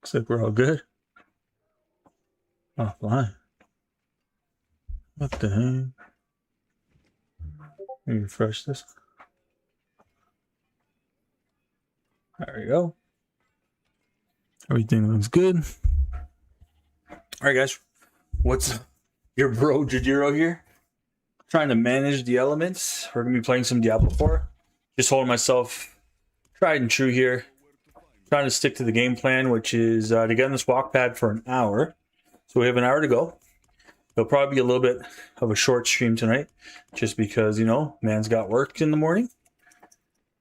Looks like we're all good. Offline. What the heck? Let me refresh this. There we go. Everything looks good. All right, guys. What's your bro Jajiro here? Trying to manage the elements. We're gonna be playing some Diablo 4. Just holding myself tried and true here. Trying to stick to the game plan, which is to get on this walk pad for an hour. So we have an hour to go. It'll probably be a little bit of a short stream tonight, just because, you know, man's got work in the morning.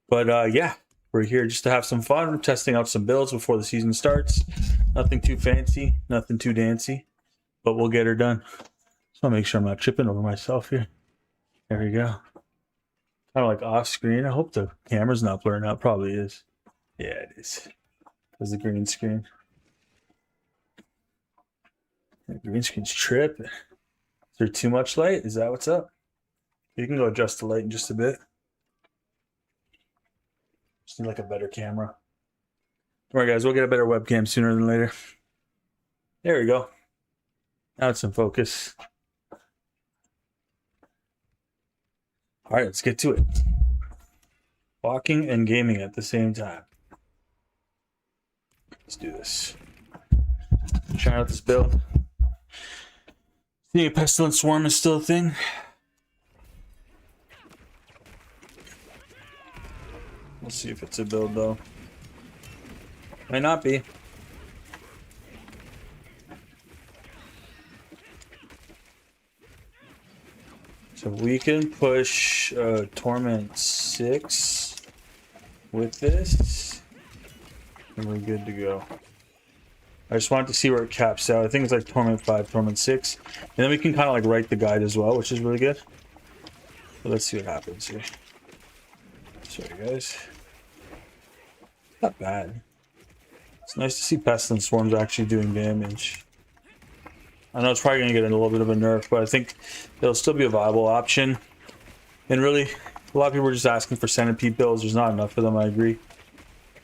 But yeah, we're here just to have some fun. We're testing out some builds before the season starts. Nothing too fancy, nothing too dancy, but we'll get her done. Just want to make sure I'm not tripping over myself here. There we go. Kind of like off screen. I hope the camera's not blurring out. Probably is. Yeah, it is. There's the green screen. The green screen's tripping. Is there too much light? Is that what's up? You can go adjust the light in just a bit. Just need like a better camera. All right, guys, we'll get a better webcam sooner than later. There we go. Now it's in focus. All right, let's get to it. Walking and gaming at the same time. Let's do this. Trying out this build. See, a pestilent swarm is still a thing. We'll see if it's a build though. Might not be. So we can push Torment 6 with this, and we're good to go. I just wanted to see where it caps out. I think it's like Torment 5, Torment 6. And then we can kind of like write the guide as well, which is really good. But let's see what happens here. Sorry, guys. Not bad. It's nice to see Pestilent Swarms actually doing damage. I know it's probably going to get a little bit of a nerf, but I think it'll still be a viable option. And really, a lot of people are just asking for Centipede builds. There's not enough of them, I agree.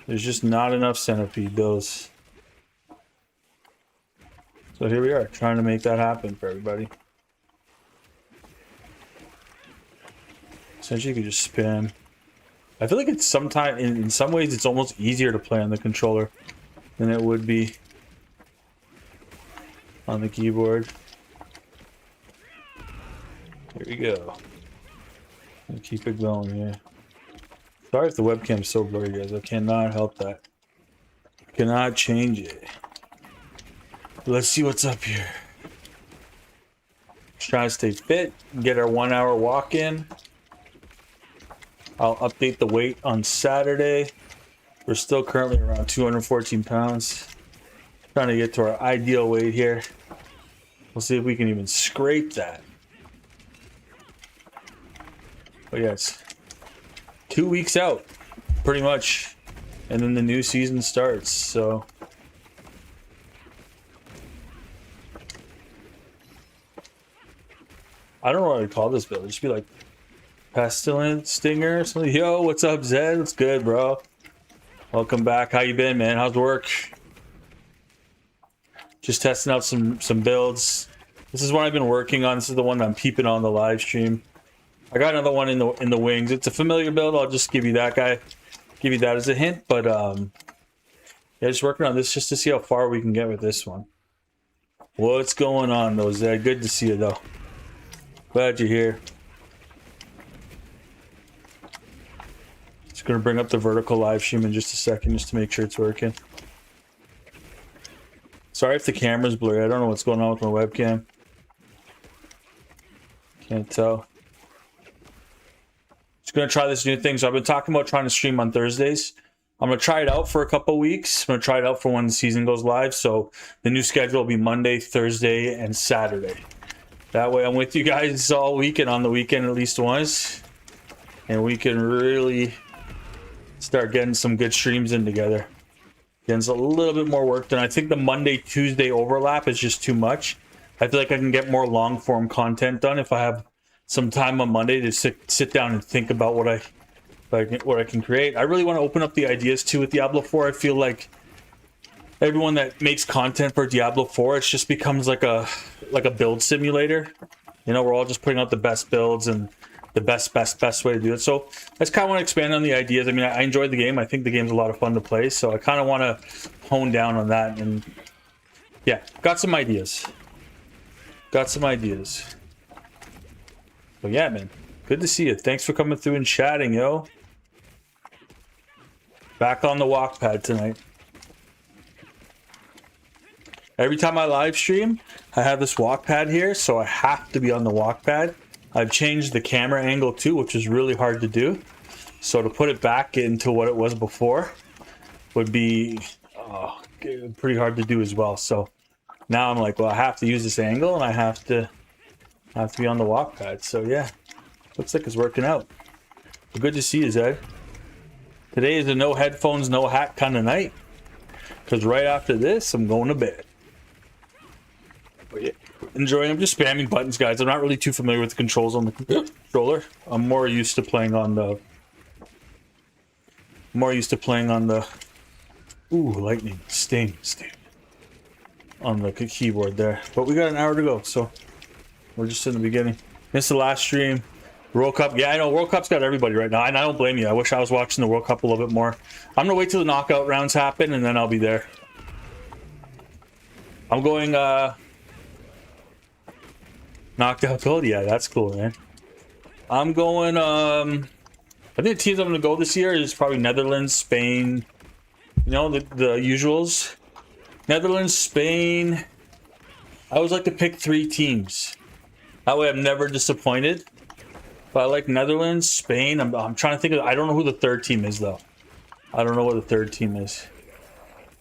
There's just not enough Centipede builds. So here we are, trying to make that happen for everybody. Essentially, you can just spam. I feel like it's sometimes, in some ways, it's almost easier to play on the controller than it would be on the keyboard. Here we go. And keep it going here. Sorry if the webcam's so blurry, guys. I cannot help that. I cannot change it. Let's see what's up here. Just trying to stay fit, get our 1 hour walk in. I'll update the weight on Saturday. We're still currently around 214 pounds. Trying to get to our ideal weight here. We'll see if we can even scrape that. But yeah, it's 2 weeks out, pretty much. And then the new season starts, so. I don't know what to call this build. It should be like Pestilent Stinger or something. Yo, what's up, Zed? What's good, bro? Welcome back. How you been, man? How's work? Just testing out some builds. This is one I've been working on. This is the one I'm peeping on the live stream. I got another one in the wings. It's a familiar build. I'll just give you that guy. Give you that as a hint. But yeah, just working on this just to see how far we can get with this one. What's going on, though, Zed? Good to see you, though. Glad you're here. Just gonna bring up the vertical live stream in just a second, just to make sure it's working. Sorry if the camera's blurry. I don't know what's going on with my webcam. Can't tell. Just gonna try this new thing. So I've been talking about trying to stream on Thursdays. I'm gonna try it out for a couple weeks. I'm gonna try it out for when the season goes live. So the new schedule will be Monday, Thursday, and Saturday. That way I'm with you guys all week and on the weekend at least once. And we can really start getting some good streams in together. Getting a little bit more work done. I think the Monday-Tuesday overlap is just too much. I feel like I can get more long-form content done if I have some time on Monday to sit down and think about what I can create. I really want to open up the ideas too with Diablo 4. I feel like everyone that makes content for Diablo 4, it just becomes like a build simulator. You know, we're all just putting out the best builds and the best way to do it. So I just kind of want to expand on the ideas. I mean, I enjoyed the game. I think the game's a lot of fun to play. So I kind of want to hone down on that. And yeah, got some ideas. But yeah, man, good to see you. Thanks for coming through and chatting, yo. Back on the walk pad tonight. Every time I live stream, I have this walk pad here, so I have to be on the walk pad. I've changed the camera angle too, which is really hard to do. So to put it back into what it was before would be pretty hard to do as well. So now I'm like, well, I have to use this angle, and I have to be on the walk pad. So yeah, looks like it's working out. But good to see you, Zed. Today is a no headphones, no hat kind of night, because right after this, I'm going to bed. But yeah, enjoying. I'm just spamming buttons, guys. I'm not really too familiar with the controls on the controller. I'm more used to playing on the. Ooh, lightning, sting. On the keyboard there. But we got an hour to go, so we're just in the beginning. Missed the last stream. World Cup. Yeah, I know. World Cup's got everybody right now. And I don't blame you. I wish I was watching the World Cup a little bit more. I'm going to wait till the knockout rounds happen, and then I'll be there. I'm going, knocked out gold. Yeah, that's cool, man. I'm going, I think the teams I'm going to go this year is probably Netherlands, Spain. You know, the usuals. Netherlands, Spain. I always like to pick 3 teams. That way I'm never disappointed. But I like Netherlands, Spain. I'm trying to think of, I don't know who the 3rd team is though. I don't know what the 3rd team is.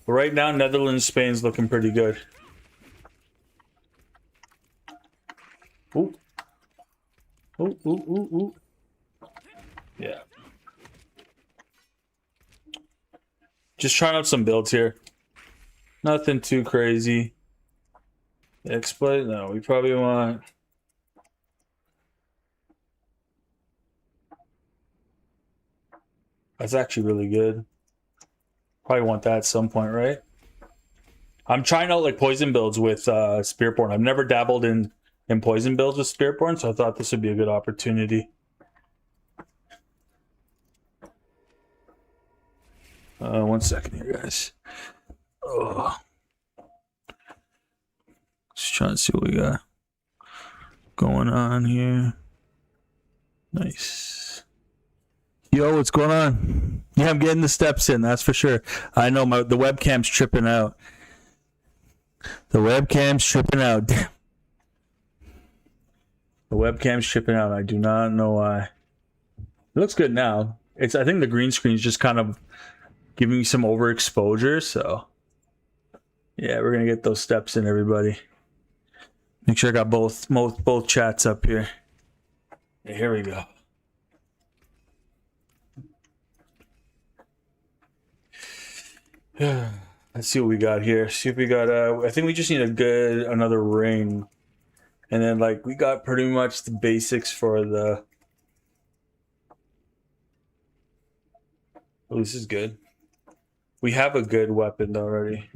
But right now, Netherlands, Spain's looking pretty good. Ooh. Ooh. Yeah. Just trying out some builds here. Nothing too crazy. Exploit? No, we probably want... That's actually really good. Probably want that at some point, right? I'm trying out like poison builds with Spiritborn. I've never dabbled in poison builds with Spiritborn, so I thought this would be a good opportunity. One second here, guys. Oh. Just trying to see what we got going on here. Nice. Yo, what's going on? Yeah, I'm getting the steps in, that's for sure. I know the webcam's tripping out. The webcam's tripping out. Damn. The webcam's tripping out. I do not know why. It looks good now. I think the green screen's just kind of giving me some overexposure, so yeah, we're gonna get those steps in, everybody. Make sure I got both chats up here. Yeah, here we go. Let's see what we got here. See if we got I think we just need another ring. And then like we got pretty much the basics for the... Oh, this is good. We have a good weapon already.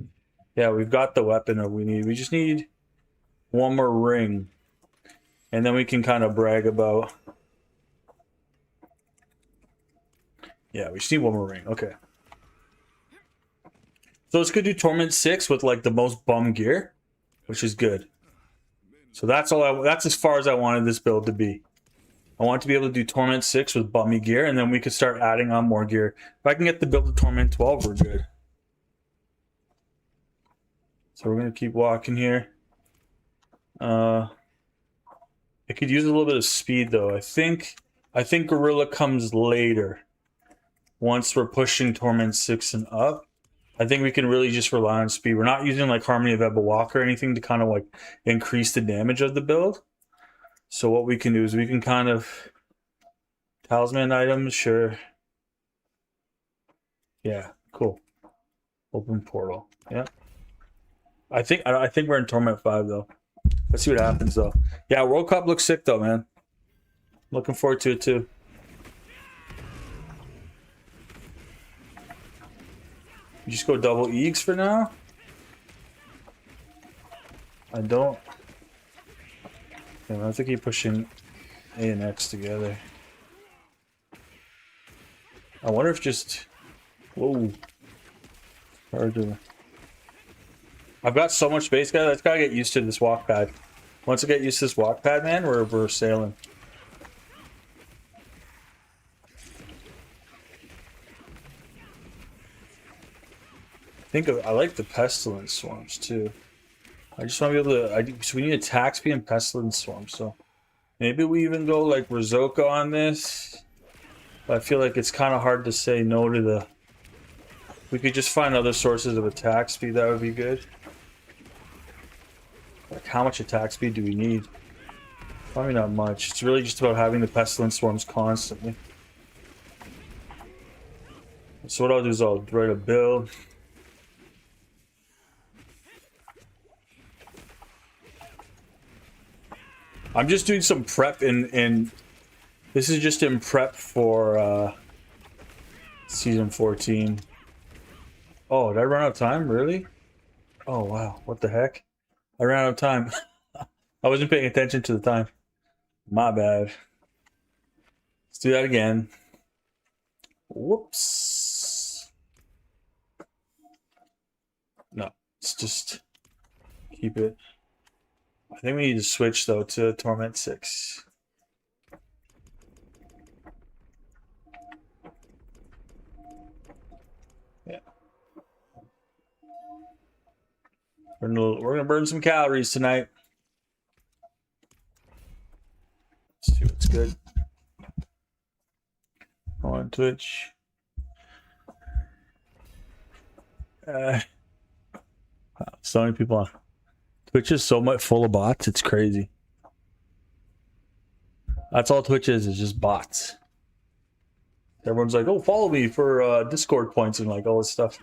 Yeah, we've got the weapon that we need. We just need one more ring. And then we can kind of brag about... Yeah, we just need one more ring. Okay. So let's go do Torment 6 with like the most bum gear, which is good. So that's that's as far as I wanted this build to be. I want to be able to do Torment 6 with bummy gear, and then we could start adding on more gear. If I can get the build to Torment 12, we're good. So we're gonna keep walking here. I could use a little bit of speed though. I think Gorilla comes later. Once we're pushing Torment 6 and up. I think we can really just rely on speed. We're not using like Harmony of Ebba Walk or anything to kind of like increase the damage of the build. So what we can do is we can kind of... Talisman items, sure. Yeah, cool. Open portal. Yeah. I think we're in Torment 5 though. Let's see what happens though. Yeah, World Cup looks sick though, man. Looking forward to it too. You just go double Eags for now? I don't... Yeah, I have to keep pushing A and X together. I wonder if just... Whoa. Hard to... I've got so much space, guys. I just gotta get used to this walk pad. Once I get used to this walk pad, man, we're sailing. I like the pestilence swarms too. I just want to be able to. So we need attack speed and pestilence swarms. So maybe we even go like Rizoka on this. But I feel like it's kind of hard to say no to the. We could just find other sources of attack speed. That would be good. Like how much attack speed do we need? Probably not much. It's really just about having the pestilence swarms constantly. So what I'll do is I'll write a build. I'm just doing some prep and this is just in prep for season 14. Oh, did I run out of time? Really? Oh wow, what the heck? I ran out of time. I wasn't paying attention to the time. My bad. Let's do that again. Whoops. No, let's just keep it. I think we need to switch though to Torment 6. Yeah. We're gonna burn some calories tonight. Let's see what's good. On Twitch. So many people on Twitch is so much full of bots, it's crazy. That's all Twitch is just bots. Everyone's like, oh, follow me for Discord points and like all this stuff.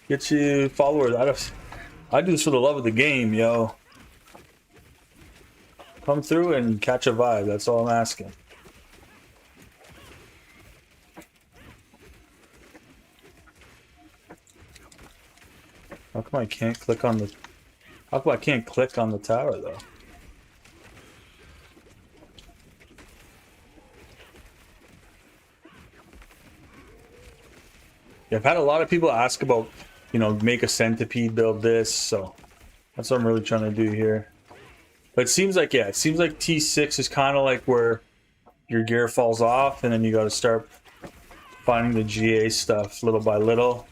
Get you followers. I do this for the love of the game, yo. Come through and catch a vibe, that's all I'm asking. How come I can't click on the... How come I can't click on the tower, though? Yeah, I've had a lot of people ask about, you know, make a centipede, build this, so... That's what I'm really trying to do here. But it seems like, yeah, it seems like T6 is kind of like where your gear falls off, and then you got to start finding the GA stuff little by little.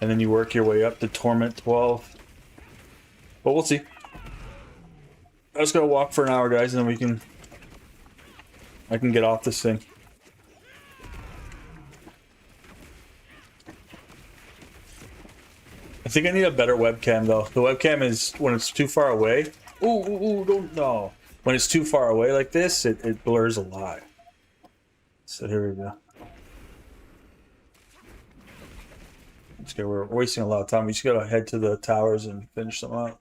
And then you work your way up to Torment 12. But we'll see. I just gotta walk for an hour, guys, and then I can get off this thing. I think I need a better webcam, though. The webcam is, when it's too far away... Ooh, don't, no. When it's too far away like this, it blurs a lot. So here we go. Okay, we're wasting a lot of time. We just gotta head to the towers and finish them up.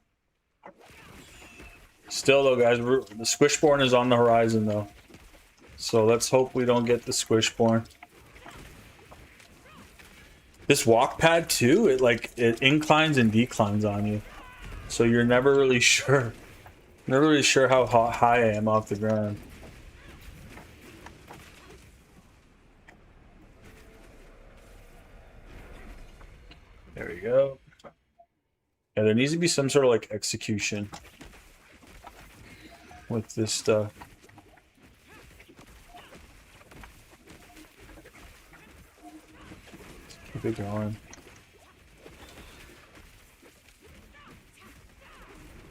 Still though, guys, the Squishborn is on the horizon though. So let's hope we don't get the Squishborn. This walk pad too, it inclines and declines on you. So you're never really sure. Never really sure how high I am off the ground. There we go. Yeah, there needs to be some sort of like execution with this stuff. Let's keep it going.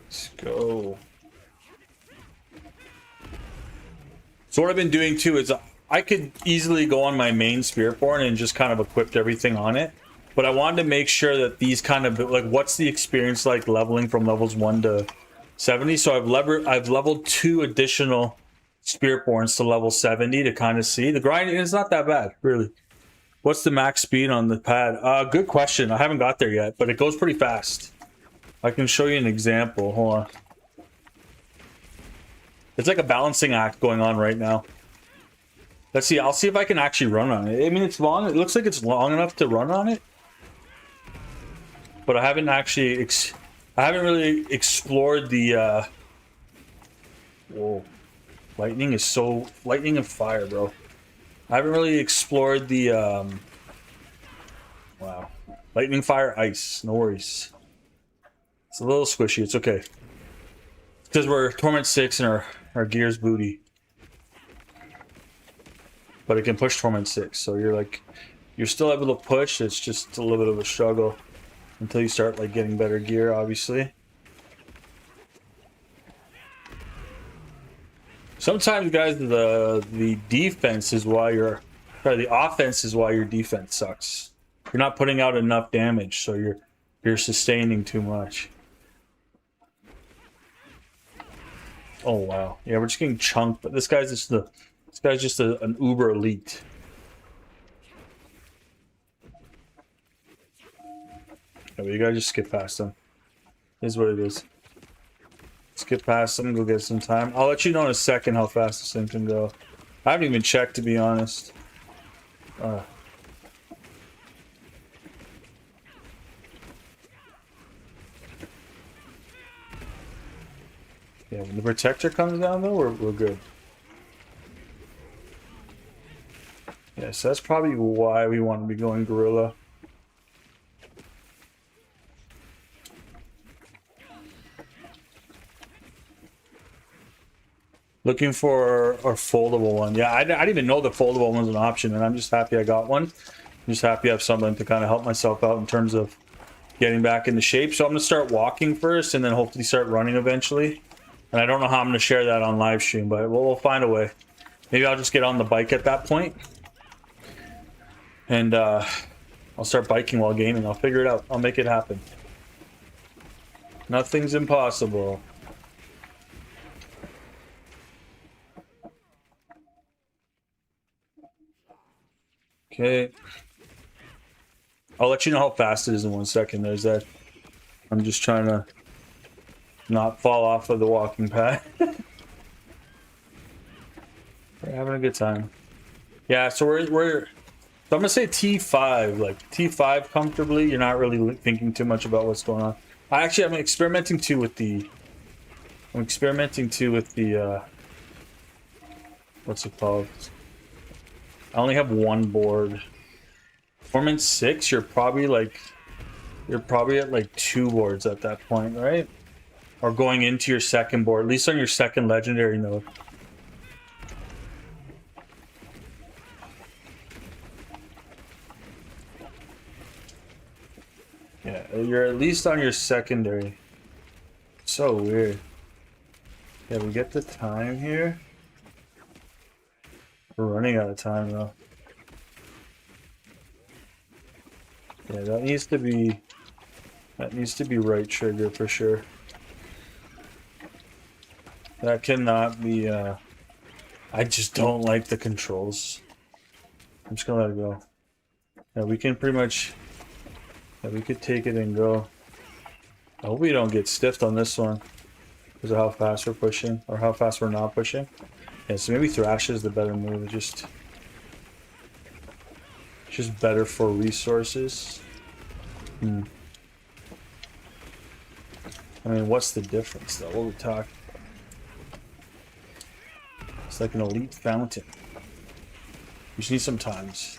Let's go. So what I've been doing too is I could easily go on my main Spiritborn and just kind of equipped everything on it. But I wanted to make sure that these kind of, like, what's the experience like leveling from levels 1 to 70? So I've leveled 2 additional Spiritborns to level 70 to kind of see. The grind is not that bad, really. What's the max speed on the pad? Good question. I haven't got there yet, but it goes pretty fast. I can show you an example. Hold on. It's like a balancing act going on right now. Let's see. I'll see if I can actually run on it. I mean, it's long. It looks like it's long enough to run on it. But I haven't actually I haven't really explored the whoa. Lightning and fire, bro. I haven't really explored the wow. Lightning, fire, ice. No worries. It's a little squishy. It's okay. Because we're Torment 6 and our gear's booty. But it can push Torment 6, so you're still able to push. It's just a little bit of a struggle until you start like getting better gear, obviously. Sometimes, guys, the defense is why the offense is why your defense sucks. You're not putting out enough damage, so you're sustaining too much. Oh wow, yeah, we're just getting chunked. But this guy's just an uber elite. Yeah, you gotta just skip past him. Is what it is. Skip past him, go get some time. I'll let you know in a second how fast this thing can go. I haven't even checked, to be honest. Yeah, when the protector comes down, though, we're good. Yeah, so that's probably why we want to be going gorilla. Looking for a foldable one. Yeah, I didn't even know the foldable one was an option, and I'm just happy I got one. I'm just happy I have something to kind of help myself out in terms of getting back into shape. So I'm going to start walking first, and then hopefully start running eventually. And I don't know how I'm going to share that on live stream, but we'll find a way. Maybe I'll just get on the bike at that point. And I'll start biking while gaming. I'll figure it out. I'll make it happen. Nothing's impossible. Okay. I'll let you know how fast it is in 1 second. There's that. I'm just trying to not fall off of the walking path. We're having a good time. Yeah, so we're so I'm gonna say T5, like T5 comfortably. You're not really thinking too much about what's going on. I'm experimenting too with the what's it called? I only have one board. Torment 6, you're probably at like 2 boards at that point, right? Or going into your second board, at least on your second legendary node. Yeah, you're at least on your secondary. So weird. Yeah, we get the time here. We're running out of time though. Yeah, that needs to be right trigger for sure. That cannot be I just don't like the controls. I'm just gonna let it go. Yeah, we can pretty much we could take it and go. I hope we don't get stiffed on this one because of how fast we're pushing or how fast we're not pushing. Yeah, so maybe Thrash is the better move. Just better for resources. I mean, what's the difference though? What are we talking about? It's like an elite fountain. We just need some times.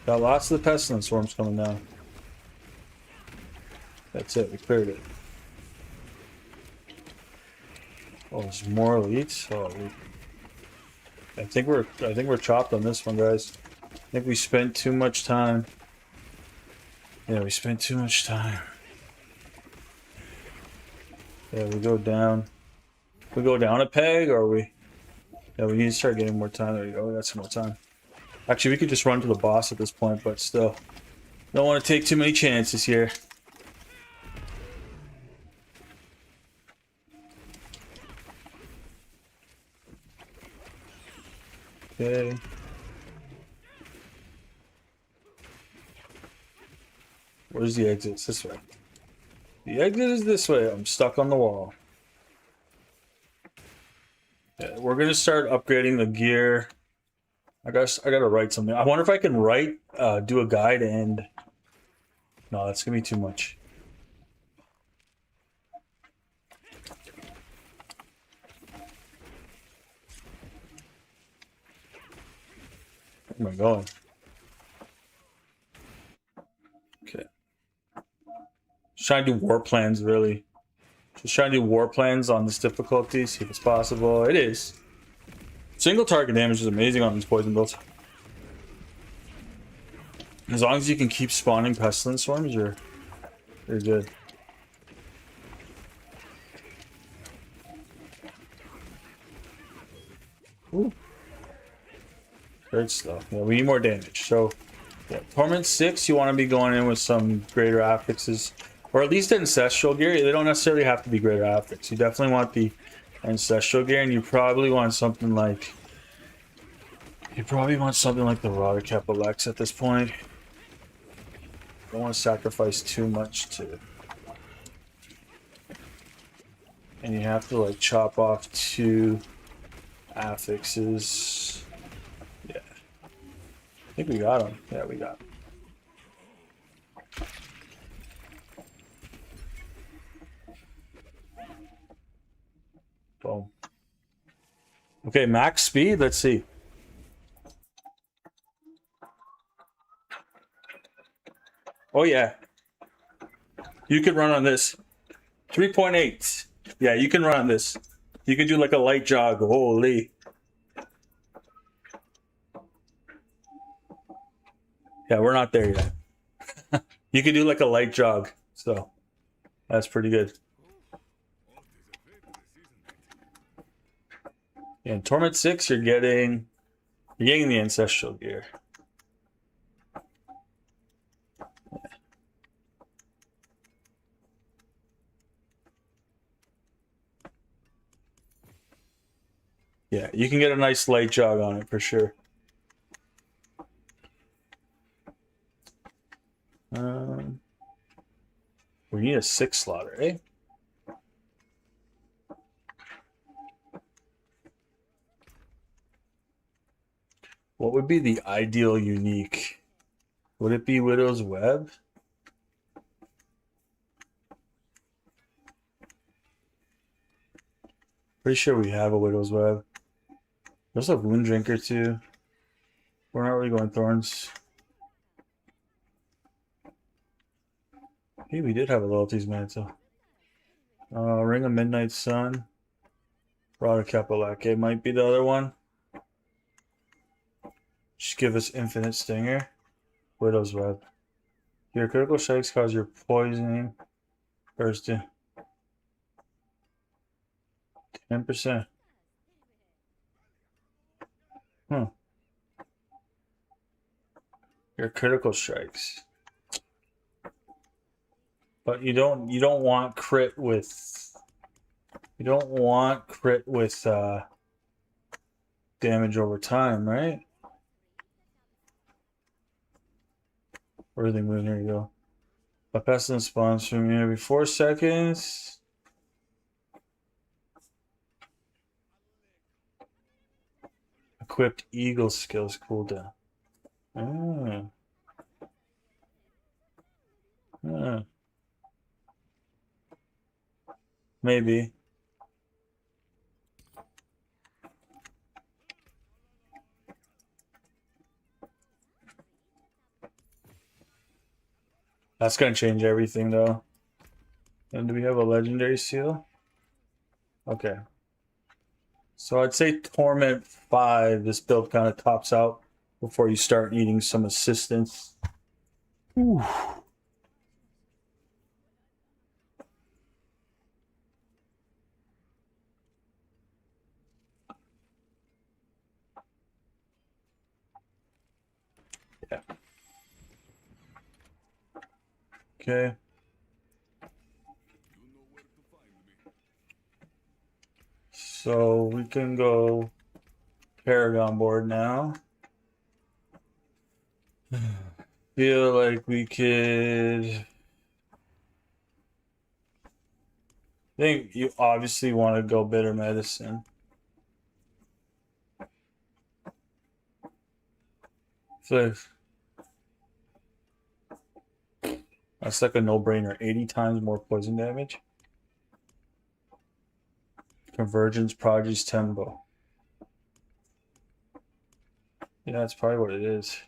Got lots of the pestilence swarms coming down. That's it, we cleared it. Oh, there's more elites? Oh, I think we're chopped on this one, guys. I think we spent too much time. Yeah, we spent too much time. Yeah, we go down. We go down a peg, or we... Yeah, we need to start getting more time. There you go, we got some more time. Actually, we could just run to the boss at this point, but still. Don't want to take too many chances here. Okay. Where's the exit? It's this way. The exit is this way. I'm stuck on the wall. Yeah, we're gonna start upgrading the gear. I gotta write something. I wonder if I can write, do a guide and... No, that's gonna be too much. am I going? Okay. Just trying to do war plans, really. Just trying to do war plans on this difficulty, see if it's possible. It is. Single target damage is amazing on these poison builds. As long as you can keep spawning pestilence swarms, you're good. Ooh. Great stuff. Yeah, we need more damage. So, yeah, Torment 6, you want to be going in with some greater affixes. Or at least ancestral gear. They don't necessarily have to be greater affix. You definitely want the ancestral gear, and you probably want something like... You probably want something like the Rod of Kepalex at this point. Don't want to sacrifice too much to... And you have to, like, chop off 2 affixes. Yeah. I think we got them. Yeah, we got them. Boom. Okay, max speed. Let's see. Oh, yeah. You can run on this. 3.8. Yeah, you can run on this. You can do like a light jog. Holy. Yeah, we're not there yet. You can do like a light jog. So, that's pretty good. In Torment 6, you're getting the ancestral gear. Yeah, you can get a nice light jog on it for sure. We need a 6 slaughter, eh? What would be the ideal unique? Would it be Widow's Web? Pretty sure we have a Widow's Web. There's a Wound Drinker too. We're not really going Thorns. Hey, we did have a Loyalties Mantle. Ring of Midnight Sun. Rod of Kepalak. It might be the other one. Just give us Infinite Stinger. Widow's Web. Your critical strikes cause your poisoning burst in 10%. Your critical strikes. But you don't want crit with damage over time, right? Where are they moving? Here you go. A pestilence spawns from you every 4 seconds. Equipped Eagle skills cooldown. Maybe. That's gonna change everything though. And do we have a legendary seal? Okay. So I'd say Torment 5, this build kind of tops out before you start needing some assistance. Ooh. Yeah. Okay. So we can go Paragon board now. Feel like we could... I think you obviously want to go Bitter Medicine. So that's like a no-brainer. 80 times more poison damage. Convergence Prodigy's Tembo. Yeah, that's probably what it is.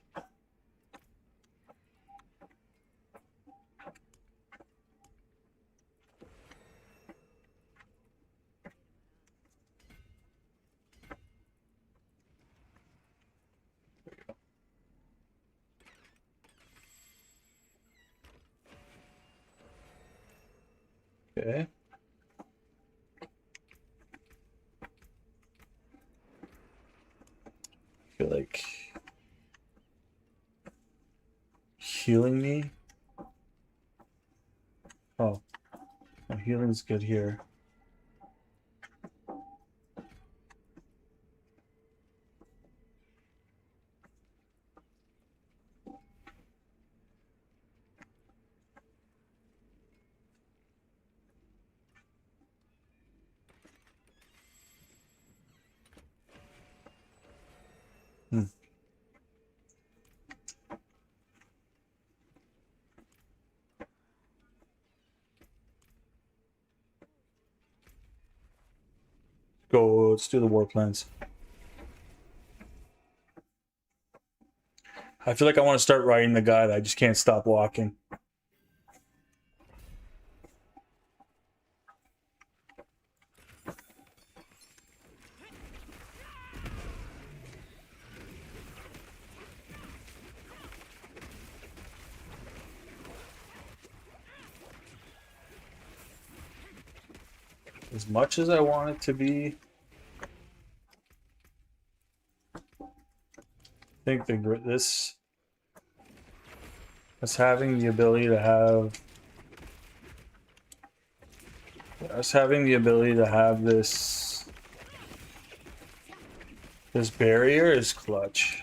Okay. I feel like healing me. Oh, my healing's good here. Hmm. Go, let's do the war plans. I feel like I want to start riding the guy that I just can't stop walking. As much as I want it to be, I think this having the ability to have this barrier is clutch.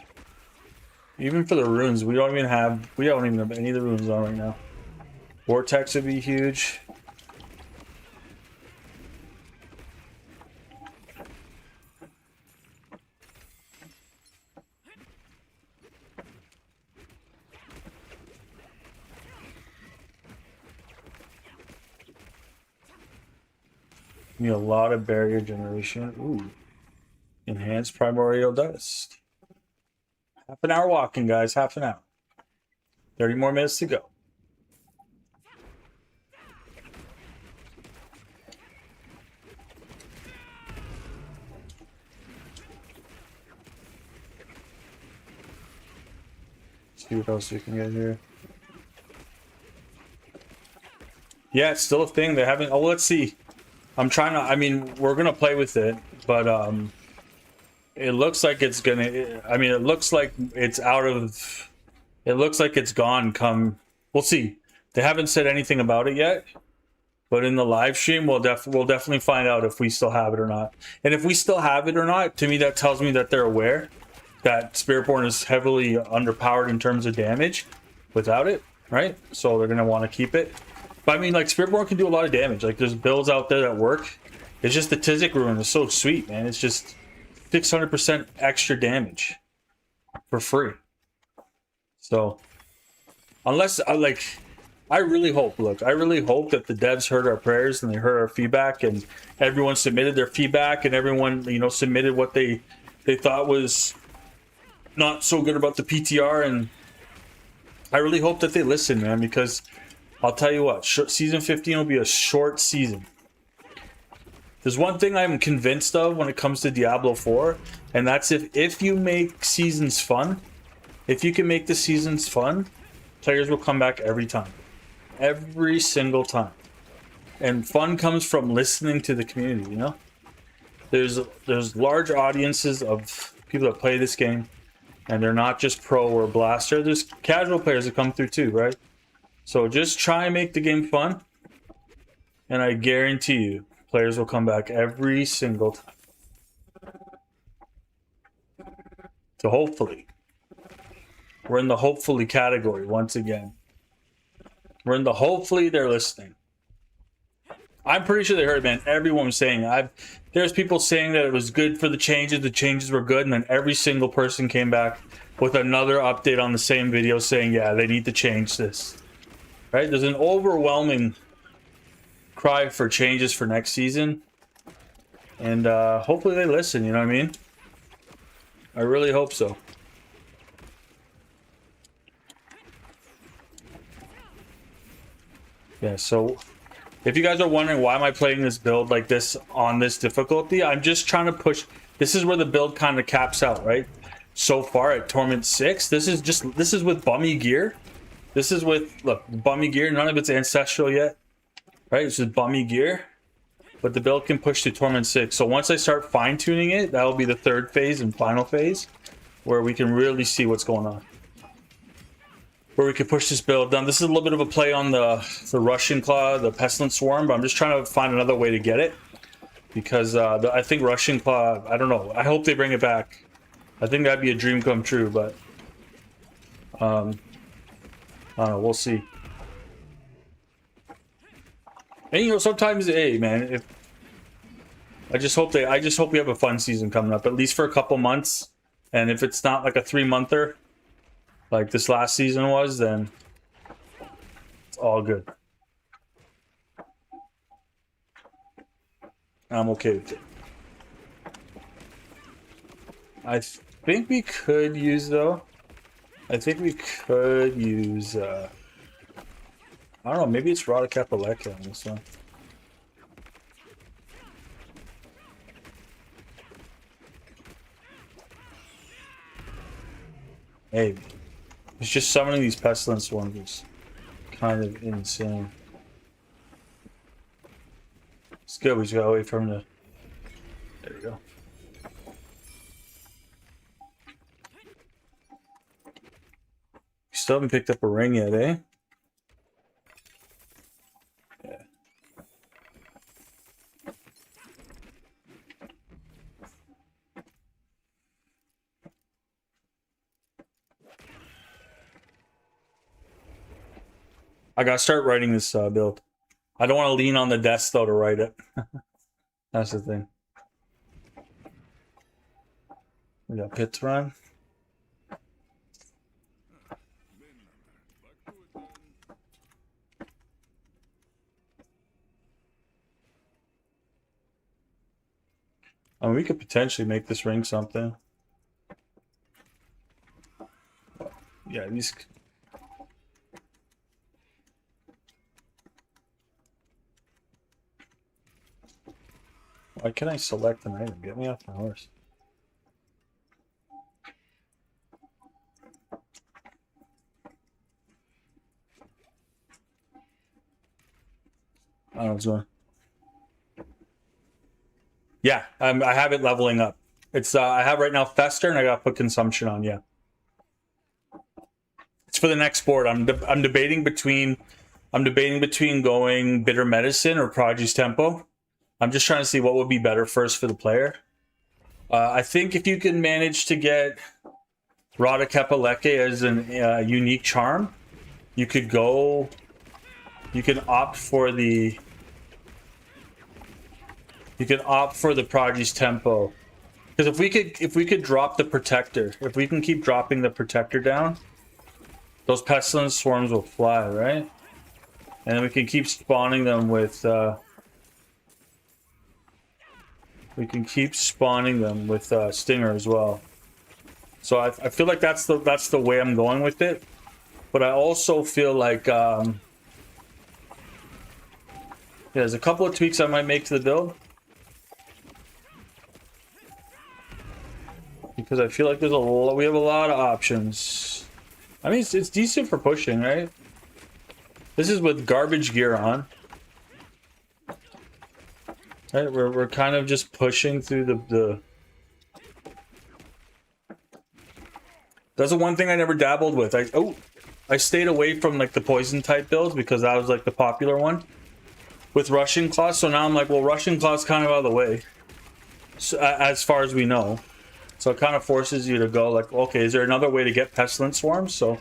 Even for the runes, we don't even have any of the runes on right now. Vortex would be huge. Need a lot of barrier generation. Ooh. Enhanced primordial dust. Half an hour walking, guys. Half an hour. 30 more minutes to go. See what else we can get here. Yeah, it's still a thing. They haven't. Oh, let's see. I'm trying to. I mean, we're gonna play with it, but it looks like it's gonna. I mean, it looks like it's out of. It looks like it's gone. Come, we'll see. They haven't said anything about it yet, but in the live stream, we'll definitely find out if we still have it or not. And if we still have it or not, to me, that tells me that they're aware that Spiritborn is heavily underpowered in terms of damage without it, right? So they're gonna want to keep it. But I mean, like, Spiritborn can do a lot of damage. Like, there's builds out there that work. It's just the Tizic rune is so sweet, man. It's just 600% extra damage for free. So, unless, I really hope, look, I really hope that the devs heard our prayers and they heard our feedback and everyone submitted their feedback and everyone, you know, submitted what they thought was not so good about the PTR. And I really hope that they listen, man, because I'll tell you what, season 15 will be a short season. There's one thing I'm convinced of when it comes to Diablo 4, and that's if you make seasons fun, if you can make the seasons fun, players will come back every time. Every single time. And fun comes from listening to the community, you know? There's large audiences of people that play this game, and they're not just pro or blaster. There's casual players that come through too, right? So just try and make the game fun, and I guarantee you, players will come back every single time. So hopefully, we're in the hopefully category once again. We're in the hopefully they're listening. I'm pretty sure they heard, man. Everyone was saying, there's people saying that it was good for the changes were good, and then every single person came back with another update on the same video saying, yeah, they need to change this. Right? There's an overwhelming cry for changes for next season. And hopefully they listen, you know what I mean? I really hope so. Yeah, so if you guys are wondering why am I playing this build like this on this difficulty, I'm just trying to push. This is where the build kind of caps out, right? So far at Torment 6, this is with bummy gear. This is with, look, bummy gear. None of it's ancestral yet, right? It's just bummy gear. But the build can push to Torment 6. So once I start fine-tuning it, that'll be the third phase and final phase, where we can really see what's going on. Where we could push this build down. This is a little bit of a play on the Russian Claw, the Pestilent Swarm, but I'm just trying to find another way to get it. Because I think Russian Claw, I don't know. I hope they bring it back. I think that'd be a dream come true, but I don't know, we'll see. And you know, sometimes, hey man, if I just hope we have a fun season coming up, at least for a couple months. And if it's not like a 3-monther, like this last season was, then it's all good. I'm okay with it. I think we could use, though. I think we could use, I don't know, maybe it's Rada Kapaleka on this one. Maybe. It's just summoning these Pestilent Swarms is kind of insane. It's good, we just got away from the... There we go. Still haven't picked up a ring yet, eh? Yeah. I gotta start writing this build. I don't want to lean on the desk though to write it. That's the thing. We got pit to run. I mean, we could potentially make this ring something. Yeah, these... Why can't I select an item? Get me off my horse. I don't know what's going on. Yeah, I have it leveling up. It's I have right now Fester, and I got to put Consumption on. Yeah, it's for the next board. I'm debating between going Bitter Medicine or Prodigy's Tempo. I'm just trying to see what would be better first for the player. I think if you can manage to get Rada Kapaleka as an unique charm, you could go. You can opt for the. You can opt for the Prodigy's Tempo, because if we could drop the Protector, if we can keep dropping the Protector down, those Pestilent Swarms will fly, right? And then we can keep spawning them with. Stinger as well. So I feel like that's the way I'm going with it, but I also feel like there's a couple of tweaks I might make to the build. Because I feel like we have a lot of options. I mean, it's decent for pushing, right? This is with garbage gear on. Right, we're kind of just pushing through the... That's the one thing I never dabbled with. I stayed away from like the poison type builds because that was like the popular one with Russian Claw. So now I'm like, well, Russian Claw's kind of out of the way, so, as far as we know. So it kind of forces you to go like, okay, is there another way to get Pestilent Swarms? So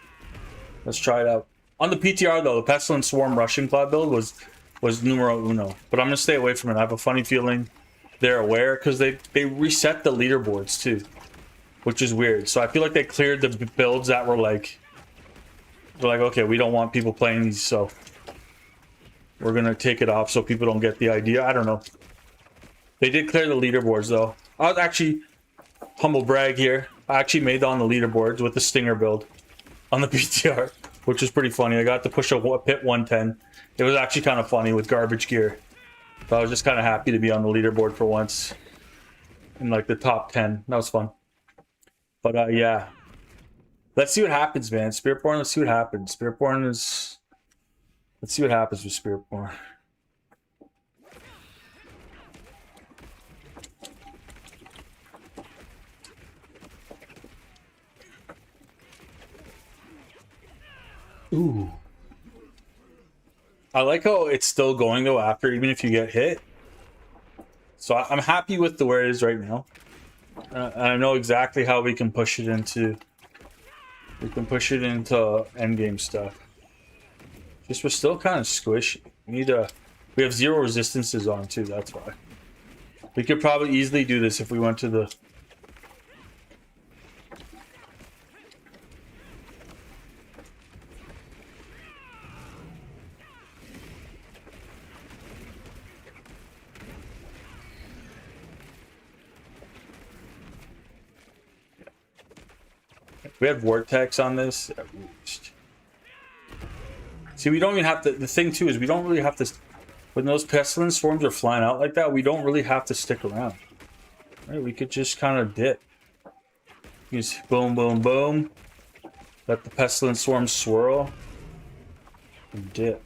let's try it out. On the PTR though, the Pestilent Swarm Russian Claw build was numero uno. But I'm gonna stay away from it. I have a funny feeling they're aware because they reset the leaderboards too, which is weird. So I feel like they cleared the builds that were like, they're like, okay, we don't want people playing these, so we're gonna take it off so people don't get the idea. I don't know. They did clear the leaderboards though. I was actually, humble brag here, I actually made it on the leaderboards with the Stinger build on the PTR. which was pretty funny. I got to push a pit 110. It was actually kind of funny with garbage gear. So I was just kind of happy to be on the leaderboard for once. In like the top 10. That was fun. But yeah. Let's see what happens, man. Spiritborn, let's see what happens. Spiritborn is... Let's see what happens with Spiritborn. Ooh. I like how it's still going though after, even if you get hit. So I'm happy with the where it is right now. I know exactly how we can push it into... We can push it into endgame stuff. Just we're still kind of squishy. We need to... We have 0 resistances on too, that's why. We could probably easily do this if we went to the... We had Vortex on this. See, we don't even have to... The thing too is we don't really have to... When those pestilence swarms are flying out like that, we don't really have to stick around. Right? We could just kind of dip. Just boom, boom, boom. Let the pestilence swarms swirl. And dip.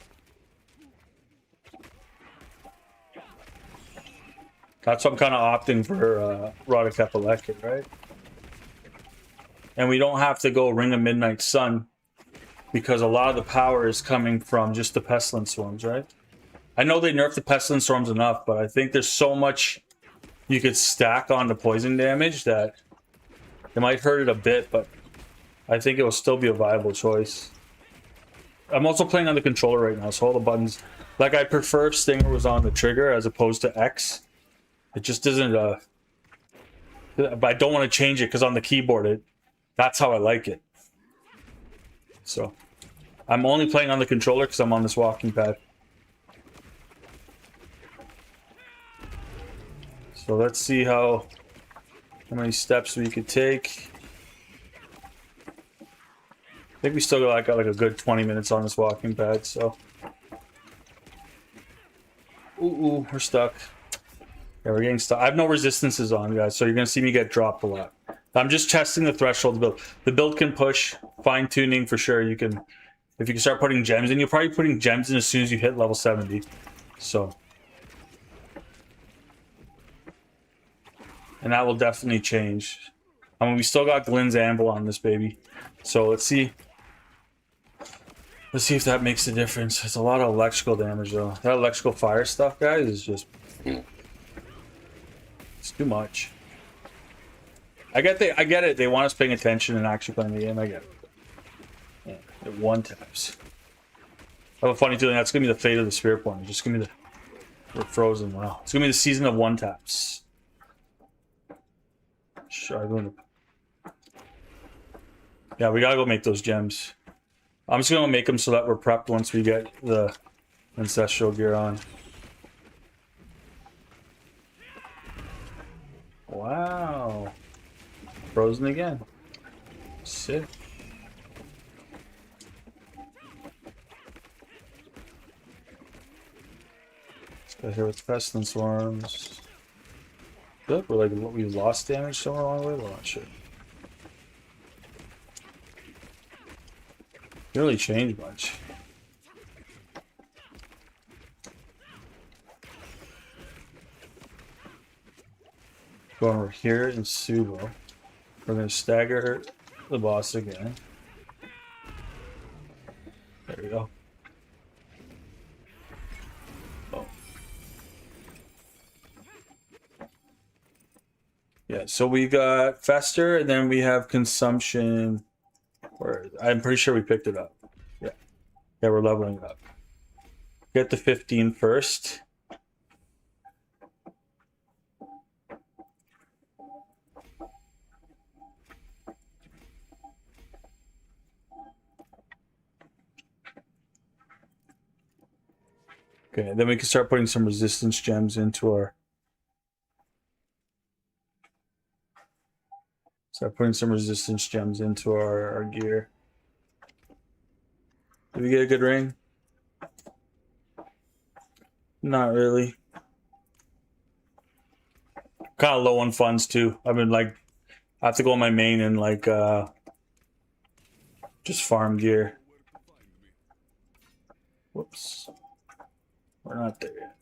That's what I'm kind of opting for Rhotic Epilekit, right? And we don't have to go Ring of Midnight Sun because a lot of the power is coming from just the pestilence swarms, right? I know they nerfed the pestilence swarms enough, but I think there's so much you could stack on the poison damage that it might hurt it a bit, but I think it will still be a viable choice. I'm also playing on the controller right now, so all the buttons... Like, I prefer if Stinger was on the trigger as opposed to X. It just isn't but I don't want to change it because on the keyboard, that's how I like it. So, I'm only playing on the controller because I'm on this walking pad. So let's see how many steps we could take. I think we still got like a good 20 minutes on this walking pad, so. Ooh, we're stuck. Yeah, we're getting stuck. I have no resistances on, guys, so you're gonna see me get dropped a lot. I'm just testing the threshold build. The build can push, fine-tuning for sure. You can, if you can start putting gems in, you're probably putting gems in as soon as you hit level 70. So. And that will definitely change. I mean, we still got Glenn's Anvil on this baby. So let's see. Let's see if that makes a difference. It's a lot of electrical damage though. That electrical fire stuff, guys, is just... It's too much. I get it. They want us paying attention and actually playing the game. I get it. Yeah, it one taps. I have a funny feeling that's gonna be the fate of the Spiritborn. It's just gonna be the... We're frozen. Wow. It's gonna be the season of one taps. Sure, yeah, we gotta go make those gems. I'm just gonna make them so that we're prepped once we get the ancestral gear on. Wow. Frozen again. Sick. Let's go here with pestilence swarms. Good. We're like, we lost damage somewhere along the way. Well, not sure. Didn't really change much. Going over here in Subo. We're gonna stagger the boss again. There we go. Oh. Yeah, so we got Fester, and then we have Consumption. Or I'm pretty sure we picked it up. Yeah. Yeah, we're leveling it up. Get the 15 first. Okay, then we can start putting some resistance gems into our... Start putting some resistance gems into our gear. Did we get a good ring? Not really. Kind of low on funds too. I've been like, I have to go on my main and like just farm gear. Whoops. We're not there yet.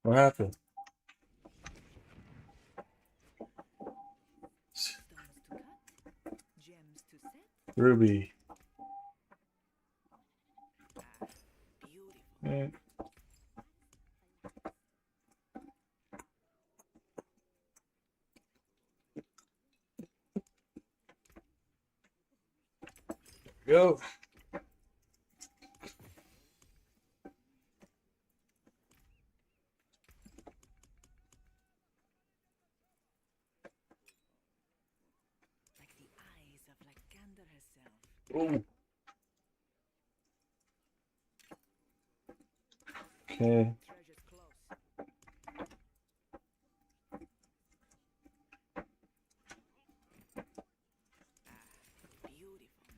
What happened? Ruby. Yeah. Go. Oh. Okay.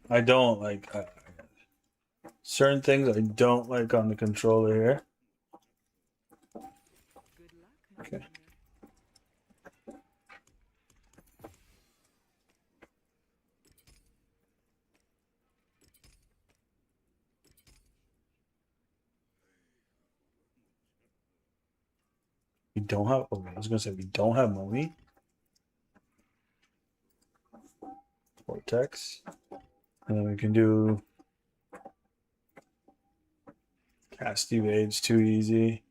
I don't like certain things I don't like on the controller here. Okay. We don't have. Okay, I was gonna say we don't have money. Vortex, and then we can do cast evades too easy.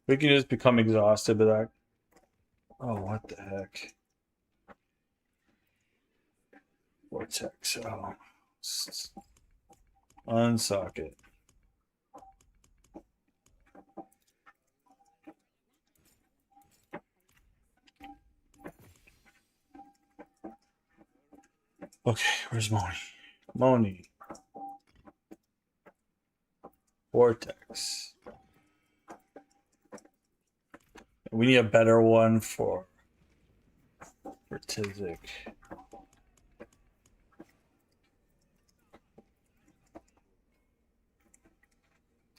We can just become exhausted by that. Oh, what the heck? Vortex. Oh, unsocket. Okay, where's Moni? Moni. Vortex. We need a better one for Tizik.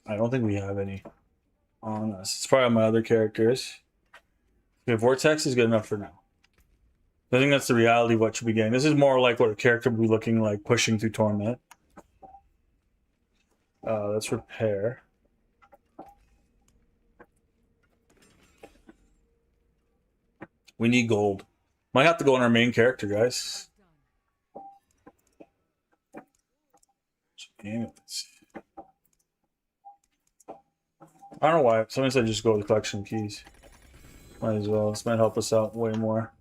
I don't think we have any on us. It's probably on my other characters. Okay, Vortex is good enough for now. I think that's the reality of what should be getting. This is more like what a character would be looking like pushing through Torment. Let's repair. We need gold. Might have to go on our main character, guys. Damn it. I don't know why. Somebody said just go with the collection of keys. Might as well. This might help us out way more.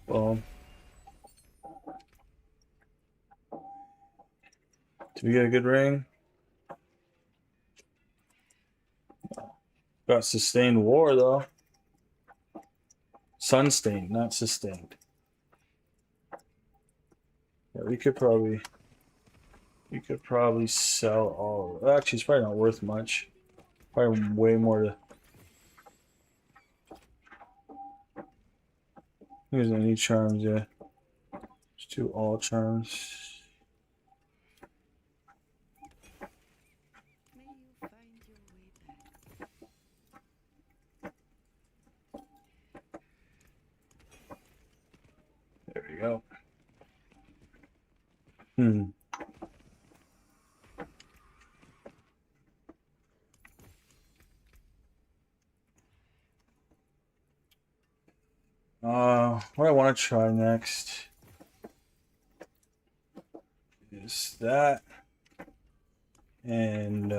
Well, did we get a good ring? Got sustained war though. Sunstained, not sustained. Yeah, we could probably sell all of it. Actually, it's probably not worth much. Probably way more to. Here's any charms, yeah. Let's do all charms. There we go. What I want to try next is that, and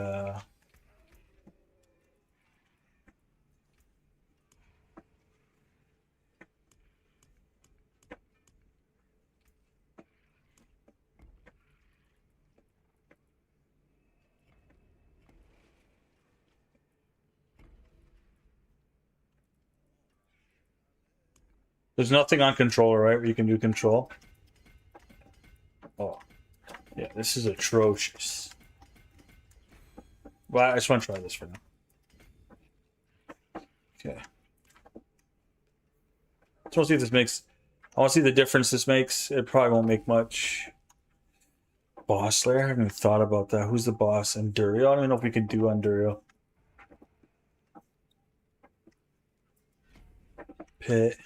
There's nothing on controller, right? Where you can do control. Oh, yeah, this is atrocious. Well, I just want to try this for now. Okay. I want to see if this makes. I want to see the difference this makes. It probably won't make much. Boss layer? I haven't even thought about that. Who's the boss? Endurio? I don't even know if we can do Endurio. Pit.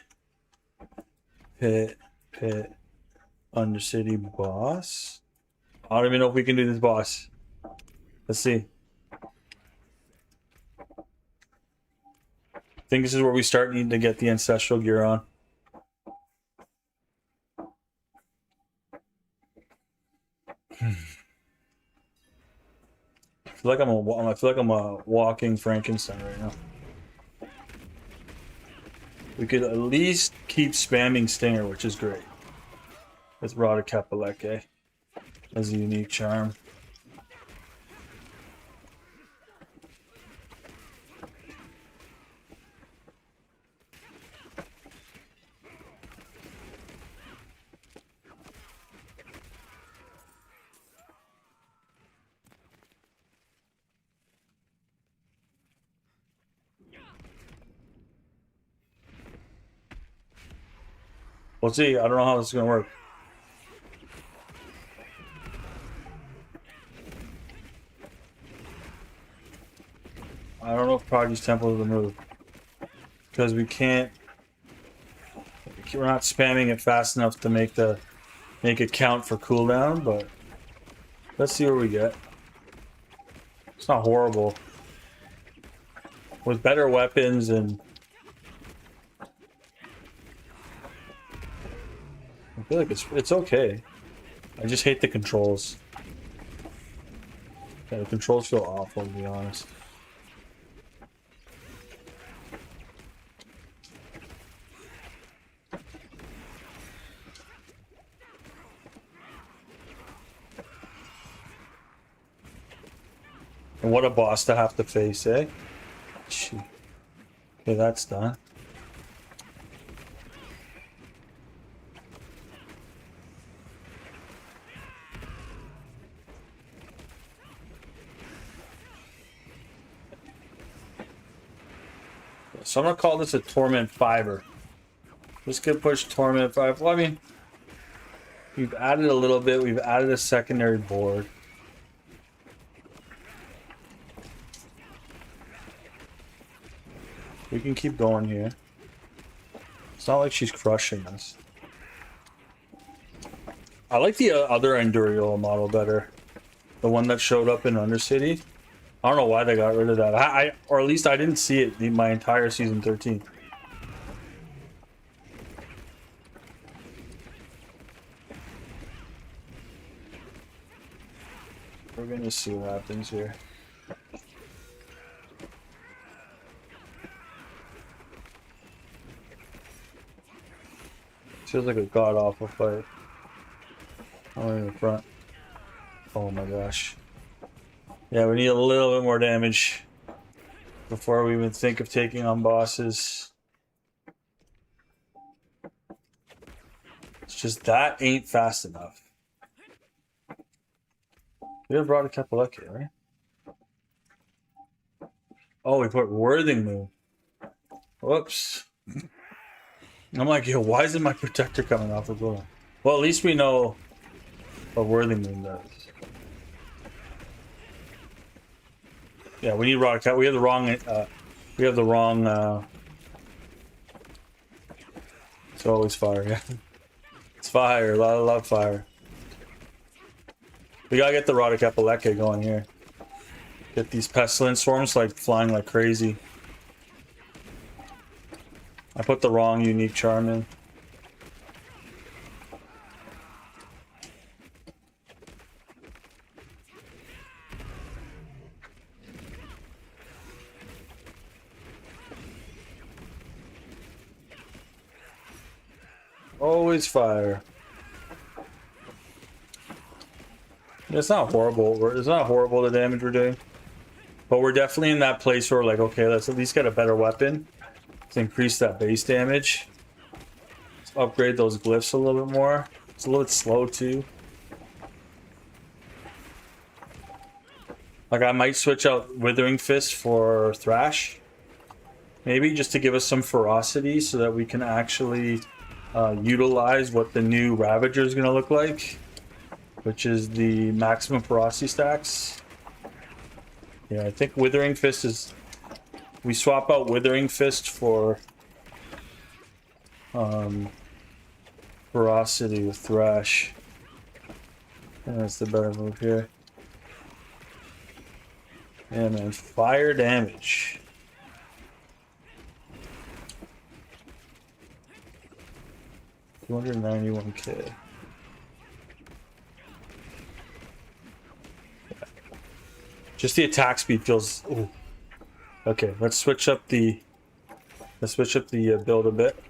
Undercity boss. I don't even know if we can do this boss. Let's see. I think this is where we start needing to get the ancestral gear on. I feel like I'm a walking Frankenstein right now. We could at least keep spamming Stinger, which is great. With Rada Kapaleke as a unique charm. We'll see. I don't know how this is going to work. I don't know if Prodigy's Temple is the move. Because we can't... We're not spamming it fast enough to make it count for cooldown, but... Let's see what we get. It's not horrible. With better weapons and... I feel like it's okay. I just hate the controls. Yeah, the controls feel awful, to be honest. And what a boss to have to face, eh? Gee. Okay, that's done. So I'm gonna call this a Torment 5er. This could push Torment 5. Well, I mean, we've added a little bit. We've added a secondary board. We can keep going here. It's not like she's crushing us. I like the other Endurio model better. The one that showed up in Undercity. I don't know why they got rid of that. Or at least I didn't see it my entire season 13. We're gonna see what happens here. Feels like a god-awful fight. I'm in the front. Oh my gosh. Yeah, we need a little bit more damage before we even think of taking on bosses. It's just that ain't fast enough. We have brought a Kapaleke, right? Oh, we put Worthing Moon. Whoops. I'm like, yo, why isn't my protector coming off the door? Well, at least we know what Worthing Moon does. Yeah, we need rock. We have the wrong. It's always fire. Yeah, it's fire. A lot of fire. We gotta get the Rada Kapaleke going here. Get these pestilence swarms like flying like crazy. I put the wrong unique charm in. Always fire. It's not horrible. It's not horrible the damage we're doing. But we're definitely in that place where we're like, okay, let's at least get a better weapon to increase that base damage. upgrade those glyphs a little bit more. It's a little bit slow too. Like I might switch out Withering Fist for Thrash. Maybe just to give us some ferocity so that we can actually utilize what the new Ravager is going to look like, which is the maximum ferocity stacks. Yeah, I think Withering Fist is... We swap out Withering Fist for ferocity with Thrash. And that's the better move here. Yeah, man, fire damage. $291K. Just the attack speed feels... Ooh. Okay, let's switch up the build a bit.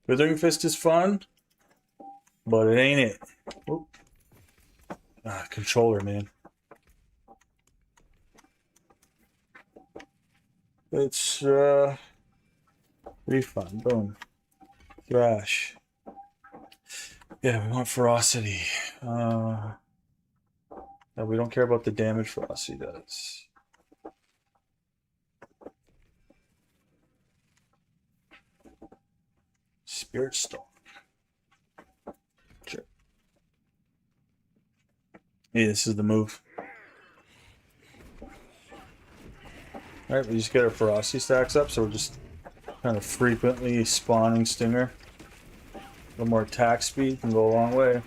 Withering Fist is fun, but it ain't it. Oop. Ah, controller, man. It's pretty fun. Boom. Thrash. Yeah, we want ferocity. Yeah, we don't care about the damage ferocity does. Spirit Stone. Sure. Yeah, this is the move. Alright, we just get our ferocity stacks up, so we're just kind of frequently spawning Stinger. A little more attack speed can go a long way.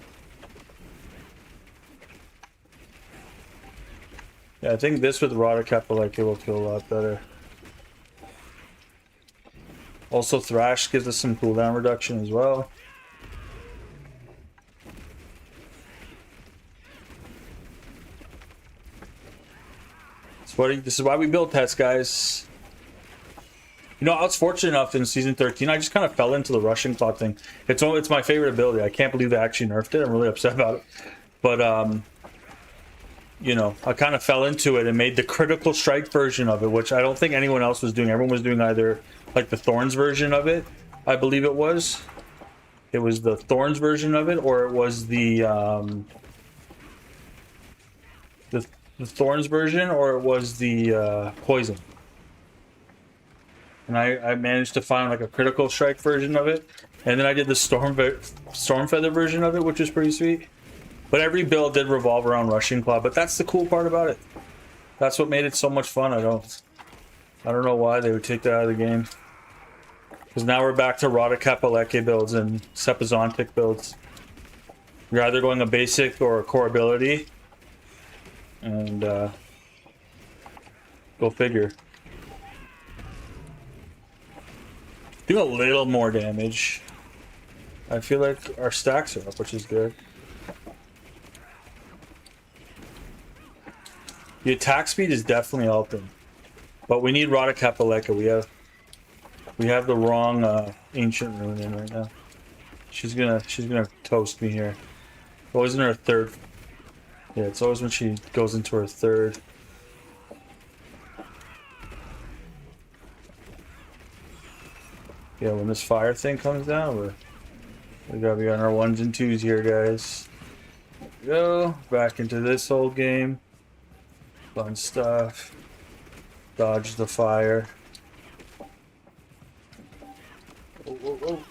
Yeah, I think this with Rada Kapaleke will feel a lot better. Also, Thrash gives us some cooldown reduction as well. This is why we build pets, guys. You know, I was fortunate enough in season 13, I just kind of fell into the Russian Claw thing. It's my favorite ability. I can't believe they actually nerfed it. I'm really upset about it. But, you know, I kind of fell into it and made the critical strike version of it, which I don't think anyone else was doing. Everyone was doing either, like, the Thorns version of it, I believe it was. It was the Thorns version of it, or it was the Thorns version, or it was the Poison. And I managed to find like a critical strike version of it, and then I did the Storm Feather version of it, which was pretty sweet. But every build did revolve around Rushing Claw, but that's the cool part about it. That's what made it so much fun. I don't know why they would take that out of the game. Because now we're back to Rada Kapaleke builds and Sepizontic builds. You're either going a basic or a core ability. And go figure. Do a little more damage. I feel like our stacks are up, which is good. The attack speed is definitely helping, but we need Rada Kapaleke. We have the wrong ancient rune in right now. She's gonna toast me here. Always in her third. Yeah, it's always when she goes into her third. Yeah, when this fire thing comes down, we gotta be on our ones and twos here, guys. There we go. Back into this old game. Fun stuff. Dodge the fire. Oh, oh, oh.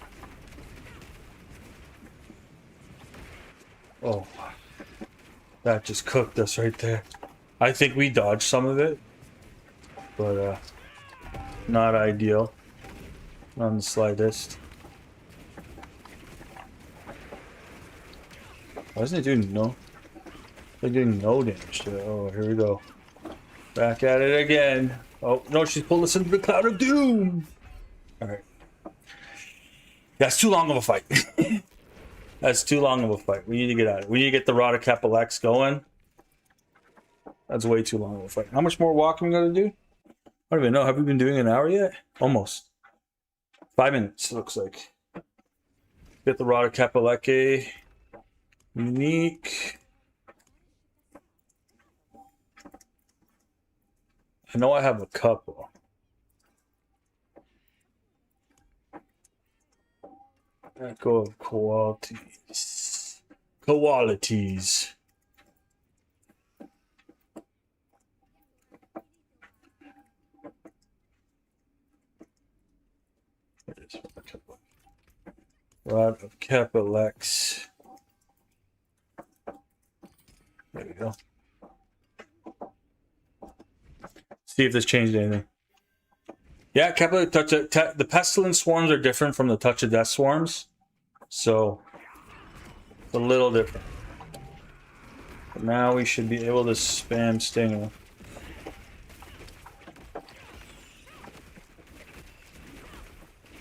Oh. That just cooked us right there. I think we dodged some of it, but not ideal. Not in the slightest. Why isn't it doing no? They're doing no damage to it. Oh, here we go. Back at it again. Oh no, she's pulled us into the cloud of doom. All right. That's too long of a fight. That's too long of a fight. We need to get out of it. We need to get the Rada Kapalex going. That's way too long of a fight. How much more walking we gotta do? I don't even know. Have we been doing an hour yet? Almost. 5 minutes, looks like. Get the Rada Kapaleke. Unique. I know I have a couple. Echo of qualities. Qualities. It is. Rod of Capilex. There we go. See if this changed anything. Yeah, Capilex touch the pestilence swarms are different from the touch of death swarms, so it's a little different. But now we should be able to spam Stinger.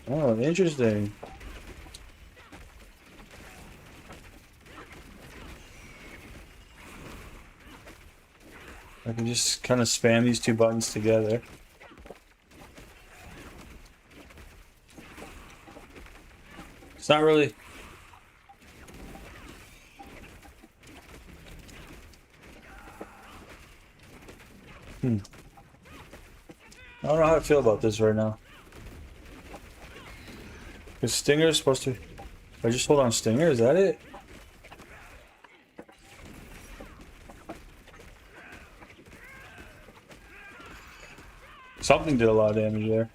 Oh, interesting. I can just kind of spam these two buttons together. It's not really... I don't know how I feel about this right now. Because Stinger is supposed to... I just hold on Stinger, is that it? Something did a lot of damage there.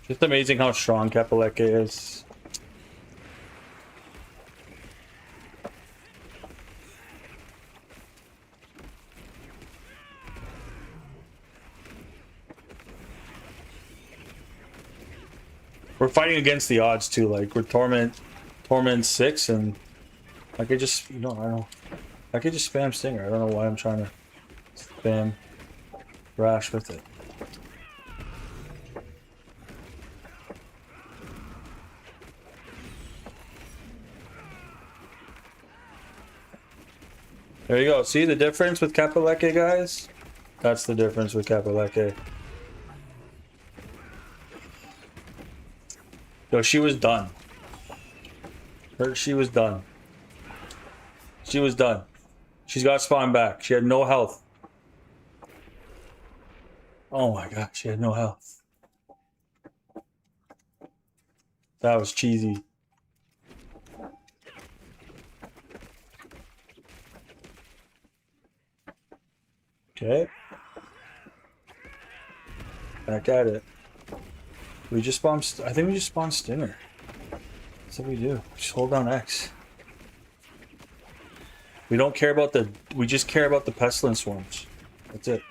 Just amazing how strong Kapaleke is. We're fighting against the odds too, like we're Torment 6 and I could just, you know, I could just spam Stinger. I don't know why I'm trying to spam Rash with it. There you go. See the difference with Kapaleke, guys? That's the difference with Kapaleke. Yo, she was done. She was done. She was done. She's got spawn back. She had no health. Oh my god, she had no health. That was cheesy. Okay. Back at it. We just spawned. I think we just spawned Stinger. That's what we do. Just hold down X. We don't care about the. We just care about the pestilence swarms. That's it.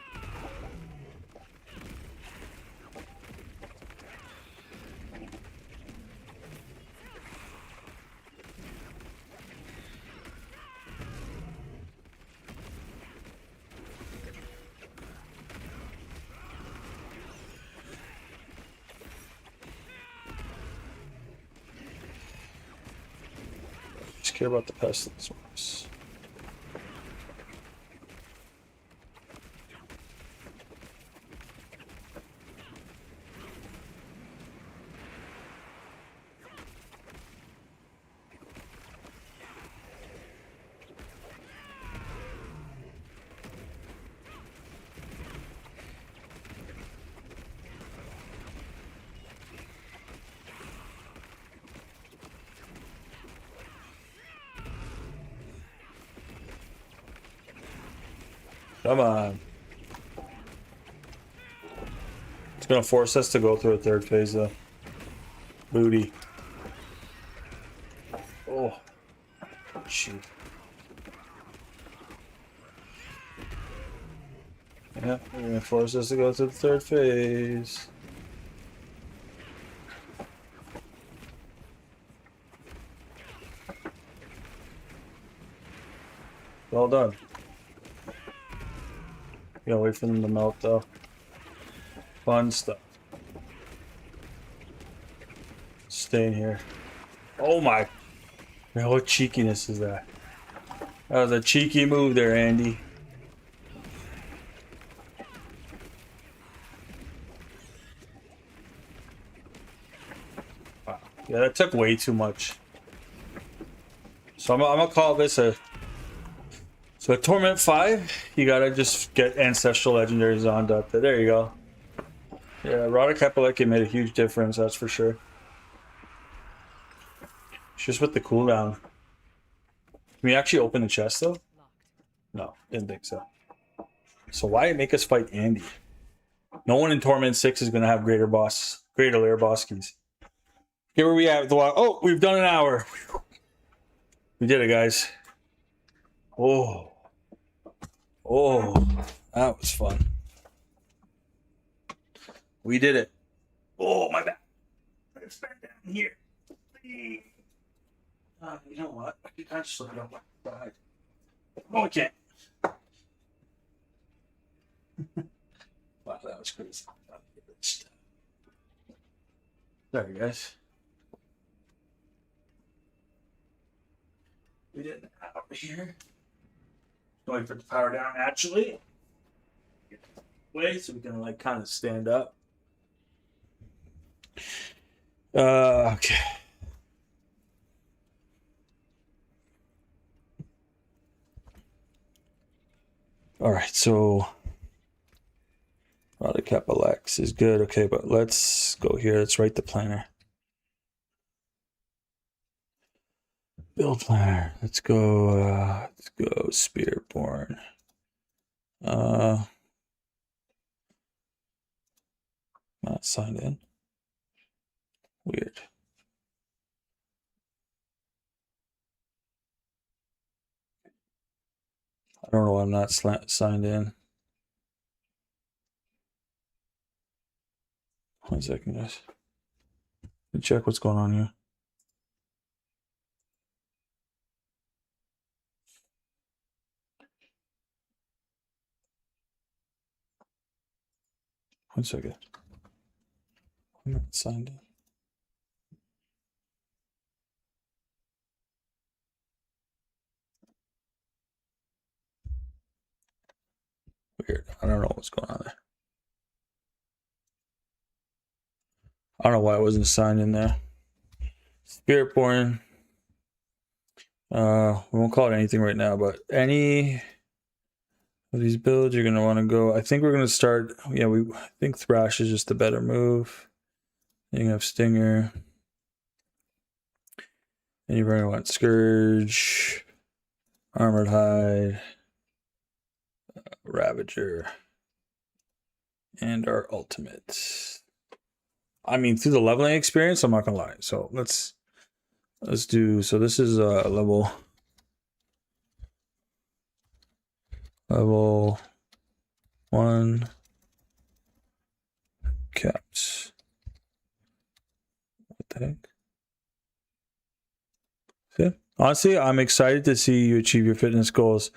Just care about the pestilence swarms. Come on. It's gonna force us to go through a third phase though. Booty. Oh. Shoot. Yeah, they're gonna force us to go through the third phase. Well done. Gotta wait for them to melt though. Fun stuff. Staying here. Oh my. Man, what cheekiness is that? That was a cheeky move there, Andy. Wow. Yeah, that took way too much. So I'm gonna call this a Torment 5. You gotta just get Ancestral Legendaries on up there. There you go. Yeah, Roderick Kapaleki made a huge difference, that's for sure. It's just with the cooldown. Can we actually open the chest though? No, didn't think so. So why make us fight Andy? No one in Torment 6 is gonna have greater lair boss keys. Here where we at the walk. Oh, we've done an hour. We did it, guys. Oh. Oh, that was fun. We did it. Oh, my bad. Let's back down here. You know what? I can kind of slip it up my side. Oh, I can't. Wow, that was crazy. Sorry, guys. We did it out here. Going for the power down naturally. Get away so we can like kind of stand up. Okay. All right, so Rada Kapalex is good. Okay, but let's go here. Let's write the planner. Build planner. Let's go Spiritborn. Not signed in. Weird. I don't know why I'm not signed in. 1 second, guys. Let me check what's going on here. One second. I'm not signed in. Weird. I don't know what's going on there. I don't know why I wasn't signed in there. Spiritborn. We won't call it anything right now, but any of these builds you're gonna want to go. I think we're gonna start. Yeah, I think Thrash is just the better move. Then you have Stinger. And you're gonna want Scourge, Armored Hide, Ravager, and our ultimate. I mean, through the leveling experience, I'm not gonna lie. So let's do. So this is level 1 caps. What the heck? See? Honestly, I'm excited to see you achieve your fitness goals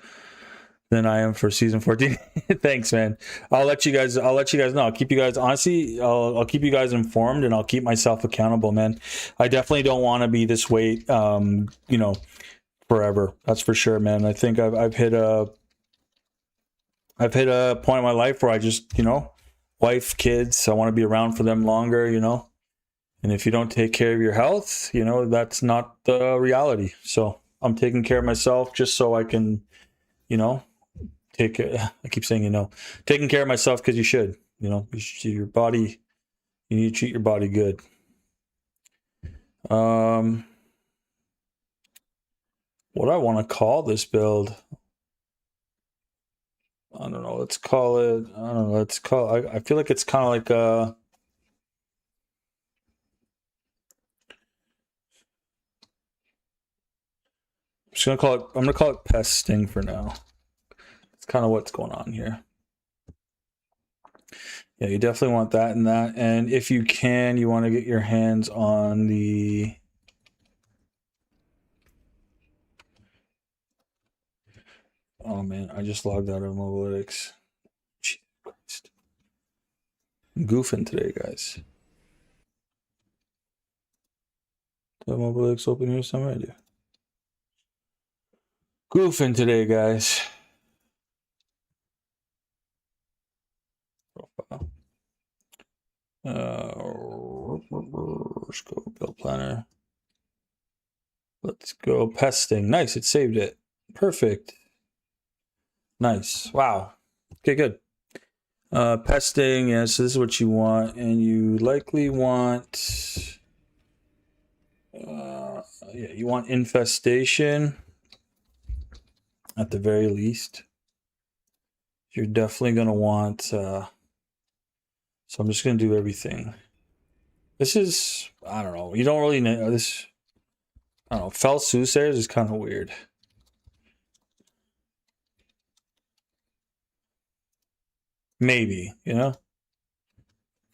than I am for season 14. Thanks, man. I'll let you guys know. I'll keep you guys I'll keep you guys informed, and I'll keep myself accountable, man. I definitely don't want to be this weight forever. That's for sure, man. I think I've hit a point in my life where I just, wife, kids, I want to be around for them longer, And if you don't take care of your health, that's not the reality. So I'm taking care of myself just so I can, I keep saying, taking care of myself because you should, you should, your body, you need to treat your body good. What I want to call this build, I don't know. Let's call it, I feel like it's kind of like I'm gonna call it Pest Sting for now. It's kind of what's going on here. Yeah, you definitely want that and that. And if you can, you want to get your hands on the... Oh man, I just logged out of Mobalytics. Jesus Christ. I'm goofing today, guys. Do I have Mobalytics open here somewhere? I do. Goofing today, guys. Profile. Let's go build planner. Let's go pesting. Nice, it saved it. Perfect. Nice. Wow. Okay, good. Pesting, yeah, so this is what you want, and you likely want yeah, you want infestation at the very least. You're definitely gonna want so I'm just gonna do everything. This is, I don't know, you don't really know this. I don't know, fell soothsayers is kind of weird. Maybe, you know?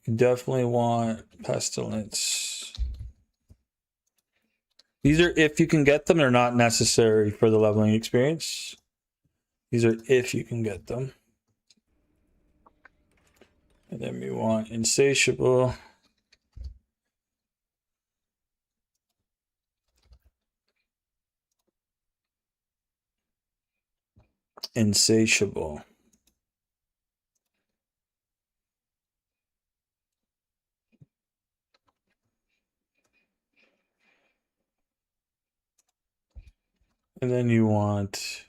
You definitely want pestilence. These are if you can get them, they're not necessary for the leveling experience. These are if you can get them. And then we want insatiable. Insatiable. And then you want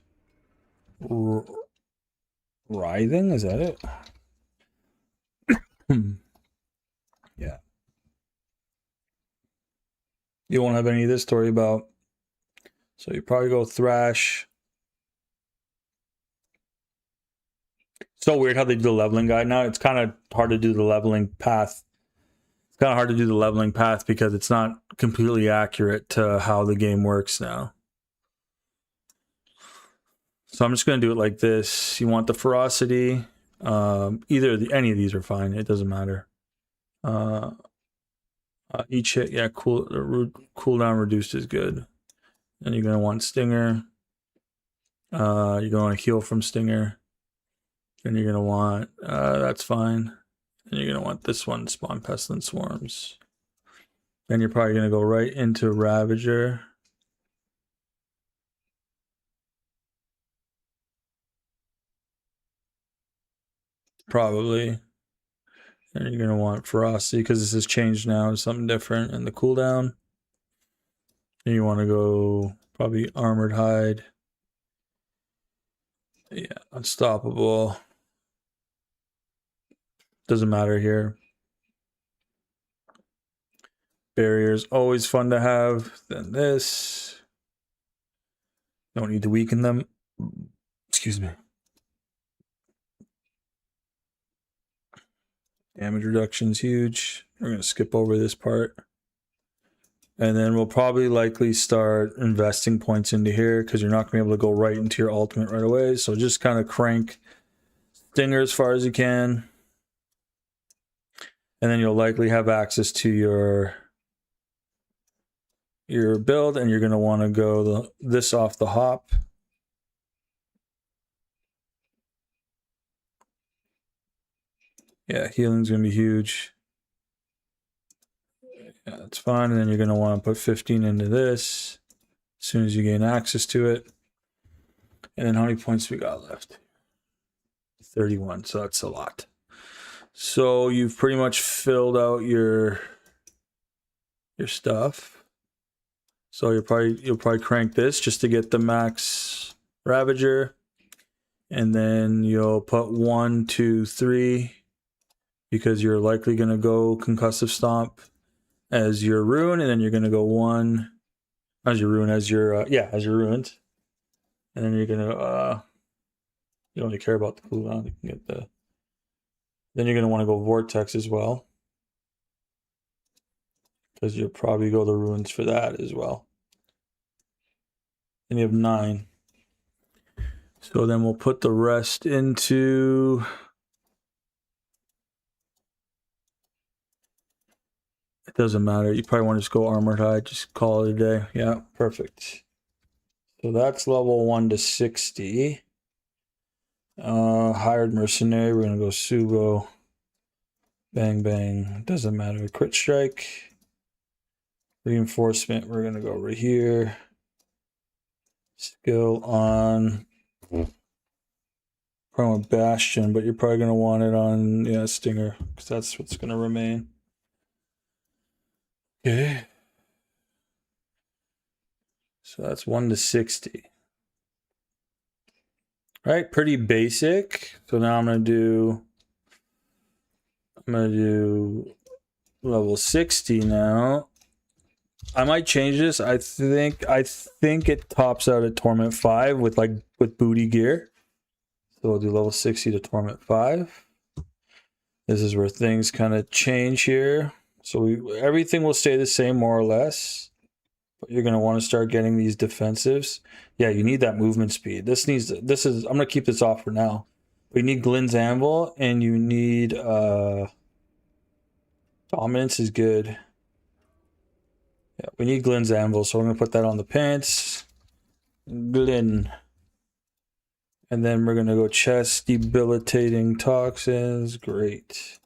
writhing, is that it? Yeah. You won't have any of this to worry about. So you probably go thrash. So weird how they do the leveling guide now. It's kind of hard to do the leveling path. It's kind of hard to do the leveling path because it's not completely accurate to how the game works now. So I'm just going to do it like this. You want the ferocity. Any of these are fine. It doesn't matter. Each hit, yeah, cooldown reduced is good. And you're going to want stinger. You're going to want to heal from stinger. And you're going to want, that's fine. And you're going to want this one, spawn pestilent swarms. Then you're probably going to go right into Ravager. Probably. And you're going to want Ferocity because this has changed now to something different. And the cooldown. And you want to go probably Armored Hide. Yeah, Unstoppable. Doesn't matter here. Barriers always fun to have. Then this. Don't need to weaken them. Excuse me. Damage reduction is huge. We're going to skip over this part. And then we'll probably likely start investing points into here because you're not going to be able to go right into your ultimate right away. So just kind of crank Stinger as far as you can. And then you'll likely have access to your build, and you're going to want to go this off the hop. Yeah, healing's going to be huge. Yeah, that's fine. And then you're going to want to put 15 into this as soon as you gain access to it. And then how many points we got left? 31, so that's a lot. So you've pretty much filled out your stuff. So you'll probably crank this just to get the max Ravager. And then you'll put 1, 2, 3 because you're likely going to go Concussive Stomp as your rune, and then you're going to go 1 as your rune, as your as your ruined. And then you're going to you don't really care about the cooldown. You can get the. Then you're going to want to go Vortex as well, because you'll probably go the runes for that as well. And you have 9. So then we'll put the rest into. It doesn't matter. You probably want to just go Armored Hide. Just call it a day. Yeah, perfect. So that's level 1 to 60. Hired Mercenary. We're going to go Subo. Bang, bang. Doesn't matter. Crit Strike. Reinforcement. We're going to go over here. Skill on. Probably with Bastion, but you're probably going to want it on, Stinger, because that's what's going to remain. Okay. So that's 1 to 60. All right, pretty basic. So now I'm gonna do level 60 now. I might change this. I think it tops out at Torment 5 with booty gear. So we'll do level 60 to Torment 5. This is where things kind of change here. So everything will stay the same more or less. But you're gonna want to start getting these defensives. Yeah, you need that movement speed. I'm gonna keep this off for now. We need Glynn's Anvil and you need Dominance is good. Yeah, we need Glynn's Anvil, so we're gonna put that on the pants. Glynn. And then we're gonna go chest debilitating toxins. Great.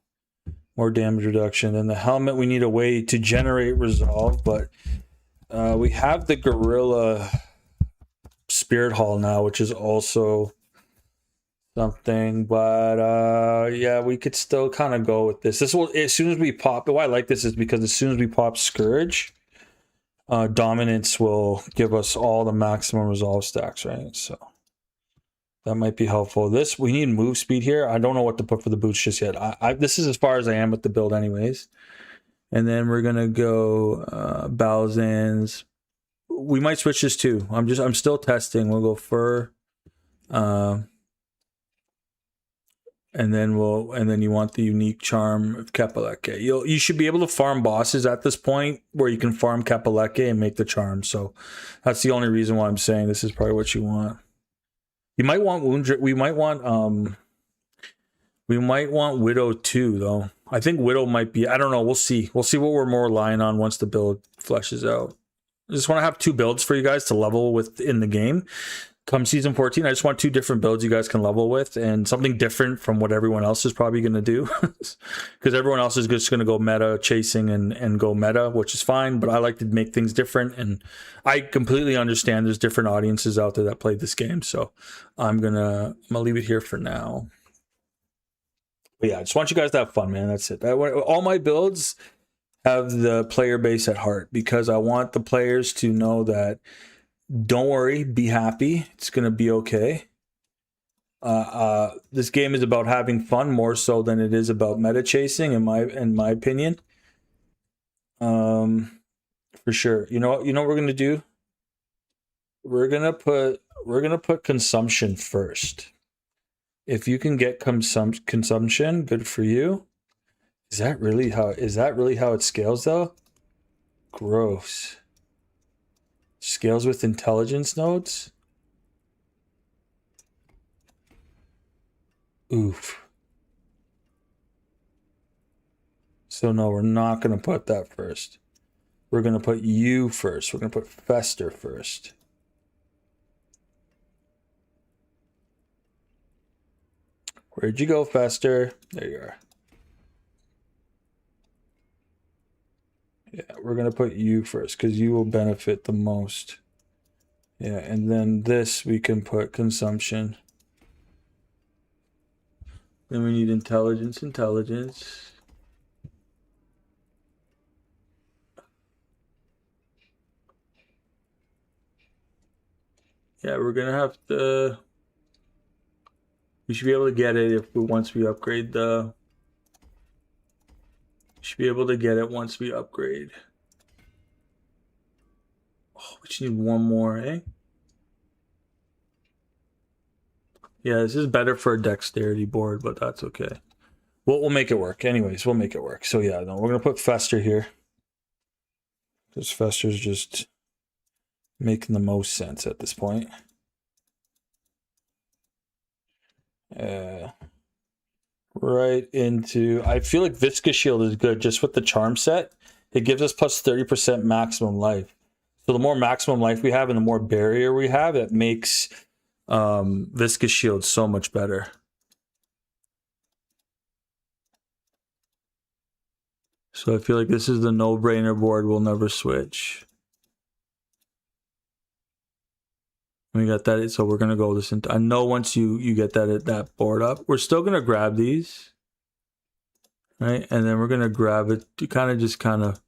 More damage reduction. And the helmet, we need a way to generate resolve, but we have the Gorilla Spirit Hall now, which is also something, but yeah, we could still kind of go with this. This will, as soon as we pop, why I like this is because as soon as we pop Scourge, Dominance will give us all the maximum resolve stacks, right? So that might be helpful. This, we need move speed here. I don't know what to put for the boots just yet. This is as far as I am with the build anyways. And then we're gonna go Balzans. We might switch this too. I'm still testing. We'll go fur. And then you want the unique charm of Kapaleke. You should be able to farm bosses at this point where you can farm Kapaleke and make the charm. So that's the only reason why I'm saying this is probably what you want. You might want we might want Widow too, though. I think Widow might be, I don't know, we'll see. We'll see what we're more relying on once the build fleshes out. I just want to have 2 builds for you guys to level with in the game. Come season 14, I just want 2 different builds you guys can level with and something different from what everyone else is probably going to do. Because everyone else is just going to go meta chasing and go meta, which is fine, but I like to make things different, and I completely understand there's different audiences out there that play this game, so I'm gonna leave it here for now. But yeah, I just want you guys to have fun, man. That's it. All my builds have the player base at heart because I want the players to know that don't worry, be happy. It's going to be okay. This game is about having fun more so than it is about meta chasing, in my opinion. For sure. You know what we're going to do? We're going to put consumption first. If you can get consumption, good for you. Is that really how it scales though? Gross. Scales with intelligence nodes? Oof. So no, we're not going to put that first. We're going to put you first. We're going to put Fester first. Where'd you go, Fester? There you are. Yeah, we're going to put you first because you will benefit the most. Yeah, and then this we can put consumption. Then we need intelligence. Yeah, we're going to have to... We should be able to get it once we upgrade the... We should be able to get it once we upgrade. Oh, we just need one more, eh? Yeah, this is better for a dexterity board, but that's okay. We'll make it work. Anyways, we'll make it work. So yeah, no, we're going to put Fester here. Because Fester's just making the most sense at this point. Right into... I feel like Viscous Shield is good just with the charm set. It gives us plus 30% maximum life. So the more maximum life we have and the more barrier we have, it makes Viscous Shield so much better. So I feel like this is the no-brainer board. We'll never switch. We got that, so we're gonna go this. I know once you get that board up, we're still gonna grab these, right? And then we're gonna grab it to kind of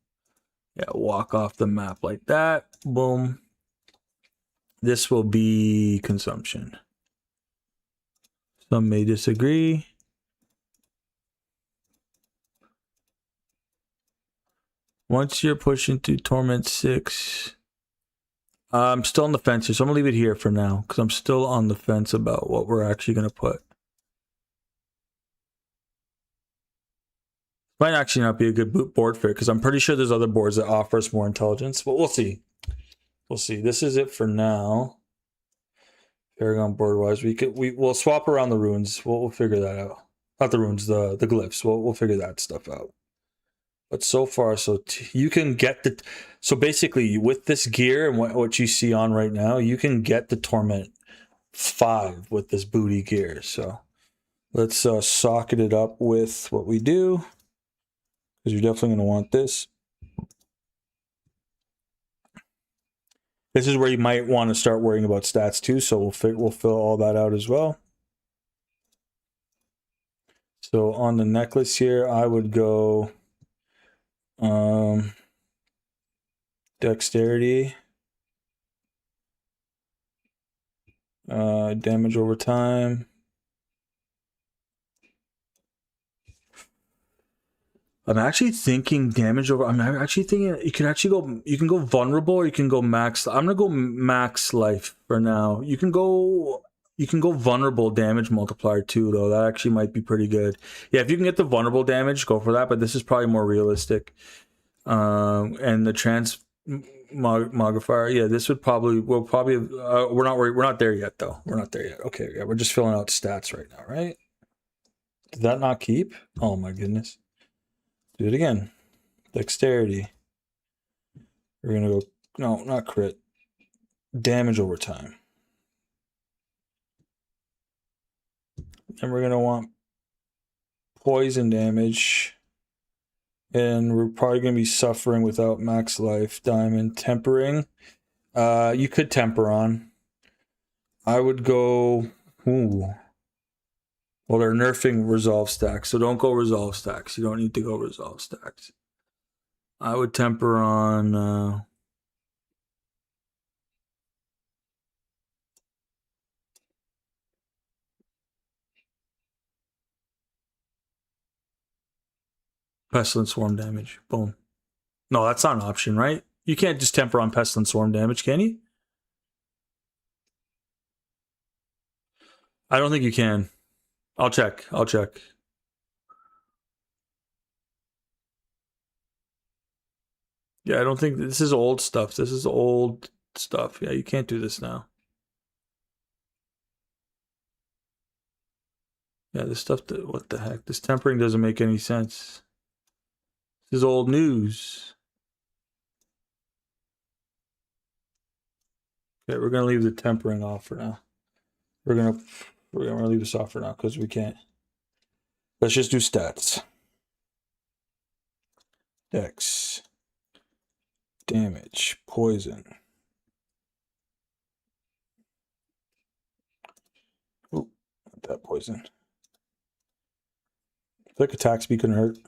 walk off the map like that. Boom. This will be consumption. Some may disagree. Once you're pushing through Torment 6, I'm still on the fence here, so I'm going to leave it here for now, because I'm still on the fence about what we're actually going to put. Might actually not be a good board fit, because I'm pretty sure there's other boards that offer us more intelligence, but we'll see. We'll see. This is it for now. Paragon board wise, we'll swap around the runes. We'll figure that out. Not the runes, the glyphs. We'll figure that stuff out. But so far, you can get the. So basically, with this gear and what you see on right now, you can get the Torment 5 with this booty gear. So let's socket it up with what we do, because you're definitely going to want this. This is where you might want to start worrying about stats too. So we'll fill all that out as well. So on the necklace here, I would go dexterity, damage over time. I'm actually thinking damage over. I'm actually thinking you can actually go. You can go vulnerable, or you can go max. I'm gonna go max life for now. You can go vulnerable damage multiplier too, though. That actually might be pretty good. Yeah, if you can get the vulnerable damage, go for that. But this is probably more realistic. And the transmogrifier, yeah, this would probably. We're not there yet, though. We're not there yet. Okay, yeah, we're just filling out stats right now, right? Did that not keep? Oh my goodness. Do it again. Dexterity. We're going to go, no, not crit. Damage over time. And we're going to want poison damage. And we're probably going to be suffering without max life. Diamond. Tempering. You could temper on. I would go, ooh. Well, they're nerfing resolve stacks, so don't go resolve stacks. You don't need to go resolve stacks. I would temper on Pestilent Swarm damage. Boom. No, that's not an option, right? You can't just temper on Pestilent Swarm damage, can you? I don't think you can. I'll check. Yeah, I don't think this is old stuff. This is old stuff. Yeah, you can't do this now. Yeah, this stuff, what the heck? This tempering doesn't make any sense. This is old news. Okay, we're gonna leave the tempering off for now. We're gonna leave this off for now because we can't. Let's just do stats. Dex. Damage. Poison. Ooh, not that poison. I feel like attack speed couldn't hurt.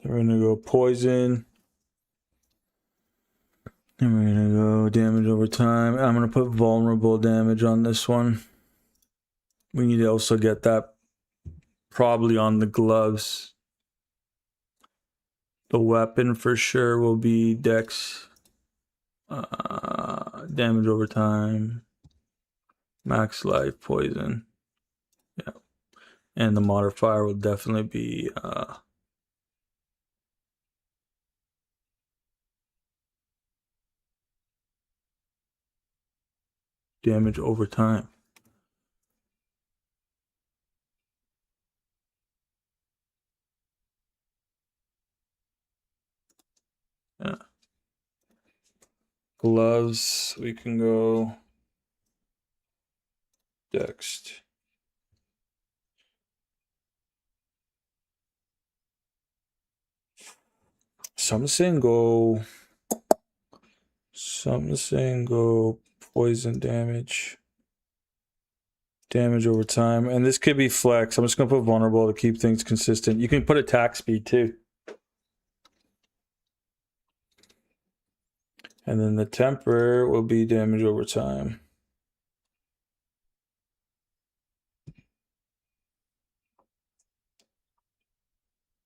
We're gonna go poison. And we're gonna go damage over time. I'm gonna put vulnerable damage on this one. We need to also get that probably on the gloves. The weapon for sure will be dex. Damage over time. Max life, poison. Yeah. And the modifier will definitely be damage over time. Yeah. Gloves, we can go dext. Some saying go poison damage. Damage over time. And this could be flex. I'm just going to put vulnerable to keep things consistent. You can put attack speed too. And then the temper will be damage over time.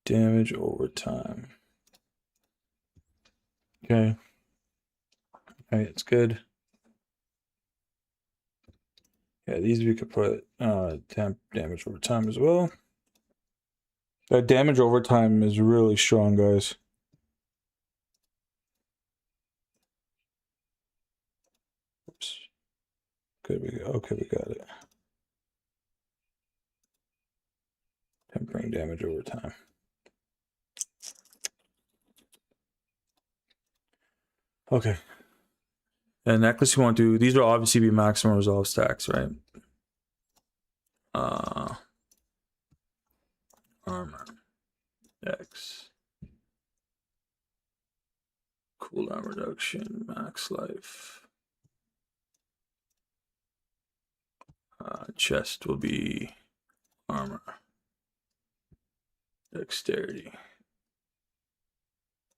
Damage over time. Okay. All right, it's good. Yeah, these we could put temp damage over time as well. That damage over time is really strong, guys. Oops. Good, okay, we got it. Tempering damage over time. Okay. And necklace you want to do, these will obviously be maximum resolve stacks, right? Armor. X. Cooldown reduction, max life. Chest will be armor. Dexterity.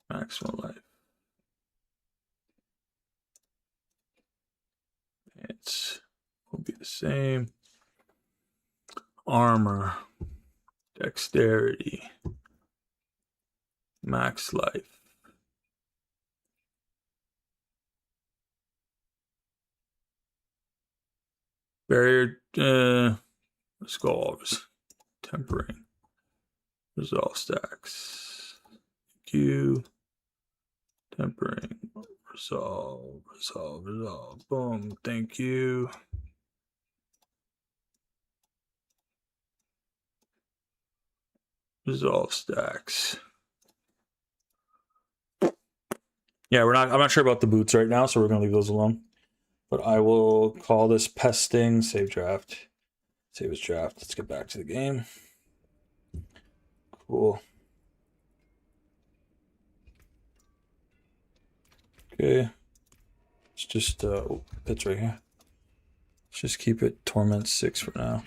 Maximum life. It will be the same. Armor. Dexterity. Max life. Barrier, let's go all this. Tempering. Resolve stacks. Q. Tempering. Resolve. Boom. Thank you. Resolve stacks. Yeah, I'm not sure about the boots right now, so we're gonna leave those alone. But I will call this pesting, save draft. Save as draft. Let's get back to the game. Cool. Okay. Let's just it's right here. Let's just keep it torment 6 for now.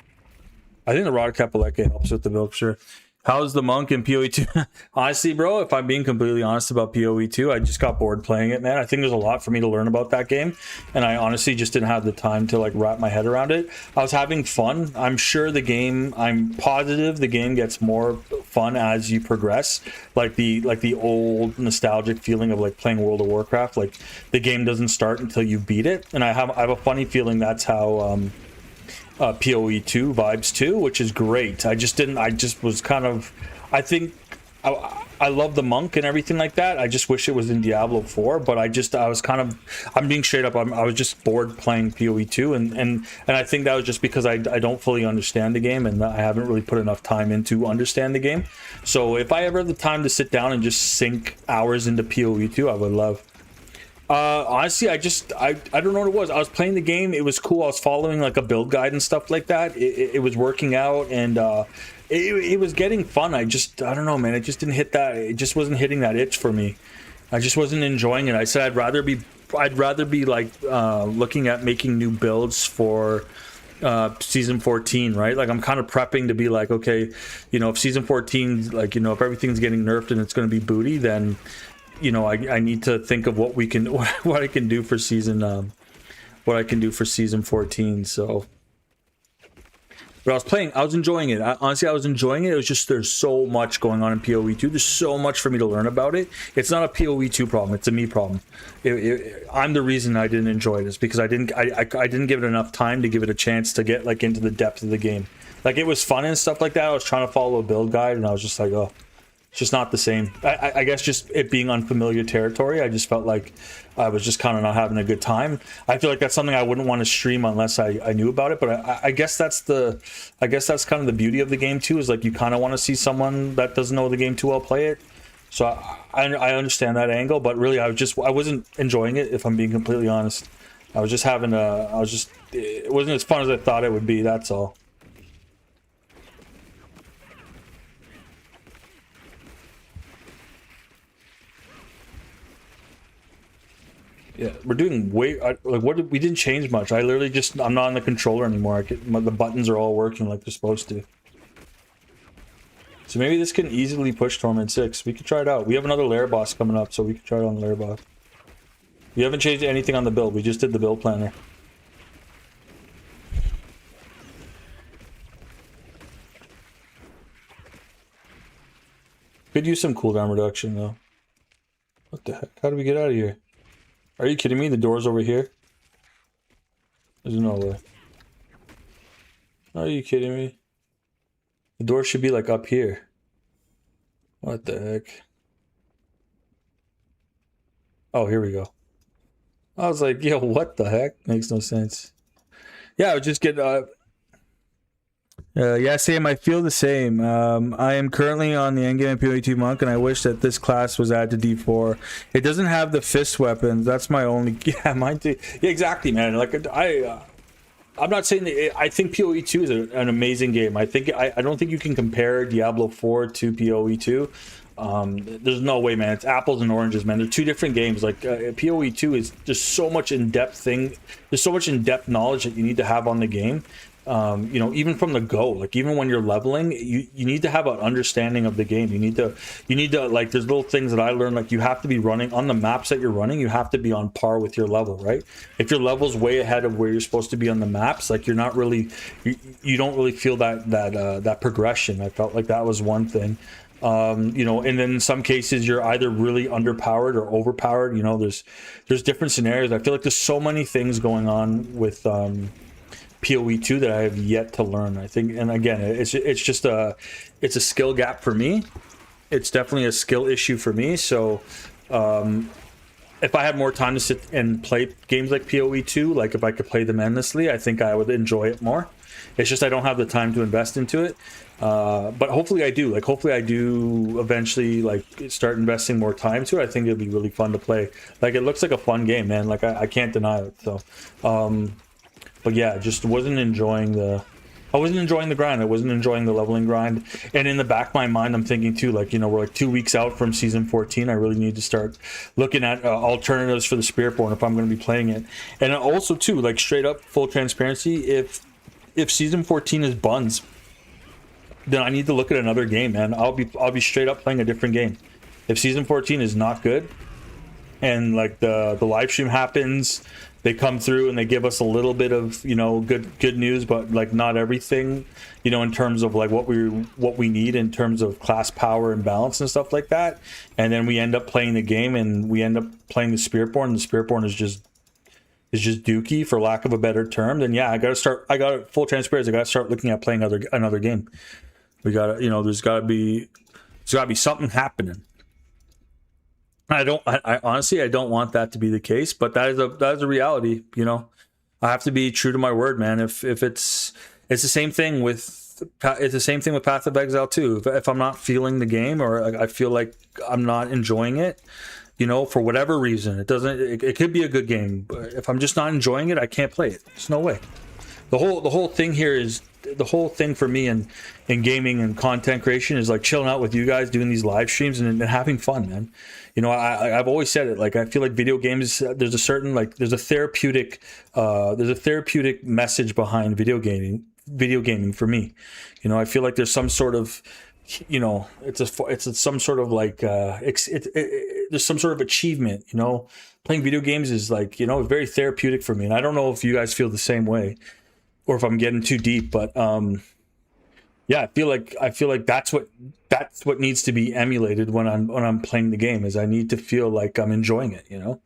I think the Rod Capeleke helps with the build for sure. How's the monk in PoE 2? Honestly, bro, if I'm being completely honest about PoE 2, I just got bored playing it, man. I think there's a lot for me to learn about that game, and I honestly just didn't have the time to like wrap my head around it. I was having fun. I'm positive the game gets more fun as you progress. Like the old nostalgic feeling of like playing World of Warcraft. Like the game doesn't start until you beat it, and I have a funny feeling that's how PoE 2 vibes too, which is great. I think I love the monk and everything like that. I just wish it was in Diablo 4, but I'm being straight up. I was just bored playing PoE 2, and I think that was just because I don't fully understand the game, and I haven't really put enough time into understand the game. So if I ever have the time to sit down and just sink hours into PoE 2, I would love. Honestly, I don't know what it was. I was playing the game. It was cool. I was following like a build guide and stuff like that. It was working out, and it was getting fun. I don't know, man. It just didn't hit that. It just wasn't hitting that itch for me. I just wasn't enjoying it. I said I'd rather be like looking at making new builds for season 14, right? Like I'm kind of prepping to be like, okay, if season 14, like, if everything's getting nerfed and it's going to be booty, then I need to think of what I can do for season 14. So, but I was enjoying it. Honestly, I was enjoying it. It was just there's so much going on in PoE 2. There's so much for me to learn about it. It's not a PoE 2 problem. It's a me problem. I'm the reason I didn't enjoy it is because I didn't give it enough time to give it a chance to get like into the depth of the game. Like it was fun and stuff like that. I was trying to follow a build guide and I was just like, oh. It's just not the same. I guess just it being unfamiliar territory, I just felt like I was just kind of not having a good time. I feel like that's something I wouldn't want to stream unless I knew about it. But I guess that's kind of the beauty of the game too. Is like you kind of want to see someone that doesn't know the game too well play it. So I understand that angle, but really I wasn't enjoying it. If I'm being completely honest, it wasn't as fun as I thought it would be. That's all. Yeah, we're doing way like we didn't change much. I literally just I'm not on the controller anymore. The buttons are all working like they're supposed to. So maybe this can easily push Torment 6. We could try it out. We have another lair boss coming up, so we could try it on the lair boss. We haven't changed anything on the build. We just did the build planner. Could use some cooldown reduction though. What the heck? How do we get out of here? Are you kidding me? The door's over here? There's no way. Are you kidding me? The door should be like up here. What the heck? Oh, here we go. I was like, yo, what the heck? Makes no sense. Yeah, I would just get yeah, Sam, I feel the same. I am currently on the endgame PoE2 monk, and I wish that this class was added to D4. It doesn't have the fist weapons. That's my only. Yeah, mine too. Yeah, exactly, man. Like I'm not saying that. I think PoE2 is an amazing game. I don't think you can compare Diablo 4 to PoE2. There's no way, man. It's apples and oranges, man. They're two different games. Like PoE2 is just so much in-depth thing. There's so much in-depth knowledge that you need to have on the game. You know, even from the go, like even when you're leveling, you need to have an understanding of the game. You need to like, there's little things that I learned, like you have to be running on the maps that you're running. You have to be on par with your level, right? If your level's way ahead of where you're supposed to be on the maps, like you're not really, you don't really feel that progression. I felt like that was one thing. You know, and then in some cases you're either really underpowered or overpowered. You know, there's different scenarios. I feel like there's so many things going on with PoE2 that I have yet to learn. I think, and again, it's just it's a skill gap for me. It's definitely a skill issue for me. So if I had more time to sit and play games like PoE2, like if I could play them endlessly, I think I would enjoy it more. It's just I don't have the time to invest into it. But hopefully I do. Like hopefully I do eventually like start investing more time to it. I think it'll be really fun to play. Like it looks like a fun game, man. Like I can't deny it. So but yeah, just wasn't enjoying the grind. I wasn't enjoying the leveling grind. And in the back of my mind, I'm thinking too, like, you know, we're like 2 weeks out from season 14. I really need to start looking at alternatives for the Spiritborn if I'm going to be playing it. And also too, like straight up full transparency, if season 14 is buns, then I need to look at another game, man. I'll be straight up playing a different game. If season 14 is not good, and like the live stream happens, they come through and they give us a little bit of, you know, good news, but like not everything, you know, in terms of like what we need in terms of class power and balance and stuff like that. And then we end up playing the game and we end up playing the Spiritborn. The Spiritborn is just dookie, for lack of a better term. Then yeah, I got full transparency. I got to start looking at playing another game. We got to, you know, there's got to be something happening. I honestly, I don't want that to be the case, but that is a reality. You know, I have to be true to my word, man. If it's the same thing with Path of Exile too. If I'm not feeling the game, or I feel like I'm not enjoying it, you know, for whatever reason, it could be a good game, but if I'm just not enjoying it, I can't play it. There's no way. The whole thing here is, the whole thing for me in gaming and content creation is like chilling out with you guys, doing these live streams and having fun, man. You know, I've always said it, like I feel like video games, there's a certain, like there's a therapeutic message behind video gaming for me. You know, I feel like there's some sort of, you know, it's some sort of like there's some sort of achievement. You know, playing video games is like, you know, very therapeutic for me, and I don't know if you guys feel the same way or if I'm getting too deep, but yeah, I feel like that's what needs to be emulated when I'm playing the game. Is I need to feel like I'm enjoying it, you know,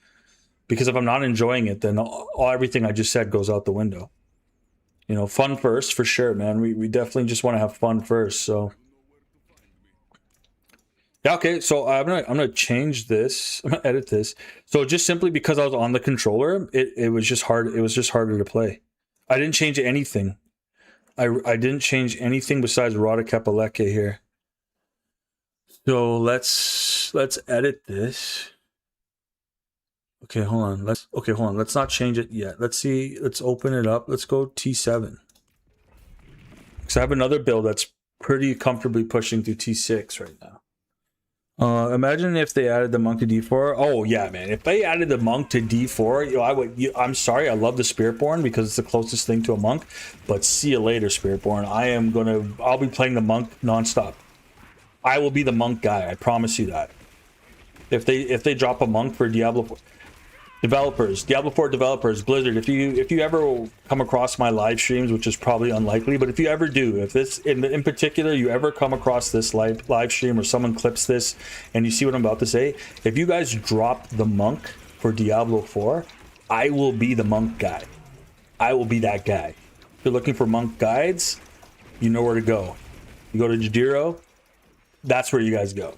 because if I'm not enjoying it, then everything I just said goes out the window. You know, fun first for sure, man. We definitely just want to have fun first. So yeah, okay. So I'm gonna change this. I'm gonna edit this. So just simply because I was on the controller, it was just hard. It was just harder to play. I didn't change anything. I didn't change anything besides Rada Kapaleke here. So let's edit this. Okay, hold on. Let's not change it yet. Let's see. Let's open it up. Let's go T7. Because I have another build that's pretty comfortably pushing through T6 right now. Imagine if they added the monk to D4. Oh yeah, man. If they added the monk to D4, I would. I'm sorry. I love the Spiritborn because it's the closest thing to a monk. But see you later, Spiritborn. I'll be playing the monk nonstop. I will be the monk guy. I promise you that. If they drop a monk for Diablo 4 developers, Diablo 4 developers, Blizzard, if you ever come across my live streams, which is probably unlikely, but if you ever do, if this in particular you ever come across this live stream or someone clips this and you see what I'm about to say, if you guys drop the monk for Diablo 4, I will be the monk guy. I will be that guy. If you're looking for monk guides, you know where to go. You go to Jadiro, that's where you guys go.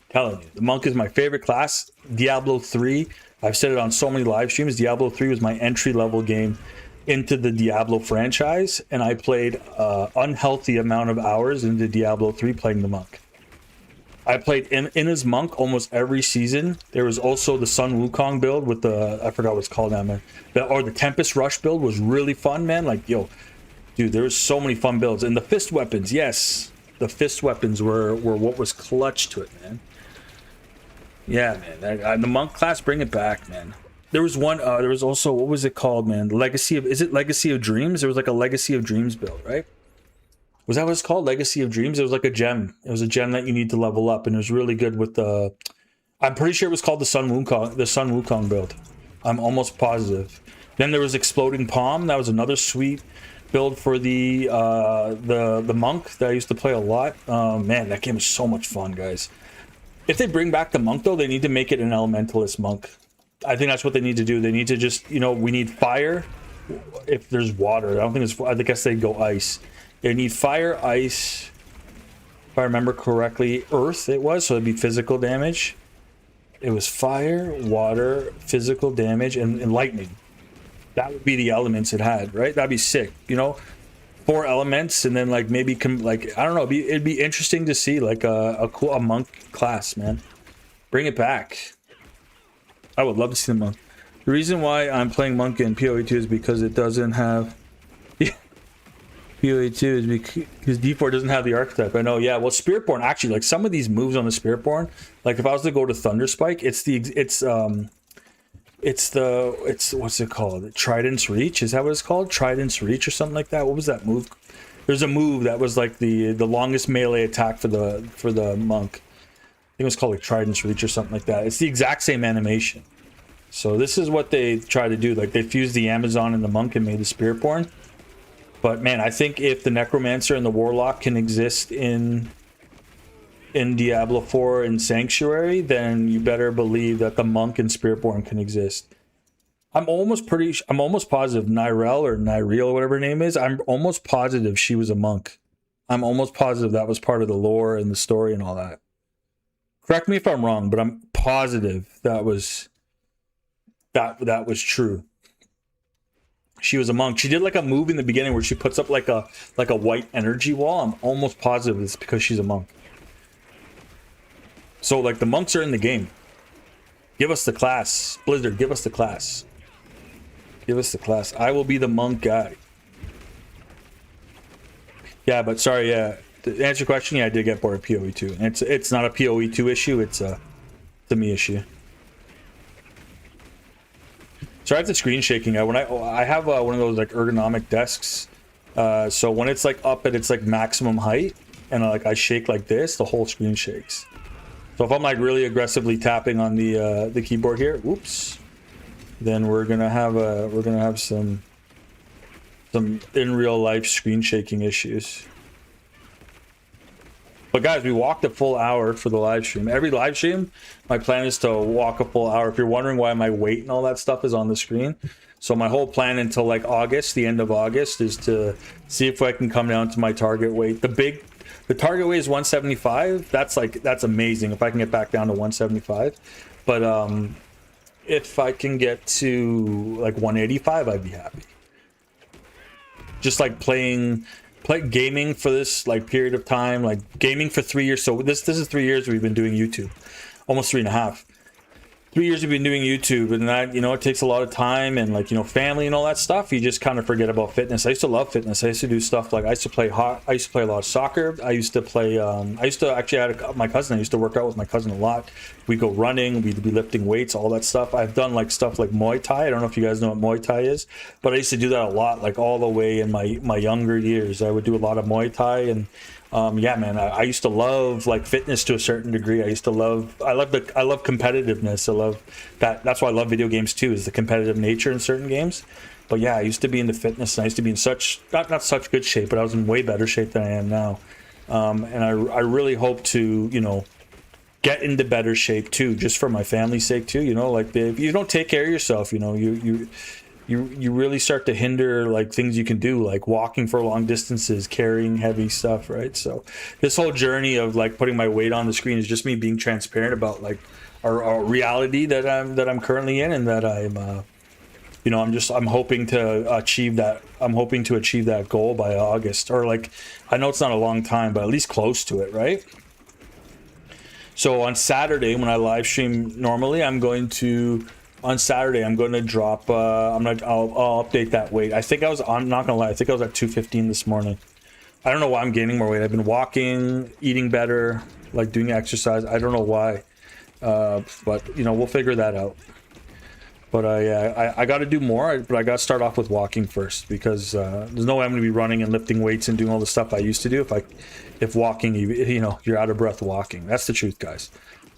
Telling you, the monk is my favorite class. Diablo 3, I've said it on so many live streams. Diablo 3 was my entry level game into the Diablo franchise, and I played unhealthy amount of hours into Diablo 3 playing the monk. I played in his monk almost every season. There was also the Sun Wukong build with the, I forgot what it's called now, man. The Tempest Rush build was really fun, man. Like, yo, dude, there was so many fun builds. And the fist weapons, yes, the fist weapons were what was clutch to it, man. Yeah, man. The monk class, bring it back, man. There was one. There was also, what was it called, man? Is it Legacy of Dreams? There was like a Legacy of Dreams build, right? Was that what it's called? Legacy of Dreams? It was like a gem. It was a gem that you need to level up, and it was really good with the. I'm pretty sure it was called the Sun Wukong build. I'm almost positive. Then there was Exploding Palm. That was another sweet build for the monk that I used to play a lot. Man, that game is so much fun, guys. If they bring back the monk, though, they need to make it an elementalist monk. I think that's what they need to do. They need to just, we need fire. If there's water, I don't think it's. I guess they'd go ice. They need fire, ice. If I remember correctly, earth it was, so it'd be physical damage. It was fire, water, physical damage, and lightning. That would be the elements it had, right? That'd be sick, 4 elements, and then like maybe I don't know, it'd be interesting to see like a monk class, man. Bring it back. I would love to see the monk. The reason why I'm playing monk in PoE2 is because it doesn't have PoE2 is because D4 doesn't have the archetype. I know, yeah. Well, Spiritborn actually, like some of these moves on the Spiritborn, like if I was to go to Thunderspike, it's what's it called? Trident's Reach? Is that what it's called? Trident's Reach or something like that? What was that move? There's a move that was like the longest melee attack for the monk. I think it was called like Trident's Reach or something like that. It's the exact same animation. So this is what they try to do. Like they fused the Amazon and the monk and made the Spiritborn. But man, I think if the Necromancer and the Warlock can exist in Diablo 4 and Sanctuary, then you better believe that the monk and Spiritborn can exist. I'm almost positive Nyrel or Nyreel, whatever her name is, I'm almost positive she was a monk. I'm almost positive that was part of the lore and the story and all that. Correct me if I'm wrong, but I'm positive that was true. She was a monk. She did like a move in the beginning where she puts up like a white energy wall. I'm almost positive it's because she's a monk. So like the monks are in the game. Give us the class. Blizzard, give us the class. Give us the class. I will be the monk guy. Yeah, but sorry, yeah. To answer your question, yeah, I did get bored of PoE2. And it's not a PoE2 issue, it's a me issue. So I have the screen shaking. When I have one of those like ergonomic desks. So when it's like up at its like maximum height and I shake like this, the whole screen shakes. So if I'm like really aggressively tapping on the keyboard here, oops, then we're gonna have some in real life screen shaking issues. But guys, we walked a full hour for the live stream. Every live stream, my plan is to walk a full hour. If you're wondering why my weight and all that stuff is on the screen. So my whole plan until like August, the end of August, is to see if I can come down to my target weight. The target weight is 175. That's amazing if I can get back down to 175. But if I can get to like 185, I'd be happy. Just like gaming for this like period of time, like gaming for 3 years. So this is 3 years we've been doing YouTube, almost 3.5. 3 years we've been doing YouTube, and that, you know, it takes a lot of time and, like, you know, family and all that stuff. You just kind of forget about fitness. I used to love fitness. I used to do stuff like I used to play a lot of soccer. I used to play. I used to actually had my cousin. I used to work out with my cousin a lot. We go running. We'd be lifting weights, all that stuff. I've done like stuff like Muay Thai. I don't know if you guys know what Muay Thai is, but I used to do that a lot, like all the way in my younger years. I would do a lot of Muay Thai and. Yeah, man, I used to love like fitness to a certain degree. I love competitiveness. I love that. That's why I love video games too, is the competitive nature in certain games. But yeah, I used to be into fitness, and I used to be in such not such good shape, but I was in way better shape than I am now. And I really hope to, you know, get into better shape too, just for my family's sake too. You know, like if you don't take care of yourself, you know, you really start to hinder like things you can do, like walking for long distances, carrying heavy stuff, right? So this whole journey of like putting my weight on the screen is just me being transparent about like our reality that I'm currently in, and that I'm you know, I'm hoping to achieve that. I'm hoping to achieve that goal by August, or like, I know it's not a long time, but at least close to it, right? So on Saturday, when I live stream normally, on Saturday, I'm going to drop. I'll update that weight. I'm not gonna lie. I think I was at 215 this morning. I don't know why I'm gaining more weight. I've been walking, eating better, like doing exercise. I don't know why, but you know, we'll figure that out. But I got to do more. But I got to start off with walking first, because there's no way I'm going to be running and lifting weights and doing all the stuff I used to do if walking, you know, you're out of breath walking. That's the truth, guys.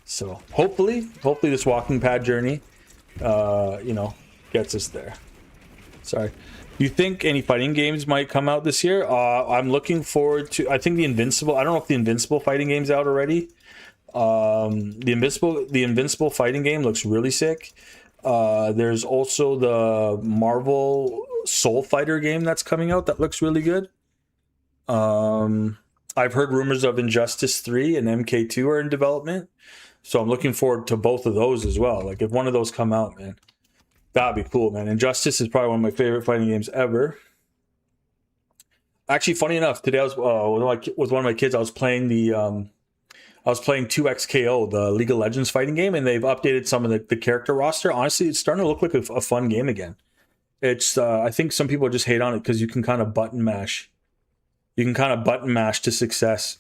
So hopefully this walking pad journey, you know, gets us there. Sorry. You think any fighting games might come out this year? I'm looking forward to. I think the Invincible. I don't know if the Invincible fighting game's out already. The Invincible fighting game looks really sick. There's also the Marvel Soul Fighter game that's coming out that looks really good. I've heard rumors of Injustice 3 and MK2 are in development, so I'm looking forward to both of those as well. Like, if one of those come out, man, that'd be cool, man. Injustice is probably one of my favorite fighting games ever. Actually, funny enough, today I was with one of my kids. I was playing 2XKO, the League of Legends fighting game, and they've updated some of the character roster. Honestly, it's starting to look like a fun game again. It's I think some people just hate on it because you can kind of button mash. You can kind of button mash to success.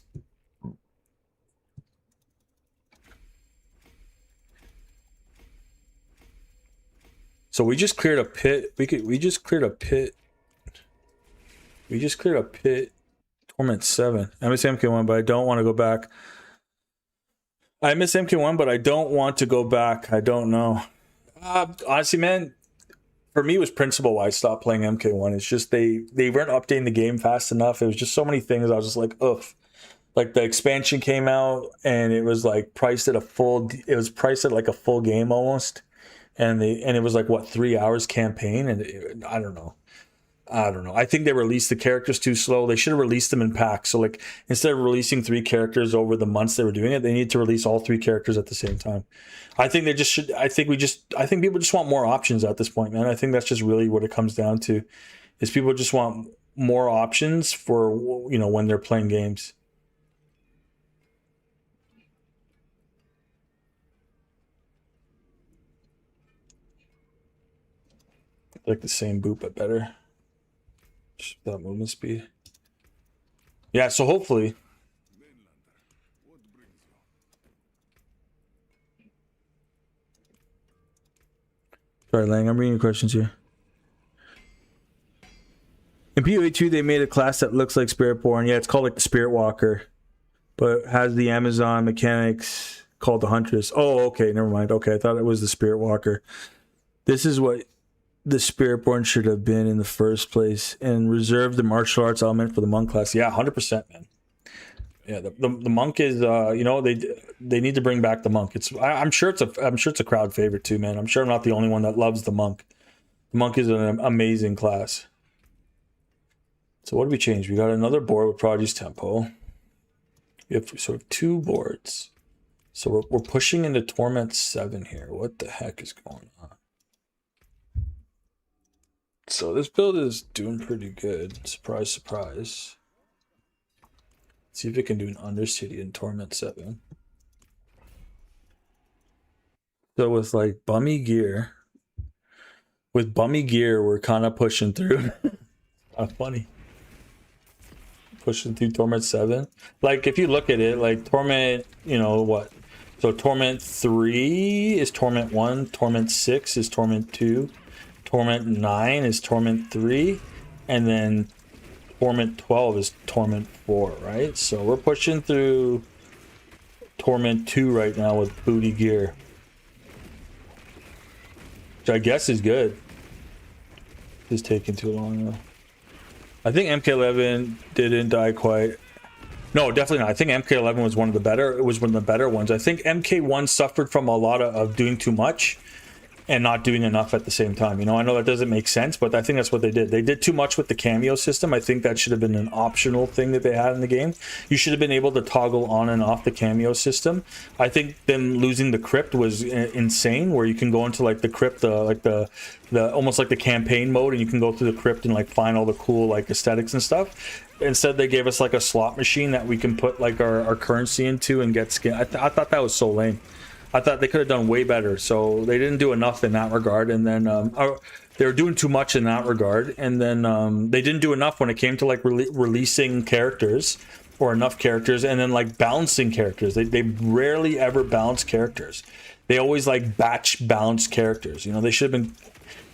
So we just cleared a pit. We just cleared a pit. We just cleared a pit. Torment 7. I miss MK1, but I don't want to go back. I miss MK1, but I don't want to go back. I don't know. Honestly, man, for me, it was principle why I stopped playing MK1. It's just they weren't updating the game fast enough. It was just so many things. I was just like, ugh. Like, the expansion came out and it was like priced at like a full game almost. And it was like, what, 3 hours campaign? And I don't know. I think they released the characters too slow. They should have released them in packs. So, like, instead of releasing 3 characters over the months they were doing it, they need to release all 3 characters at the same time. I think they just should. I think people just want more options at this point, man. I think that's just really what it comes down to, is people just want more options for, you know, when they're playing games. Like the same boot but better. Just that movement speed. Yeah, so hopefully. Sorry, Lang, I'm reading your questions here. In PoE 2, they made a class that looks like Spiritborn. Yeah, it's called like the Spirit Walker, but it has the Amazon mechanics called the Huntress. Oh, okay, never mind. Okay, I thought it was the Spirit Walker. This is what the Spiritborn should have been in the first place, and reserve the martial arts element for the monk class. Yeah, 100%, man. Yeah, the monk is you know, they need to bring back the monk. I'm sure it's a crowd favorite too, man. I'm sure I'm not the only one that loves the monk. The monk is an amazing class. So what did we change? We got another board with Prodigy's Tempo. We have sort of 2 boards. So we're pushing into Torment 7 here. What the heck is going on? So this build is doing pretty good. Surprise, surprise. Let's see if it can do an Undercity in Torment 7. So with like bummy gear, we're kind of pushing through. Kind of funny. Pushing through Torment 7. Like, if you look at it, like, Torment, you know, what? So, Torment 3 is Torment 1, Torment 6 is Torment 2, Torment 9 is Torment 3, and then Torment 12 is Torment 4, right? So, we're pushing through Torment 2 right now with booty gear, which I guess is good. It's taking too long, though. I think MK11 didn't die quite. No, definitely not. I think MK11 was one of the better. It was one of the better ones. I think MK1 suffered from a lot of doing too much and not doing enough at the same time. You know, I know that doesn't make sense, but I think that's what they did. They did too much with the cameo system. I think that should have been an optional thing that they had in the game. You should have been able to toggle on and off the cameo system. I think them losing the crypt was insane, where you can go into like the crypt, like the almost like the campaign mode, and you can go through the crypt and like find all the cool like aesthetics and stuff. Instead, they gave us like a slot machine that we can put like our currency into and get skin. I thought that was so lame. I thought they could have done way better. So they didn't do enough in that regard, and then they were doing too much in that regard, and then they didn't do enough when it came to like releasing characters or enough characters, and then like balancing characters. They rarely ever balance characters. They always like batch balance characters. You know, they should have been.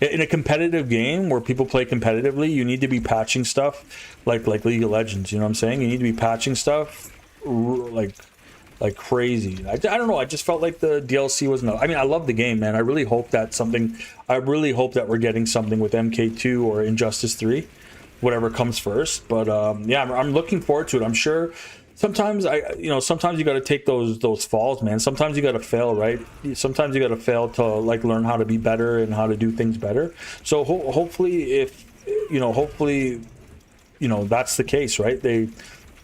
In a competitive game where people play competitively, you need to be patching stuff like League of Legends. You know what I'm saying? You need to be patching stuff like crazy. I don't know. I just felt like the DLC was I mean, I love the game, man. I really hope that we're getting something with MK2 or Injustice 3, whatever comes first. But yeah, I'm looking forward to it. I'm sure. Sometimes sometimes you got to take those falls, man. Sometimes you got to fail, right? Sometimes you got to fail to like learn how to be better and how to do things better. So hopefully, that's the case, right? They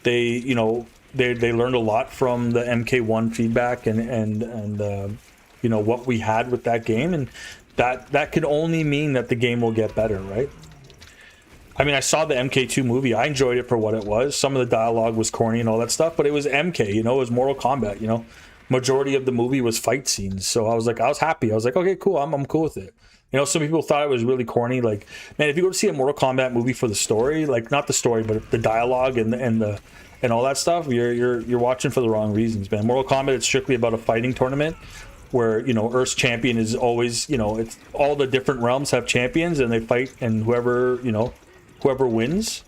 learned a lot from the MK1 feedback and what we had with that game, and that could only mean that the game will get better, right? I mean, I saw the MK2 movie. I enjoyed it for what it was. Some of the dialogue was corny and all that stuff, but it was MK, it was Mortal Kombat, Majority of the movie was fight scenes. So I was happy. I was like, okay, cool. I'm cool with it. Some people thought it was really corny. Like, man, if you go to see a Mortal Kombat movie for the story, like not the story, but the dialogue and all that stuff, you're watching for the wrong reasons, man. Mortal Kombat, it's strictly about a fighting tournament where Earth's champion is always, it's all the different realms have champions and they fight, and whoever wins,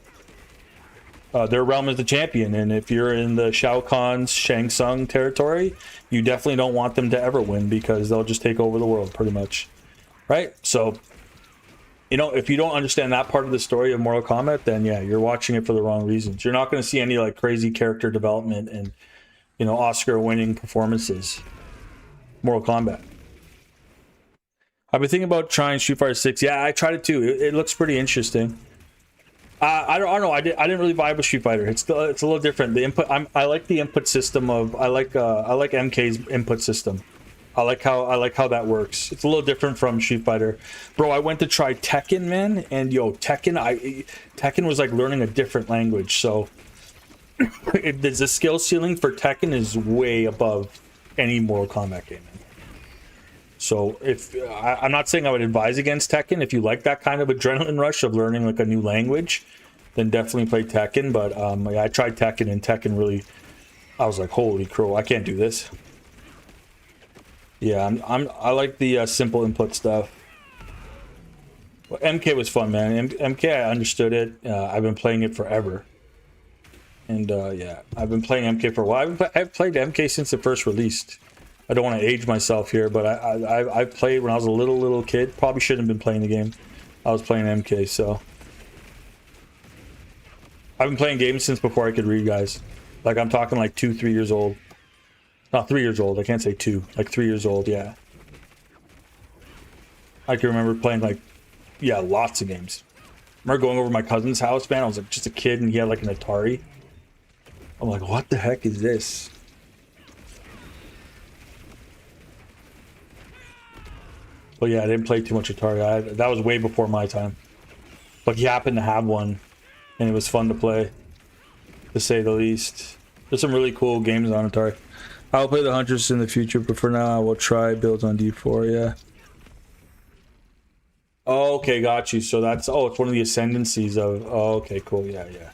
their realm is the champion. And if you're in the Shao Kahn's Shang Tsung territory, you definitely don't want them to ever win, because they'll just take over the world pretty much, right? So if you don't understand that part of the story of Mortal Kombat, then yeah, you're watching it for the wrong reasons. You're not going to see any like crazy character development and Oscar winning performances. Mortal Kombat. I've been thinking about trying Street Fighter 6. Yeah, I tried it too. It looks pretty interesting. I don't know. I didn't really vibe with Street Fighter. It's a little different. The input. I like the input system of. I like MK's input system. I like how that works. It's a little different from Street Fighter. Bro, I went to try Tekken, man, and Tekken was like learning a different language. So the skill ceiling for Tekken is way above any Mortal Kombat game. So I'm not saying I would advise against Tekken. If you like that kind of adrenaline rush of learning like a new language, then definitely play Tekken. But I tried Tekken, and Tekken really, I was like, holy crow, I can't do this. Yeah, I like the simple input stuff. Well, MK was fun, man. MK, I understood it. I've been playing it forever. And yeah, I've been playing MK for a while. I've played MK since it first released. I don't want to age myself here, but I played when I was a little kid. Probably shouldn't have been playing the game. I was playing MK, so. I've been playing games since before I could read, guys. Like, I'm talking like 2, 3 years old. Not 3 years old, I can't say 2. Like 3 years old, yeah. I can remember playing like, yeah, lots of games. I remember going over to my cousin's house, man. I was like just a kid, and he had like an Atari. I'm like, what the heck is this? But yeah, I didn't play too much Atari. That was way before my time. But he happened to have one, and it was fun to play, to say the least. There's some really cool games on Atari. I'll play the Huntress in the future, but for now I will try builds on D4. Yeah. Oh, okay, got you. So that's it's one of the ascendancies of. Oh, okay, cool. Yeah, yeah.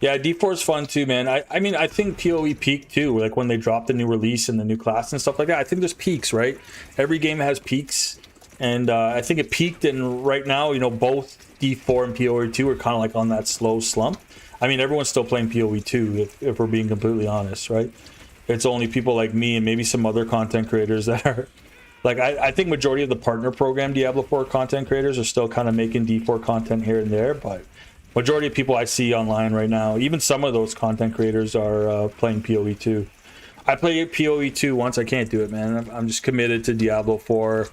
Yeah, D4 is fun too, man. I mean, I think PoE peaked too, like when they dropped the new release and the new class and stuff like that. I think there's peaks, right? Every game has peaks, and I think it peaked, and right now, you know, both D4 and PoE 2 are kind of like on that slow slump. I mean, everyone's still playing PoE 2, if we're being completely honest, right? It's only people like me and maybe some other content creators that are like, I think majority of the partner program Diablo 4 content creators are still kind of making D4 content here and there, but majority of people I see online right now, even some of those content creators are playing PoE 2. I played PoE 2 once. I can't do it, man. I'm just committed to Diablo 4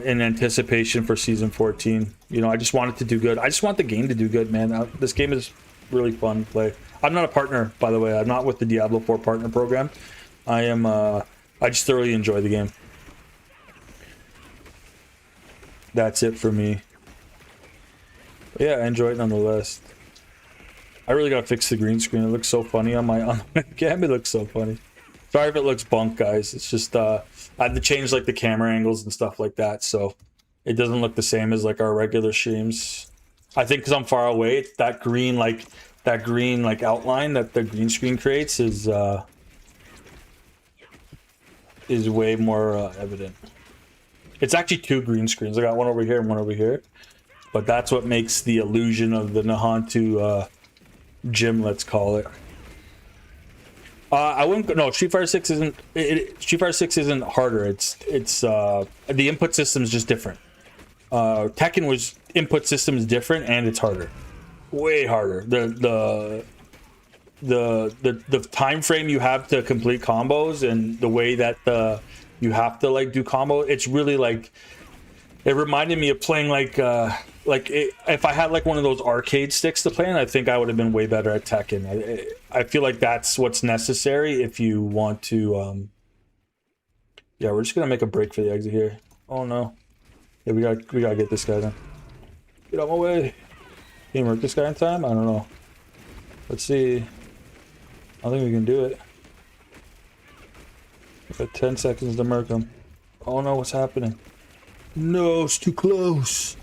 in anticipation for Season 14. You know, I just want it to do good. I just want the game to do good, man. This game is really fun to play. I'm not a partner, by the way. I'm not with the Diablo 4 partner program. I am, I just thoroughly enjoy the game. That's it for me. Yeah, I enjoy it nonetheless. I really gotta fix the green screen. It looks so funny on my cam. It looks so funny. Sorry if it looks bunk, guys. It's just I had to change like the camera angles and stuff like that, so it doesn't look the same as like our regular streams. I think because I'm far away, that green like outline that the green screen creates is way more evident. It's actually two green screens. I got one over here and one over here. But that's what makes the illusion of the Nahantu gym, let's call it. I wouldn't. No, Street Fighter 6 isn't. Street Fighter 6 isn't harder. It's the input system is just different. Tekken was input system is different and it's harder, way harder. The time frame you have to complete combos and the way that you have to like do combo. It's really like. It reminded me of playing if I had like one of those arcade sticks to play, and I think I would have been way better at Tekken. I feel like that's what's necessary if you want to. Yeah, we're just gonna make a break for the exit here. Oh no! Yeah, we gotta get this guy then. Get out my way! Can you murk this guy in time? I don't know. Let's see. I think we can do it. We got 10 seconds to murk him. Oh no! What's happening? No, it's too close.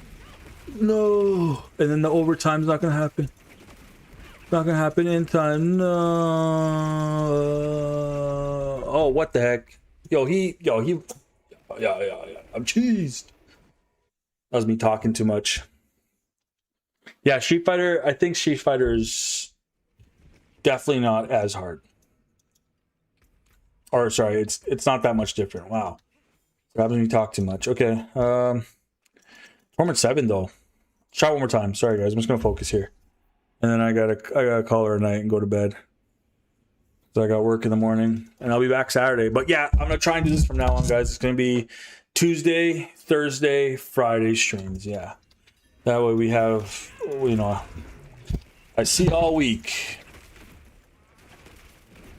No. And then the overtime's not gonna happen. Not gonna happen in time. No. Oh, what the heck? Yeah. I'm cheesed. That was me talking too much. Yeah, Street Fighter. I think Street Fighter is definitely not as hard. Or sorry, it's not that much different. Wow. Having me talk too much. Okay. Torment 7 though. Try one more time. Sorry guys, I'm just gonna focus here. And then I gotta call her at night and go to bed. So I got work in the morning. And I'll be back Saturday. But yeah, I'm gonna try and do this from now on, guys. It's gonna be Tuesday, Thursday, Friday streams, yeah. That way we have, you know, I see all week.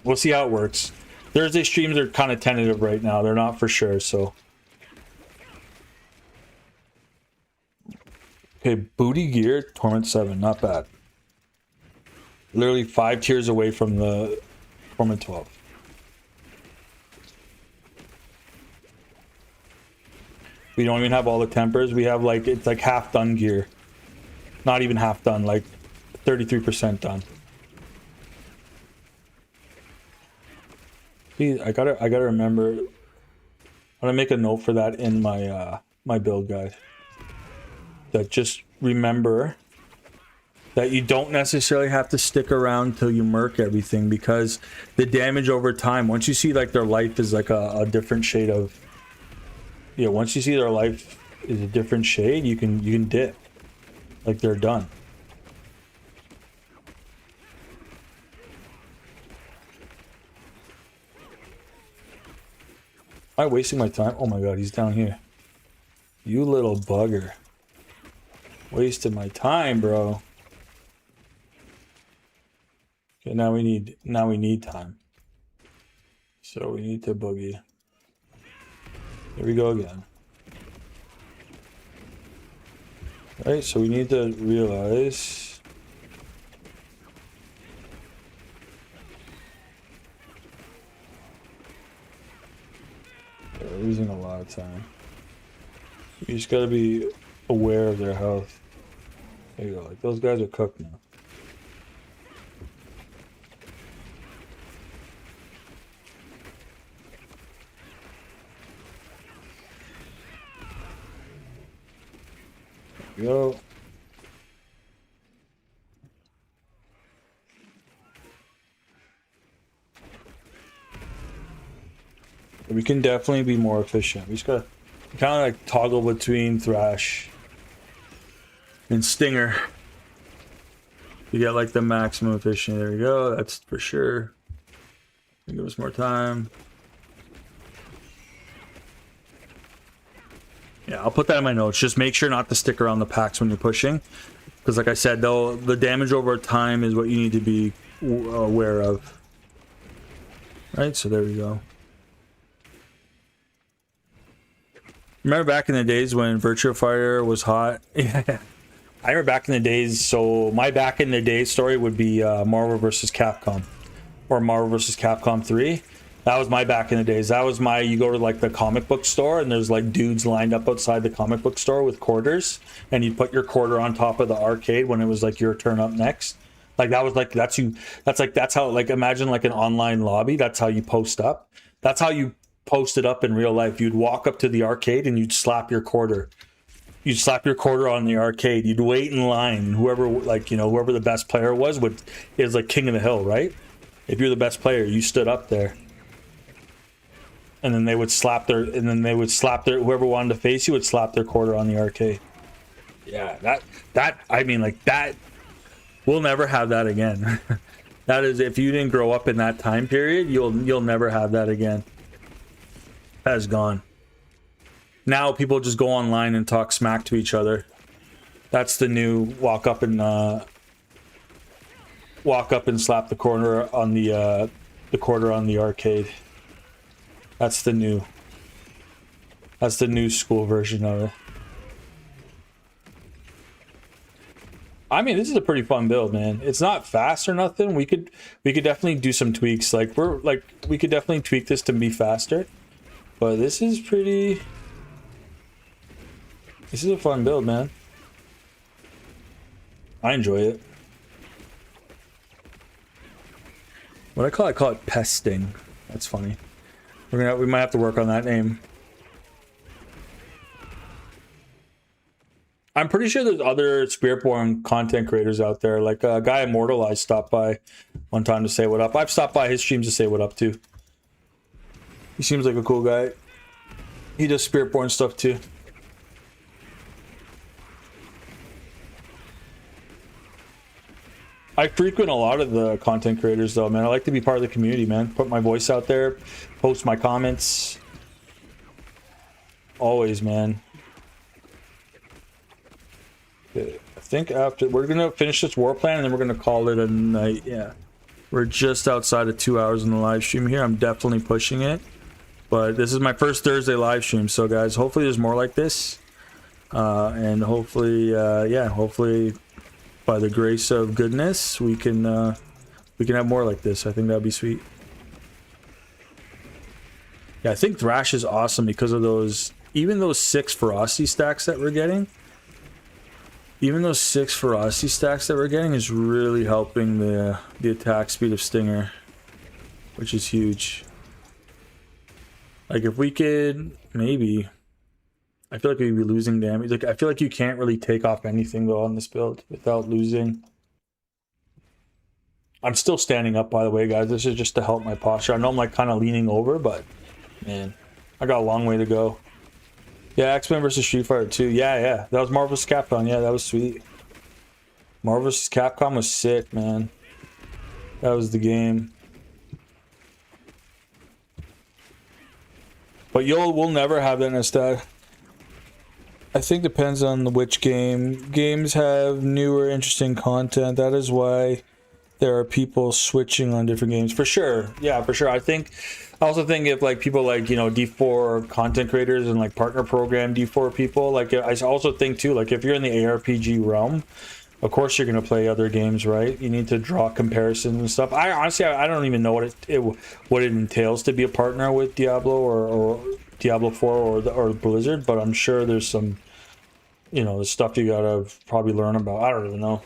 We'll see how it works. Thursday streams are kind of tentative right now. They're not for sure, so. Okay, Booty Gear, Torment 7, not bad. Literally 5 tiers away from the Torment 12. We don't even have all the tempers. We have like, it's like half done gear. Not even half done, like 33% done. See, I gotta remember. I'm gonna make a note for that in my my build guide. That just remember that you don't necessarily have to stick around till you murk everything, because the damage over time, once you see like their life is like a different shade of, yeah, once you see their life is a different shade, you can dip, like they're done. Am I wasting my time? Oh my god, he's down here. You little bugger. Wasted my time, bro. Okay, now we need time. So we need to boogie. Here we go again. Alright, so we need to realize they're losing a lot of time. You just gotta be aware of their health. There you go. Like those guys are cooked now. There we go. We can definitely be more efficient. We just gotta kind of like toggle between Thrash and Stinger. You get like the maximum efficiency. There we go. That's for sure. Give us more time. Yeah, I'll put that in my notes. Just make sure not to stick around the packs when you're pushing. Because like I said, though, the damage over time is what you need to be aware of. Right, so there we go. Remember back in the days when Virtua Fighter was hot? Yeah. I remember back in the days, so my back in the days story would be Marvel vs. Capcom. Or Marvel vs. Capcom 3. That was my back in the days. That was my, you go to like the comic book store and there's like dudes lined up outside the comic book store with quarters. And you put your quarter on top of the arcade when it was like your turn up next. Like that was like, that's how, like imagine like an online lobby. That's how you post up. That's how you posted up in real life. You'd walk up to the arcade and you'd slap your quarter. You'd slap your quarter on the arcade. You'd wait in line. Whoever, like, you know, whoever the best player was like king of the hill, right? If you're the best player, you stood up there. And then they would slap their, whoever wanted to face you would slap their quarter on the arcade. Yeah, I mean, like that, we'll never have that again. That is, if you didn't grow up in that time period, you'll never have that again. That is gone. Now people just go online and talk smack to each other. That's the new walk up and slap the quarter on the arcade. That's the new school version of it. I mean, this is a pretty fun build, man. It's not fast or nothing. We could definitely do some tweaks. We could definitely tweak this to be faster. But this is a fun build, man. I enjoy it. What I call it pesting. That's funny. We might have to work on that name. I'm pretty sure there's other Spiritborn content creators out there. Like a guy Immortalized stopped by one time to say what up. I've stopped by his streams to say what up too. He seems like a cool guy. He does Spiritborn stuff too. I frequent a lot of the content creators though, man. I like to be part of the community, man. Put my voice out there, post my comments. Always, man. Okay, I think after we're gonna finish this war plan and then we're gonna call it a night. Yeah, we're just outside of 2 hours in the live stream here. I'm definitely pushing it, but this is my first Thursday live stream, so guys, hopefully there's more like this, and hopefully, yeah, hopefully by the grace of goodness we can have more like this. I think that'd be sweet. Yeah, I think Thrash is awesome because of those, even those 6 ferocity stacks that we're getting. Even those 6 ferocity stacks that we're getting is really helping the attack speed of Stinger, which is huge. Like if we could maybe, I feel like we'd be losing damage. Like I feel like you can't really take off anything though on this build without losing. I'm still standing up, by the way, guys. This is just to help my posture. I know I'm like kind of leaning over, but man, I got a long way to go. Yeah, X-Men vs. Street Fighter 2. Yeah. That was Marvel vs. Capcom. Yeah, that was sweet. Marvel vs. Capcom was sick, man. That was the game. But we'll never have that in a stack. I think depends on which game. Games have newer, interesting content. That is why there are people switching on different games. For sure. Yeah, for sure. I also think if like people like, you know, D4 content creators and like partner program D4 people, like I also think too, like if you're in the ARPG realm, of course you're going to play other games, right? You need to draw comparisons and stuff. I honestly, I don't even know what it entails to be a partner with Diablo or Diablo 4 or Blizzard, but I'm sure there's some, you know, the stuff you gotta probably learn about. I don't really know.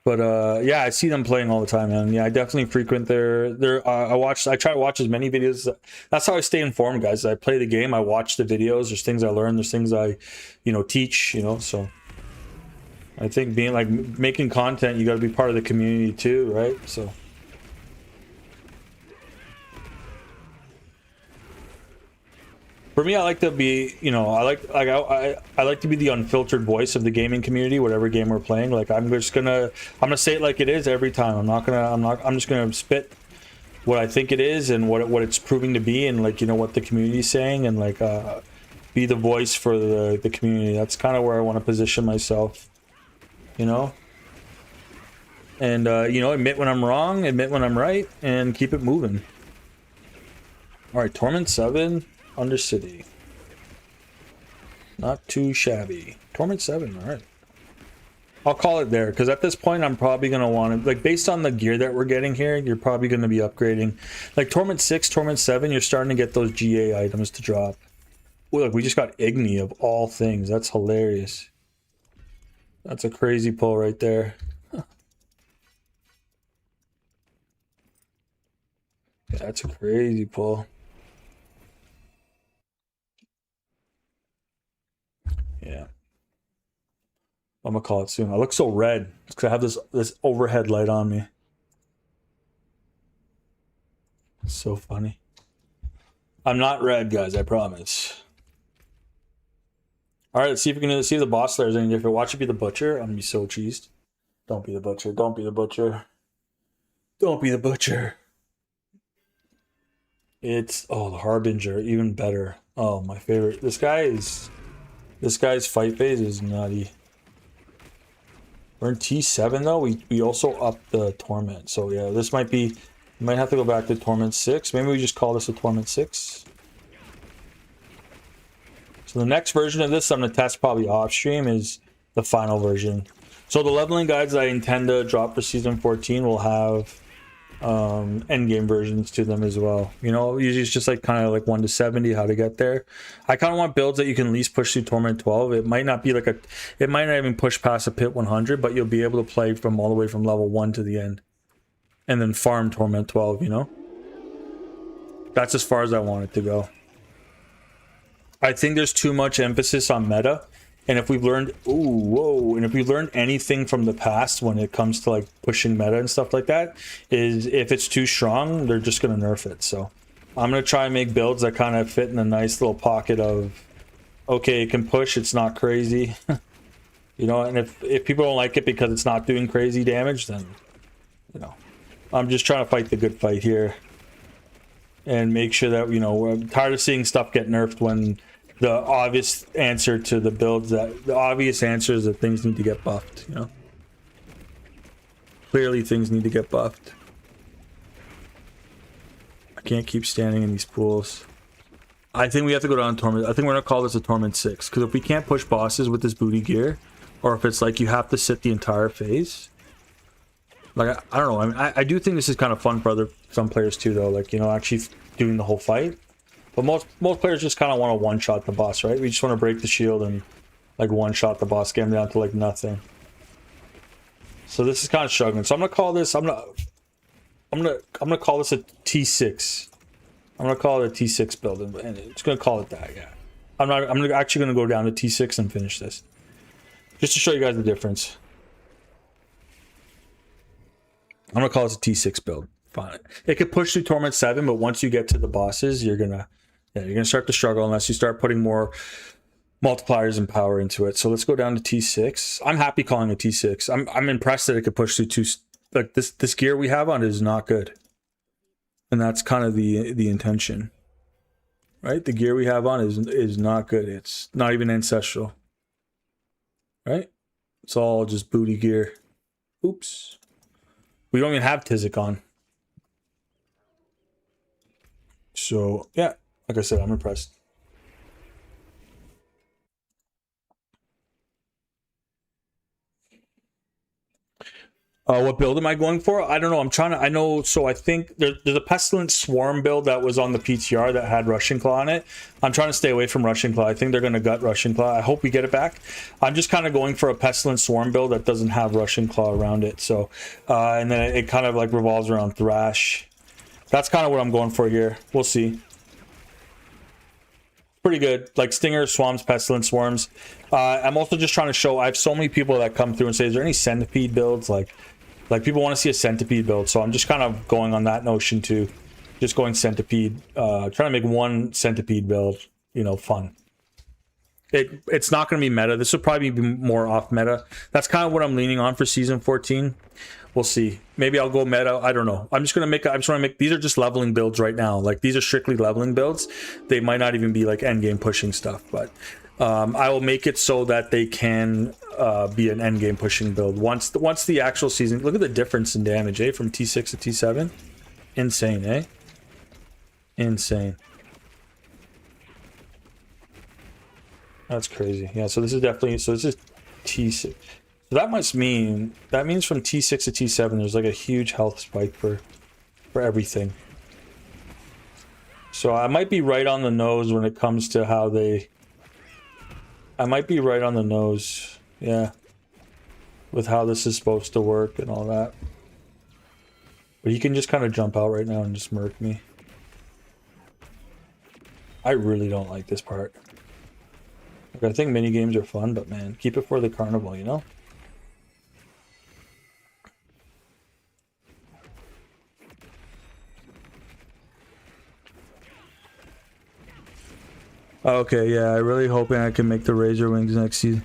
But yeah, I see them playing all the time, man. Yeah, I definitely frequent their I try to watch as many videos. That's how I stay informed, guys. I play the game, I watch the videos, there's things I learn, there's things I, you know, teach, you know, so I think being like making content, you got to be part of the community too, right? So for me, I like to be, you know, I like to be the unfiltered voice of the gaming community, whatever game we're playing. Like I'm gonna say it like it is every time. I'm just gonna spit what I think it is and what it's proving to be, and like, you know, what the community's saying, and like be the voice for the community. That's kind of where I want to position myself, you know. And you know, admit when I'm wrong, admit when I'm right, and keep it moving. All right, Torment 7, Undercity. Not too shabby. Torment 7, all right. I'll call it there, because at this point, I'm probably going to want to, like, based on the gear that we're getting here, you're probably going to be upgrading. Like, Torment 6, Torment 7, you're starting to get those GA items to drop. Oh, look, we just got Igni of all things. That's hilarious. That's a crazy pull right there. That's a crazy pull. Yeah. I'm gonna call it soon. I look so red because I have this overhead light on me. It's so funny. I'm not red, guys. I promise. All right, let's see if we can see if the boss slayer is any different. Watch it be the butcher. I'm gonna be so cheesed. Don't be the butcher. Don't be the butcher. Don't be the butcher. It's, oh, the harbinger, even better. Oh, my favorite. This guy's fight phase is nutty. We're in T7 though. We also upped the torment. So yeah, this might be, we might have to go back to Torment 6. Maybe we just call this a Torment 6. So the next version of this I'm going to test probably off stream is the final version. So the leveling guides I intend to drop for season 14 will have end game versions to them as well. You know, usually it's just like kind of like 1 to 70 how to get there. I kind of want builds that you can at least push through Torment 12. It might not be like it might not even push past a pit 100, but you'll be able to play from all the way from level 1 to the end and then farm Torment 12, you know. That's as far as I want it to go. I think there's too much emphasis on meta, and if we've learned, and if we've learned anything from the past when it comes to like pushing meta and stuff like that, is if it's too strong, they're just gonna nerf it. So I'm gonna try and make builds that kind of fit in a nice little pocket of, okay, it can push, it's not crazy, you know. And if people don't like it because it's not doing crazy damage, then, you know, I'm just trying to fight the good fight here and make sure that, you know, I'm tired of seeing stuff get nerfed when the obvious answer to the builds, that the obvious answer is that things need to get buffed, you know. Clearly things need to get buffed. I can't keep standing in these pools. I think we have to go down to Torment. I think we're gonna call this a Torment 6, because if we can't push bosses with this booty gear, or if it's like you have to sit the entire phase, like I don't know. I mean, I do think this is kind of fun for some players too, though. Like, you know, actually doing the whole fight. But most players just kind of want to one-shot the boss, right? We just want to break the shield and like one-shot the boss, get him down to like nothing. So this is kind of struggling. So I'm gonna call this. I'm gonna call this a T6. I'm gonna call it a T6 build, and it's gonna call it that. Yeah. I'm actually gonna go down to T6 and finish this, just to show you guys the difference. I'm gonna call this a T6 build. Fine. It could push through Torment 7, but once you get to the bosses, you're gonna start to struggle unless you start putting more multipliers and power into it. So let's go down to T6. I'm happy calling it T6. I'm impressed that it could push through two. Like this gear we have on is not good, and that's kind of the intention, right? The gear we have on is not good. It's not even ancestral, right? It's all just booty gear. Oops. We don't even have Tizik on. So yeah, like I said, I'm impressed. What build am I going for? I don't know. I'm trying to. I know. So I think there's a Pestilent Swarm build that was on the PTR that had Russian Claw on it. I'm trying to stay away from Russian Claw. I think they're going to gut Russian Claw. I hope we get it back. I'm just kind of going for a Pestilent Swarm build that doesn't have Russian Claw around it. So, and then it kind of like revolves around Thrash. That's kind of what I'm going for here. We'll see. Pretty good. Like Stinger, Swarms, Pestilent Swarms. I'm also just trying to show. I have so many people that come through and say, "Is there any Centipede builds?" Like people want to see a Centipede build, so I'm just kind of going on that notion too. Just going Centipede, trying to make one Centipede build, you know, fun. It's not going to be meta. This will probably be more off meta. That's kind of what I'm leaning on for season 14. We'll see. Maybe I'll go meta. I don't know. I'm just gonna make. I'm just gonna make. These are just leveling builds right now. Like these are strictly leveling builds. They might not even be like end game pushing stuff, but I will make it so that they can be an end game pushing build once the actual season. Look at the difference in damage, eh? From T6 to T7, insane, eh? Insane. That's crazy. Yeah. So this is definitely. So this is T6. So that must mean from T6 to T7 there's like a huge health spike for everything. So I might be right on the nose when it comes to how they. I might be right on the nose, yeah, with how this is supposed to work and all that. But he can just kind of jump out right now and just murk me. I really don't like this part. Like, I think mini games are fun, but man, keep it for the carnival, you know? Okay, yeah, I really hoping I can make the Razor Wings next season.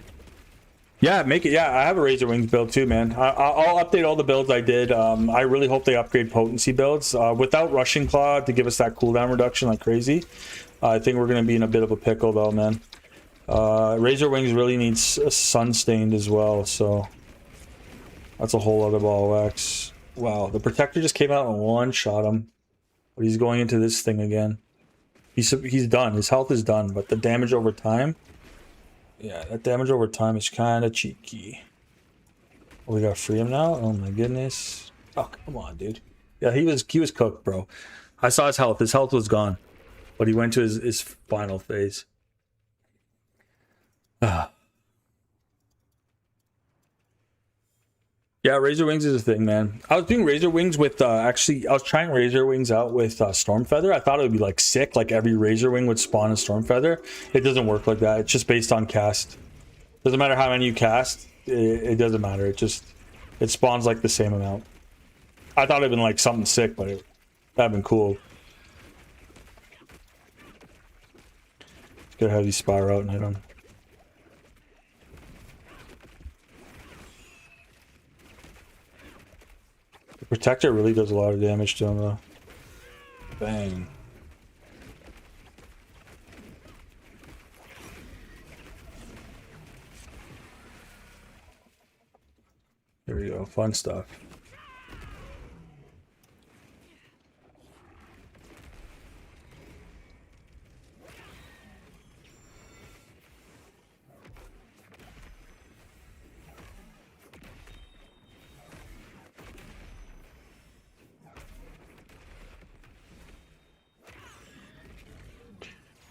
Yeah, make it. Yeah, I have a Razor Wings build too, man. I'll update all the builds I did. I really hope they upgrade potency builds. Without Rushing Claw to give us that cooldown reduction like crazy, I think we're going to be in a bit of a pickle though, man. Razor Wings really needs Sunstained as well, so that's a whole other ball of wax. Wow, the Protector just came out and one-shot him. But he's going into this thing again. He's done. His health is done, but the damage over time... Yeah, that damage over time is kind of cheeky. Oh, we gotta free him now? Oh my goodness. Oh, come on, dude. Yeah, he was cooked, bro. I saw his health. His health was gone. But he went to his final phase. Yeah, Razor Wings is a thing, man. I was doing Razor Wings with, actually, I was trying Razor Wings out with Stormfeather. I thought it would be, like, sick. Like, every Razor Wing would spawn a Stormfeather. It doesn't work like that. It's just based on cast. Doesn't matter how many you cast. It doesn't matter. It spawns, like, the same amount. I thought it'd been, like, something sick, but that'd have been cool. Just gotta have these Spire out and hit them. Protector really does a lot of damage to him, though. Bang. There we go. Fun stuff.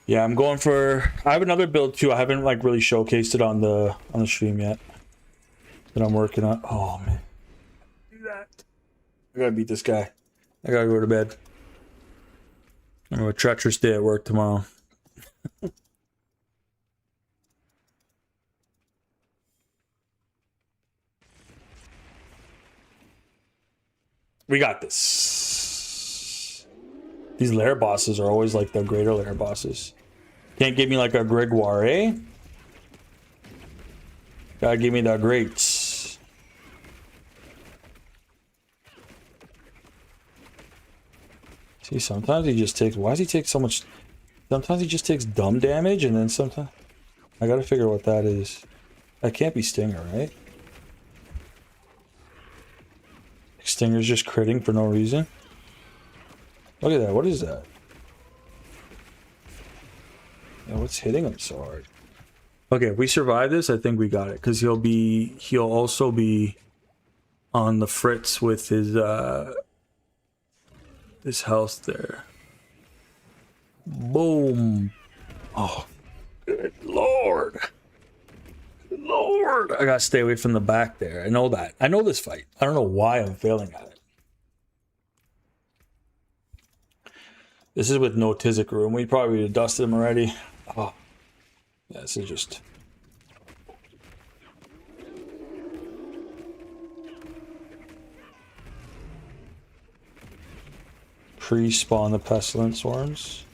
Yeah, I'm going for... I have another build too. I haven't like really showcased it on the stream yet. That I'm working on. Oh man. Do that. I gotta beat this guy. I gotta go to bed. I have a treacherous day at work tomorrow. We got this. These lair bosses are always like the greater lair bosses. Can't give me like a Gregoire, eh? Gotta give me the greats. See, sometimes he just takes... Why does he take so much... Sometimes he just takes dumb damage, and then sometimes... I gotta figure out what that is. That can't be Stinger, right? Stinger's just critting for no reason. Look at that. What is that? Yeah, what's hitting him so hard? Okay, if we survive this, I think we got it. Because he'll also be... on the fritz with his health there. Boom. Oh, good lord. Good lord. I gotta stay away from the back there. I know that. I know this fight. I don't know why I'm failing at it. This is with no Tizik room. We probably would have dusted him already. Oh. Yeah, this is just... pre-spawn the pestilence worms.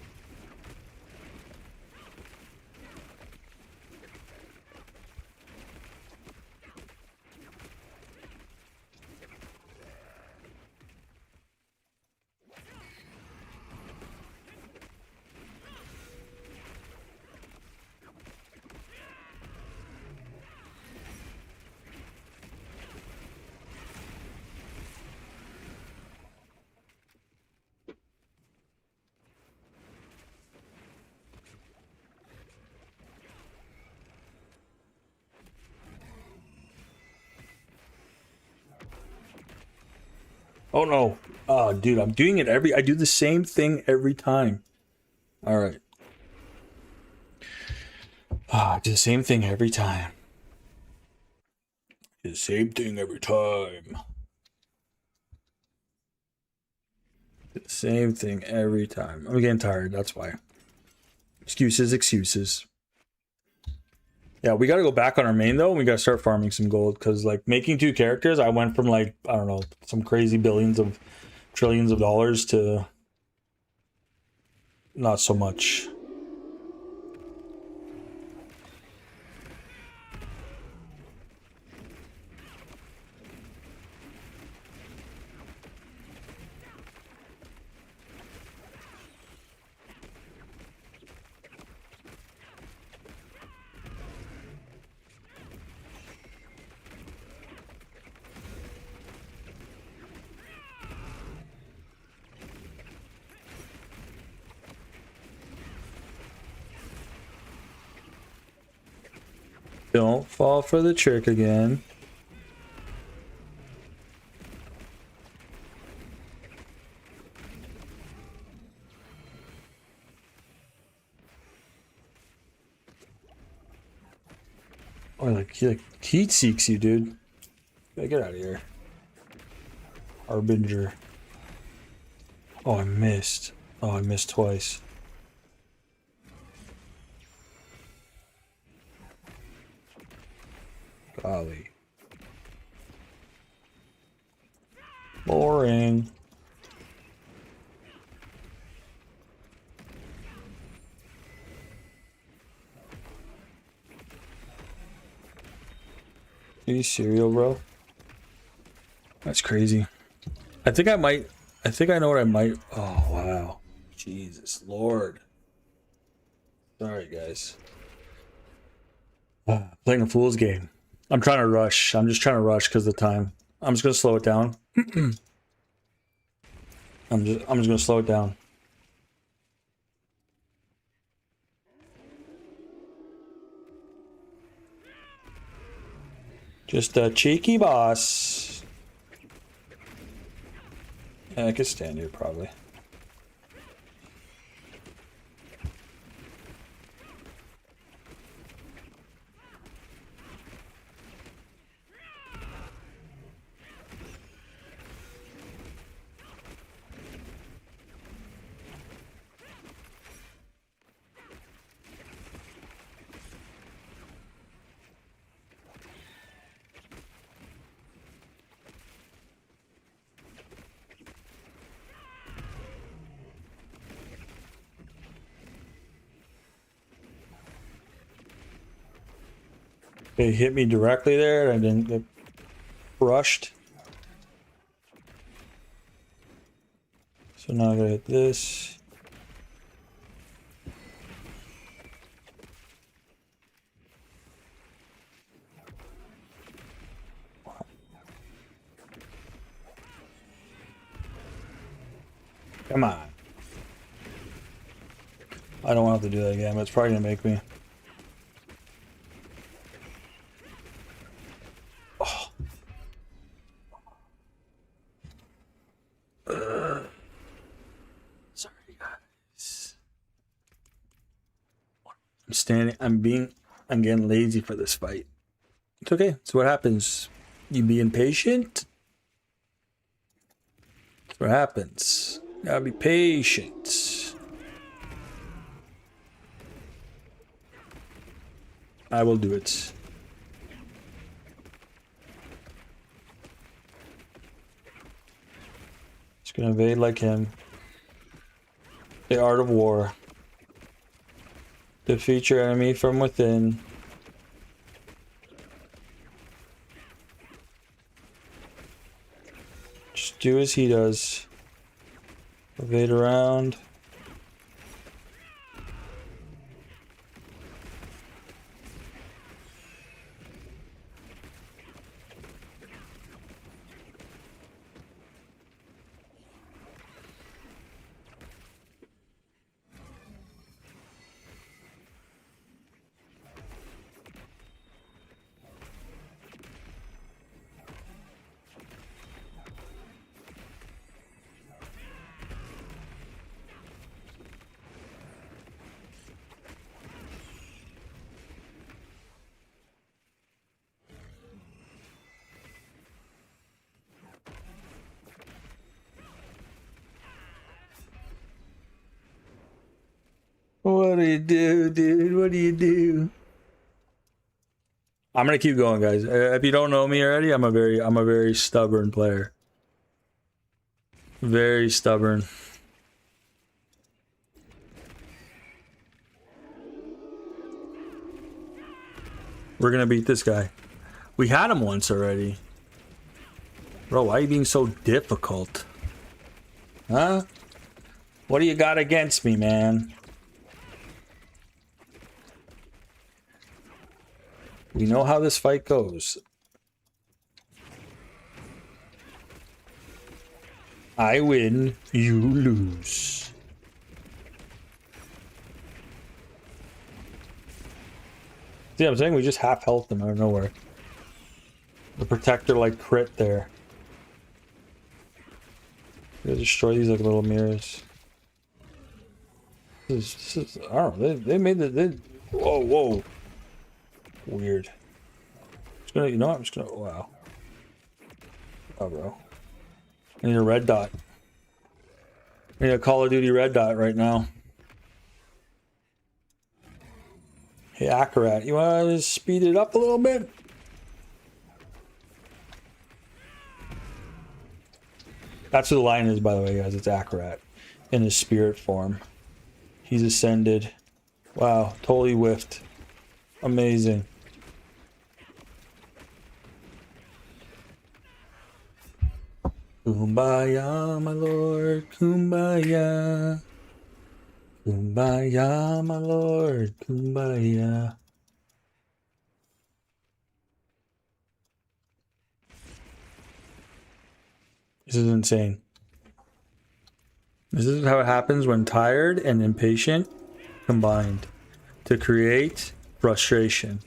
Oh no. Oh, dude, I'm doing it I do the same thing every time. All right. I do the same thing every time. Do the same thing every time. Do the same thing every time. I'm getting tired, that's why. Excuses, excuses. Yeah, we gotta go back on our main though, and we gotta start farming some gold, because like making 2 characters, I went from like, I don't know, some crazy billions of trillions of dollars to not so much. Don't fall for the trick again. Oh, like he heat seeks you, dude. Yeah, get out of here. Harbinger. Oh, I missed. Oh, I missed twice. Golly. Boring. Are you serial, bro? That's crazy. I think I know what I might. Oh, wow. Jesus Lord. Sorry, guys. Playing a fool's game. I'm trying to rush. I'm just trying to rush because of the time. I'm just gonna slow it down. I'm just gonna slow it down. Just a cheeky boss. Yeah, I could stand here probably. They hit me directly there and I didn't get crushed. So now I gotta hit this. Come on. I don't want to have to do that again, but it's probably gonna make me. I'm getting lazy for this fight. It's okay. It's what happens. You be impatient. That's what happens. Gotta be patient. I will do it. Just gonna evade like him. The art of war. Defeat your enemy from within. Just do as he does. Evade around. What do you do, dude? What do you do? I'm gonna keep going, guys. If you don't know me already, I'm a very stubborn player. Very stubborn. We're gonna beat this guy. We had him once already. Bro, why are you being so difficult? Huh? What do you got against me, man? We know how this fight goes. I win, you lose. See what I'm saying? We just half health them out of nowhere. The protector like crit there. They destroy these like little mirrors. This is I don't know. They made the. Whoa. Weird. Just gonna, you know what? I'm just gonna. Wow. Oh, bro. I need a red dot. I need a Call of Duty red dot right now. Hey, Akarat, you wanna just speed it up a little bit? That's who the line is, by the way, guys. It's Akarat in his spirit form. He's ascended. Wow, totally whiffed. Amazing. Kumbaya, my lord, kumbaya. Kumbaya, my lord, kumbaya. This is insane. This is how it happens when tired and impatient combined to create frustration.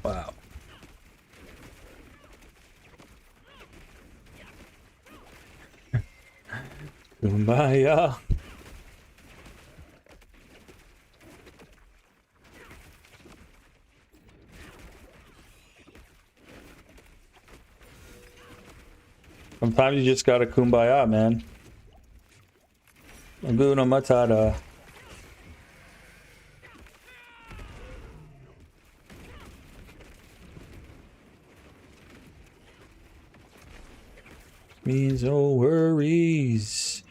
Wow. Kumbaya. Sometimes you just gotta kumbaya, man. Aguna Matata. Means no worries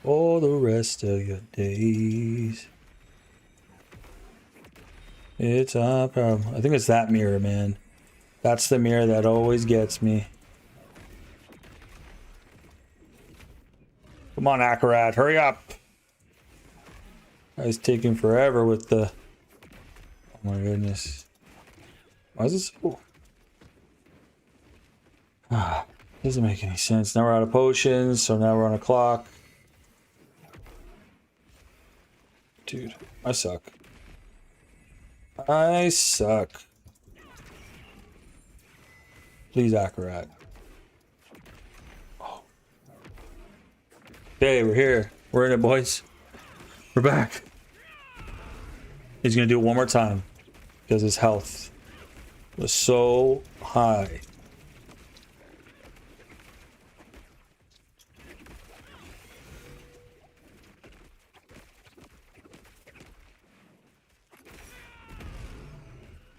all the rest of your days. It's a problem. I think it's that mirror, man. That's the mirror that always gets me. Come on, Akarat, hurry up. Guy's taking forever with the... Oh my goodness. Why is this... Oh. Ah, doesn't make any sense. Now we're out of potions, so now we're on a clock. Dude, I suck. I suck. Please, Akarat. Oh. Okay, we're here. We're in it, boys. We're back. He's gonna do it one more time because his health was so high.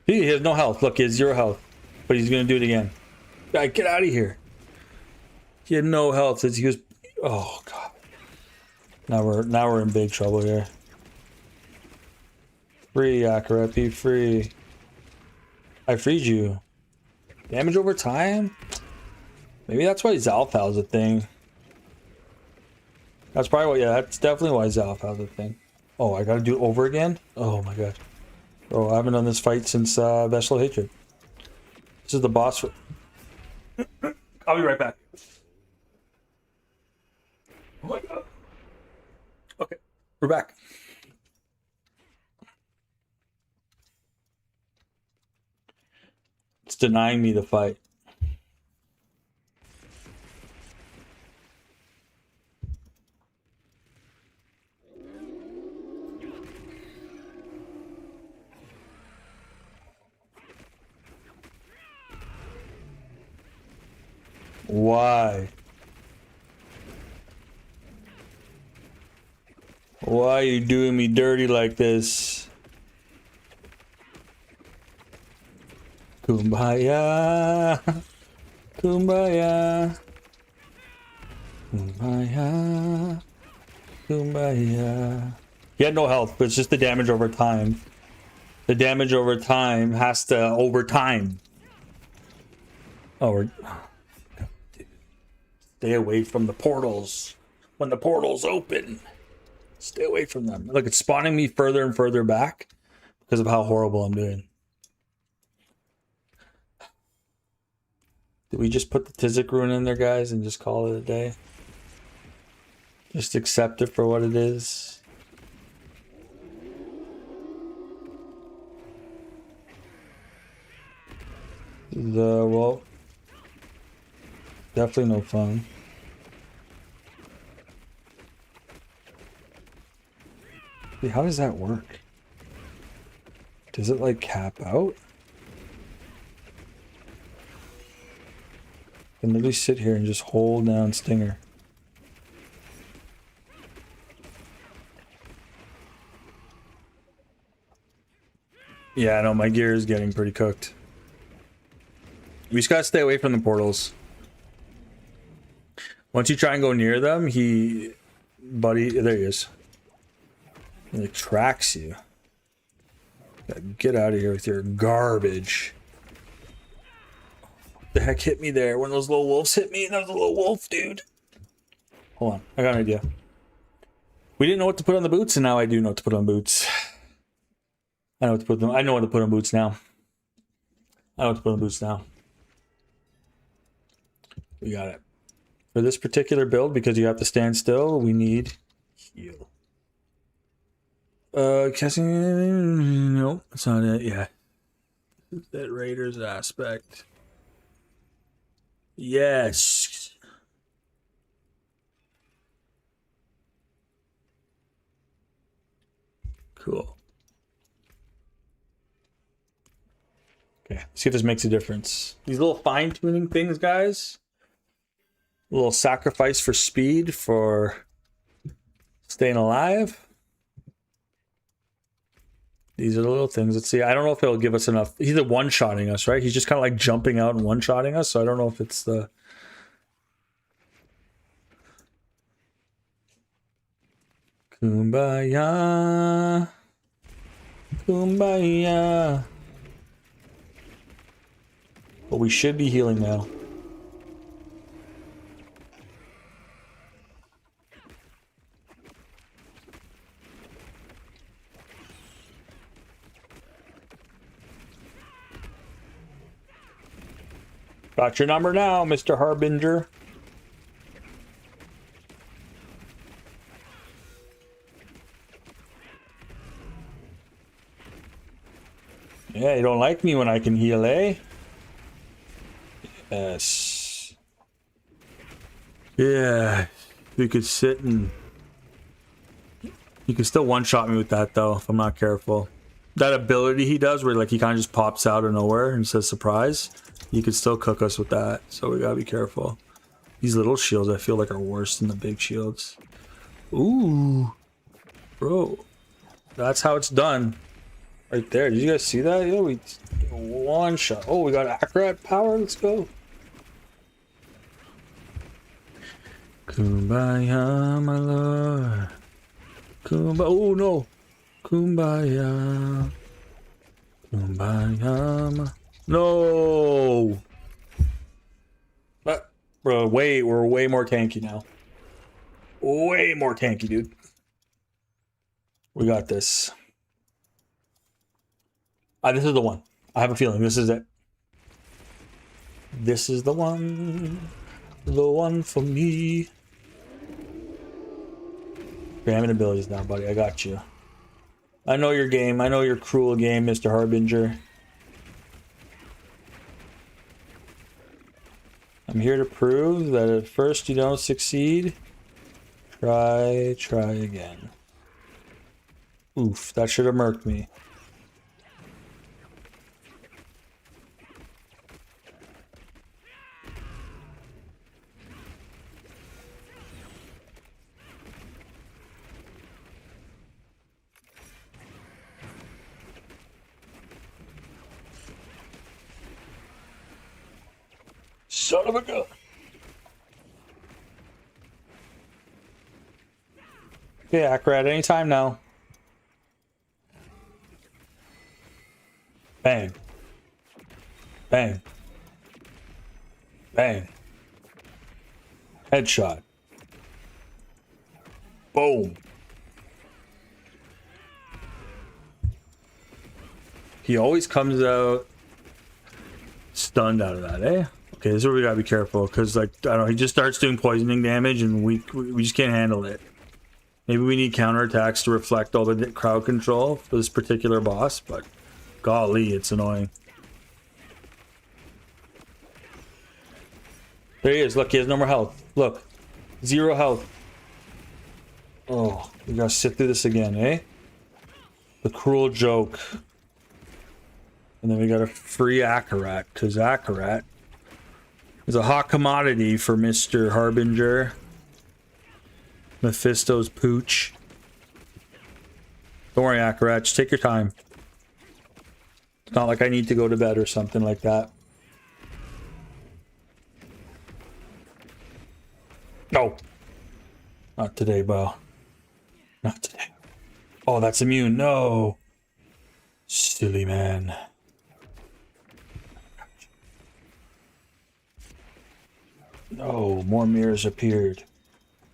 He has no health. Look, he has 0 health, but he's gonna do it again. Guy, get out of here. He had no health. He was. Oh god. Now we're in big trouble here. Free, Akaret, be free. I freed you. Damage over time? Maybe that's why Zalfow's a thing. That's probably what, yeah, that's definitely why Zalfow's a thing. Oh, I gotta do it over again? Oh my god. Oh, I haven't done this fight since Vessel Hatred. This is the boss for... I'll be right back. Oh my god. Okay, we're back. It's denying me the fight. Why? Why are you doing me dirty like this? Kumbaya. Kumbaya. Kumbaya. Kumbaya. He had no health, but it's just the damage over time. The damage over time has to over time. Oh, we're... Stay away from the portals. When the portals open, stay away from them. Look, it's spawning me further and further back because of how horrible I'm doing. Did we just put the Tizik rune in there, guys, and just call it a day? Just accept it for what it is. Well, definitely no fun. See, how does that work? Does it like cap out? I can literally sit here and just hold down Stinger. Yeah, I know, my gear is getting pretty cooked. We just gotta stay away from the portals. Once you try and go near them, buddy, there he is. He like tracks you. Get out of here with your garbage. What the heck hit me there? One of those little wolves hit me. That was a little wolf, dude. Hold on, I got an idea. We didn't know what to put on the boots, and now I do know what to put on boots. I know what to put them. I know what to put on boots now. I know what to put on boots now. We got it. For this particular build, because you have to stand still, we need heal. Casting. Nope, that's not it. Yeah. That Raiders aspect. Yes. Cool. Okay, see if this makes a difference. These little fine-tuning things, guys. A little sacrifice for speed for staying alive. These are the little things. Let's see. I don't know if it'll give us enough. He's a one-shotting us, right? He's just kind of like jumping out and one-shotting us. So I don't know if it's the... Kumbaya. Kumbaya. But we should be healing now. Got your number now, Mr. Harbinger. Yeah, you don't like me when I can heal, eh? Yes. Yeah, we could sit and... He can still one-shot me with that, though, if I'm not careful. That ability he does, where like he kind of just pops out of nowhere and says surprise, he could still cook us with that, so we gotta be careful. These little shields, I feel like, are worse than the big shields. Ooh. Bro. That's how it's done. Right there. Did you guys see that? Yeah, we one shot. Oh, we got accurate power. Let's go. Kumbaya, my lord. Kumbaya. Oh no. Kumbaya. Kumbaya. No. But, bro, we're way more tanky now. Way more tanky, dude. We got this. This is the one. I have a feeling this is it. This is the one. The one for me. Spamming abilities now, buddy. I got you. I know your game. I know your cruel game, Mr. Harbinger. I'm here to prove that at first you don't succeed. Try again. Oof, that should have murked me. Son of a gun. Okay, Akrat, anytime now. Bang. Bang. Bang. Headshot. Boom. He always comes out stunned out of that, eh? Okay, this is where we gotta be careful, because, like, I don't know, he just starts doing poisoning damage, and we just can't handle it. Maybe we need counterattacks to reflect all the crowd control for this particular boss, but golly, it's annoying. There he is. Look, he has no more health. Look. 0 health. Oh, we gotta sit through this again, eh? The cruel joke. And then we got a free Akarat, because Akarat is a hot commodity for Mr. Harbinger. Mephisto's pooch. Don't worry, Akarat. Just take your time. It's not like I need to go to bed or something like that. No. Not today, bro. Not today. Oh, that's immune. No. Silly man. No, more mirrors appeared.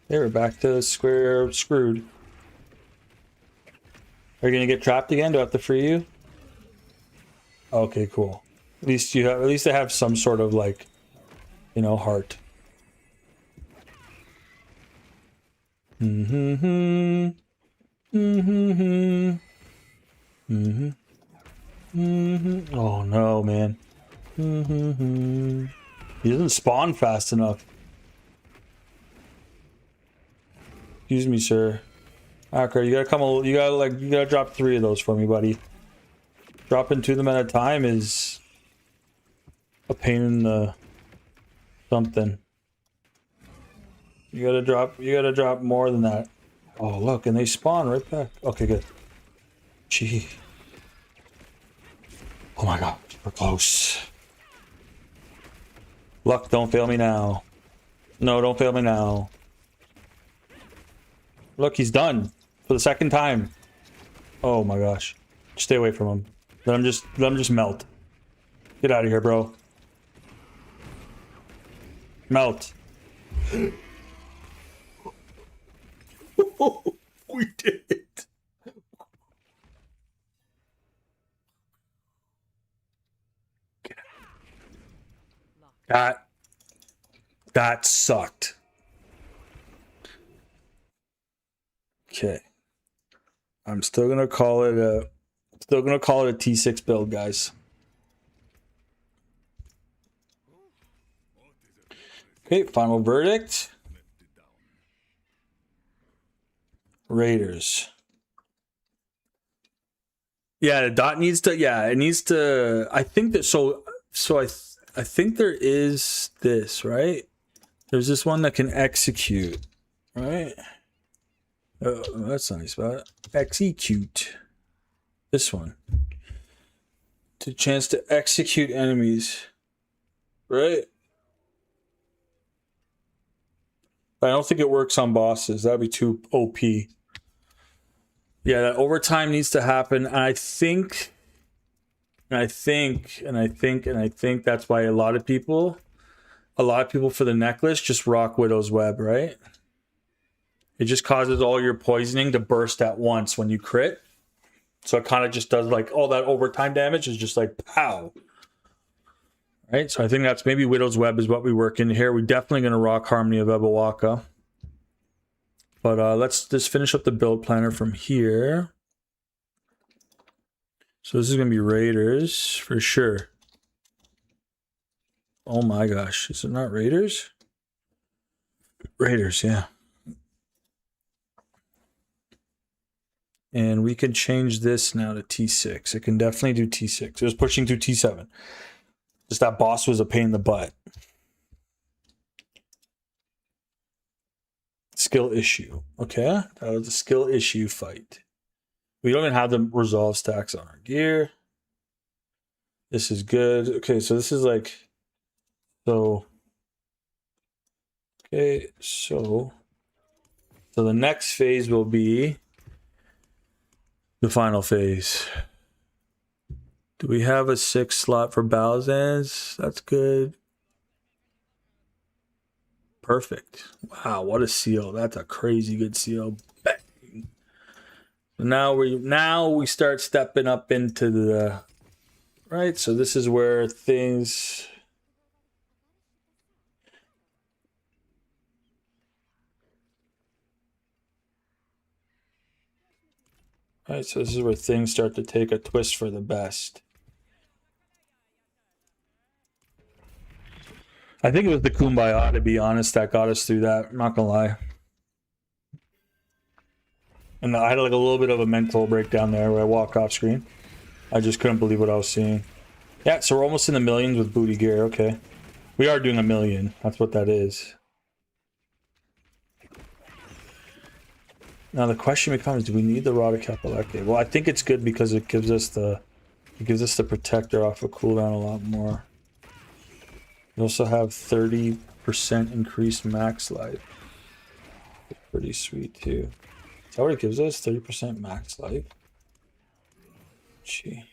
They were back to square screwed. Are you gonna get trapped again? Do I have to free you? Okay, cool. At least you have. At least they have some sort of, like, you know, heart. Mm-hmm. Mm-hmm. Mm-hmm. Mm-hmm. Oh no, man. Mm-hmm. He doesn't spawn fast enough. Excuse me, sir. Akra, you gotta come. You gotta drop 3 of those for me, buddy. Dropping 2 of them at a time is a pain in the something. You gotta drop more than that. Oh, look, and they spawn right back. Okay, good. Gee. Oh my god, we're close. Luck, don't fail me now. No, don't fail me now. Look, he's done for the 2nd time. Oh my gosh. Stay away from him. Let him just melt. Get out of here, bro. Melt. We did it. That sucked. Okay. I'm still gonna call it a T6 build, guys. Okay, final verdict. Raiders. Yeah, the dot needs to. Yeah, it needs to. I think that. I think there is this, right. There's this one that can execute, right? Oh, that's nice. But execute. This one. To chance to execute enemies, right? But I don't think it works on bosses. That'd be too OP. Yeah, that overtime needs to happen. And I think that's why a lot of people for the necklace just rock Widow's Web, right? It just causes all your poisoning to burst at once when you crit. So it kind of just does like all that overtime damage is just like pow. Right? So I think that's maybe Widow's Web is what we work in here. We're definitely going to rock Harmony of Ebawaka. But let's just finish up the build planner from here. So this is going to be Raiders for sure. Oh my gosh. Is it not Raiders? Raiders, yeah. And we can change this now to T6. It can definitely do T6. It was pushing through T7. Just that boss was a pain in the butt. Skill issue. Okay. That was a skill issue fight. We don't even have the resolve stacks on our gear. This is good. Okay, so this is like... So... Okay, so the next phase will be the final phase. Do we have a 6 slot for Balzans? That's good. Perfect. Wow, what a seal. That's a crazy good seal. Bang. Now we start stepping up into the right. So this is where things right, so this is where things start to take a twist for the best. I think it was the Kumbaya, to be honest, that got us through that. I'm not gonna lie. And I had like a little bit of a mental breakdown there where I walked off screen. I just couldn't believe what I was seeing. Yeah, so we're almost in the millions with booty gear. Okay. We are doing 1 million. That's what that is. Now the question becomes, do we need the Rod of Kapaleke? Well, I think it's good because it gives us the protector off of cooldown a lot more. We also have 30% increased max life. Pretty sweet too. Is that what it gives us? 30% max life? Gee.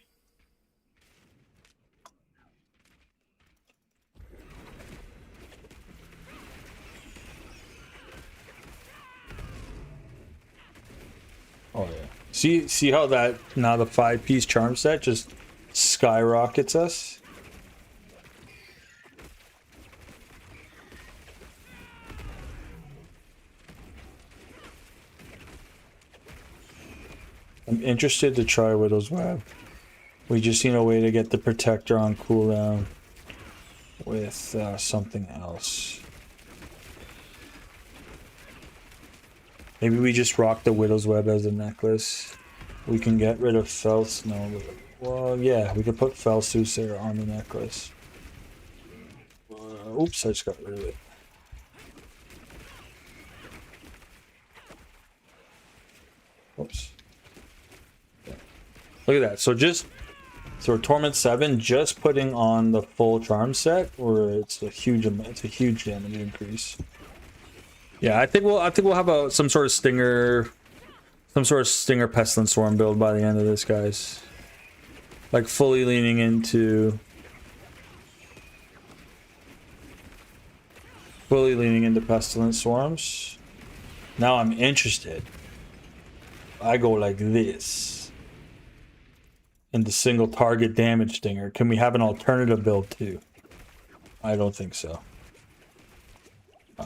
Oh yeah. See how that now the 5-piece charm set just skyrockets us? I'm interested to try Widow's Web. We just need a way to get the protector on cooldown with something else. Maybe we just rock the Widow's Web as a necklace. We can get rid of Fels. No, well, yeah, we could put Felsooser on the necklace. Oops, I just got rid of it. Oops. Yeah. Look at that. So we're Torment 7, just putting on the full charm set, or it's a huge damage increase. Yeah, I think we'll have some sort of stinger pestilence swarm build by the end of this, guys. Like fully leaning into pestilence swarms. Now I'm interested. I go like this. And the single target damage stinger. Can we have an alternative build too? I don't think so.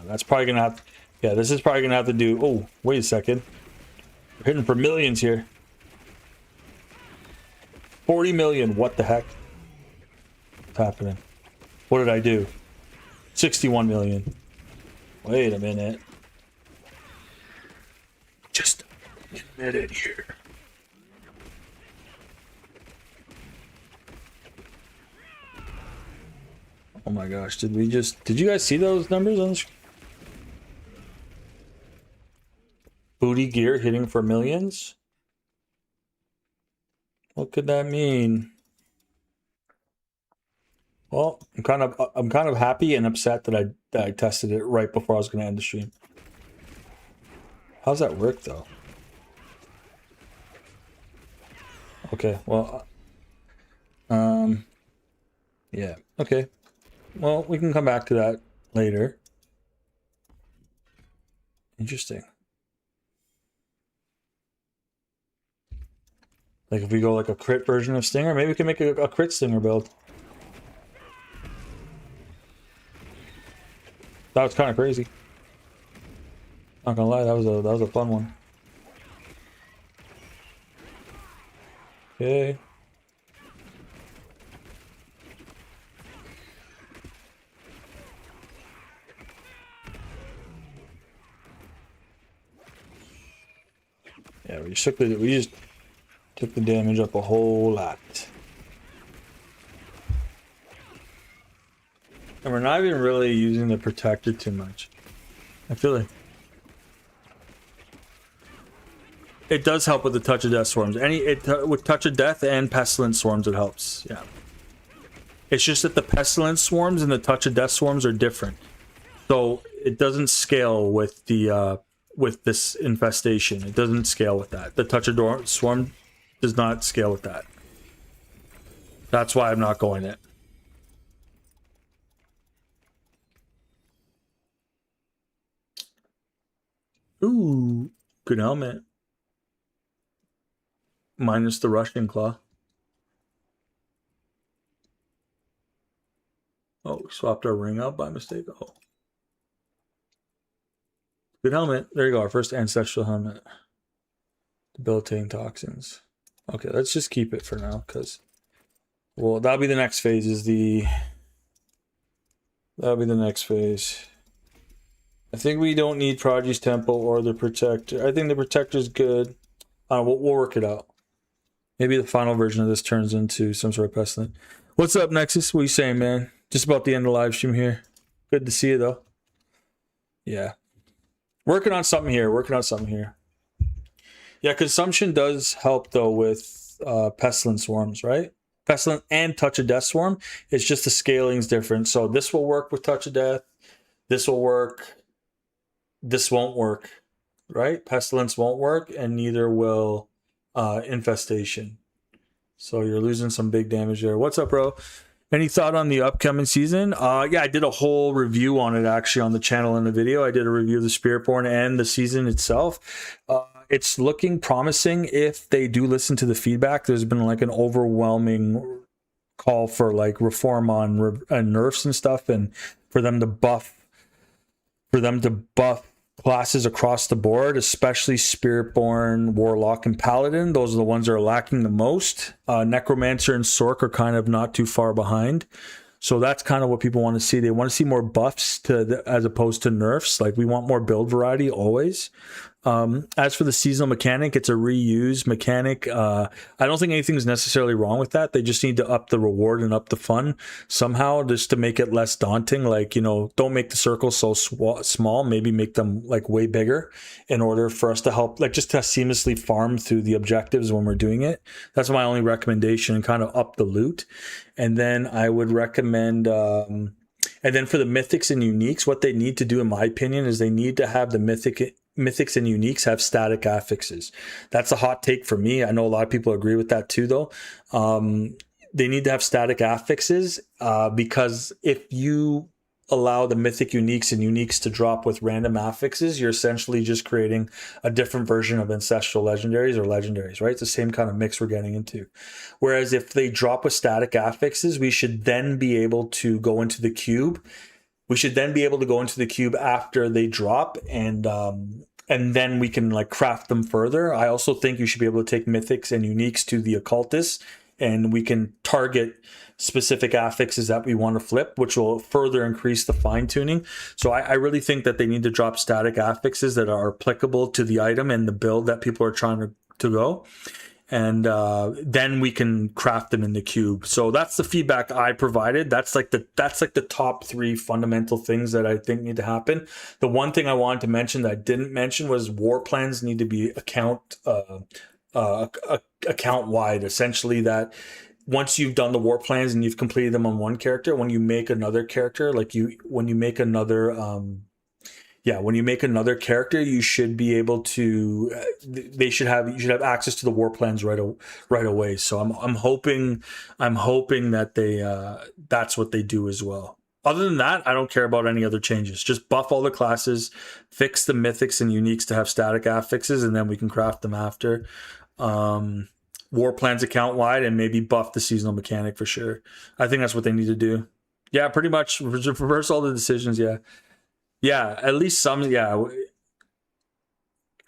That's probably gonna have. Yeah, this is probably gonna have to do. Oh, wait a second. We're hitting for millions here. 40 million. What the heck? What's happening? What did I do? 61 million. Wait a minute. Just a minute here. Oh my gosh, did you guys see those numbers on the screen? Booty gear hitting for millions? What could that mean? Well, I'm kind of happy and upset that I tested it right before I was going to end the stream. How's that work though? Okay, well, yeah, okay. Well, we can come back to that later. Interesting. Like if we go like a crit version of Stinger, maybe we can make a crit Stinger build. That was kind of crazy. Not gonna lie, that was a fun one. Okay. Yeah, we just took the damage up a whole lot. And we're not even really using the protector too much. I feel like it does help with the touch of death swarms. With touch of death and pestilence swarms, it helps. Yeah. It's just that the pestilence swarms and the touch of death swarms are different, so it doesn't scale with the with this infestation. It doesn't scale with that. The touch of swarm does not scale with that. That's why I'm not going it. Ooh, good helmet. Minus the Russian claw. Oh, we swapped our ring out by mistake. Oh. Good helmet. There you go. Our first ancestral helmet. Debilitating toxins. Okay, let's just keep it for now, because well, that'll be the next phase. That'll be the next phase. I think we don't need Prodigy's Temple or the Protector. I think the Protector's good. We'll work it out. Maybe the final version of this turns into some sort of pestilence. What's up, Nexus? What are you saying, man? Just about the end of the live stream here. Good to see you, though. Yeah. Working on something here. Yeah, Consumption does help, though, with Pestilence Swarms, right? Pestilence and Touch of Death Swarm. It's just the scaling's different. So this will work with Touch of Death. This will work. This won't work, right? Pestilence won't work, and neither will Infestation. So you're losing some big damage there. What's up, bro? Any thought on the upcoming season? Yeah, I did a whole review on it actually on the channel in the video. I did a review of the Spiritborn and the season itself. It's looking promising if they do listen to the feedback. There's been like an overwhelming call for like reform on nerfs and stuff, and for them to buff classes across the board, especially Spiritborn, Warlock, and Paladin. Those are the ones that are lacking the most. Necromancer and Sork are kind of not too far behind. So that's kind of what people want to see. They want to see more buffs as opposed to nerfs. Like, we want more build variety always. As for the seasonal mechanic, it's a reuse mechanic. I don't think anything's necessarily wrong with that. They just need to up the reward and up the fun somehow, just to make it less daunting. Like, you know, don't make the circles so small. Maybe make them like way bigger in order for us to help, like, just to seamlessly farm through the objectives when we're doing it. That's my only recommendation, and kind of up the loot. And then I would recommend, and then for the mythics and uniques, what they need to do, in my opinion, is they need to have the mythics and uniques have static affixes. That's a hot take for me. I know a lot of people agree with that too, though. They need to have static affixes because if you allow the mythic uniques and uniques to drop with random affixes, you're essentially just creating a different version of ancestral legendaries or legendaries, right? It's the same kind of mix we're getting into. Whereas if they drop with static affixes, we should then be able to go into the cube. We should then be able to go into the cube after they drop, and then we can like craft them further. I also think you should be able to take mythics and uniques to the occultists, and we can target specific affixes that we want to flip, which will further increase the fine tuning. So I really think that they need to drop static affixes that are applicable to the item and the build that people are trying to go. and then we can craft them in the cube. So that's the feedback I provided. That's like the top 3 fundamental things that I think need to happen. The one thing I wanted to mention that I didn't mention was war plans need to be account wide. Essentially, that once you've done the war plans and you've completed them on one character, when you make another character, when you make another character, you should be able to. You should have access to the war plans right away. So I'm hoping that that's what they do as well. Other than that, I don't care about any other changes. Just buff all the classes, fix the mythics and uniques to have static affixes, and then we can craft them after. War plans account wide, and maybe buff the seasonal mechanic for sure. I think that's what they need to do. Yeah, pretty much reverse all the decisions. Yeah, at least some. Yeah,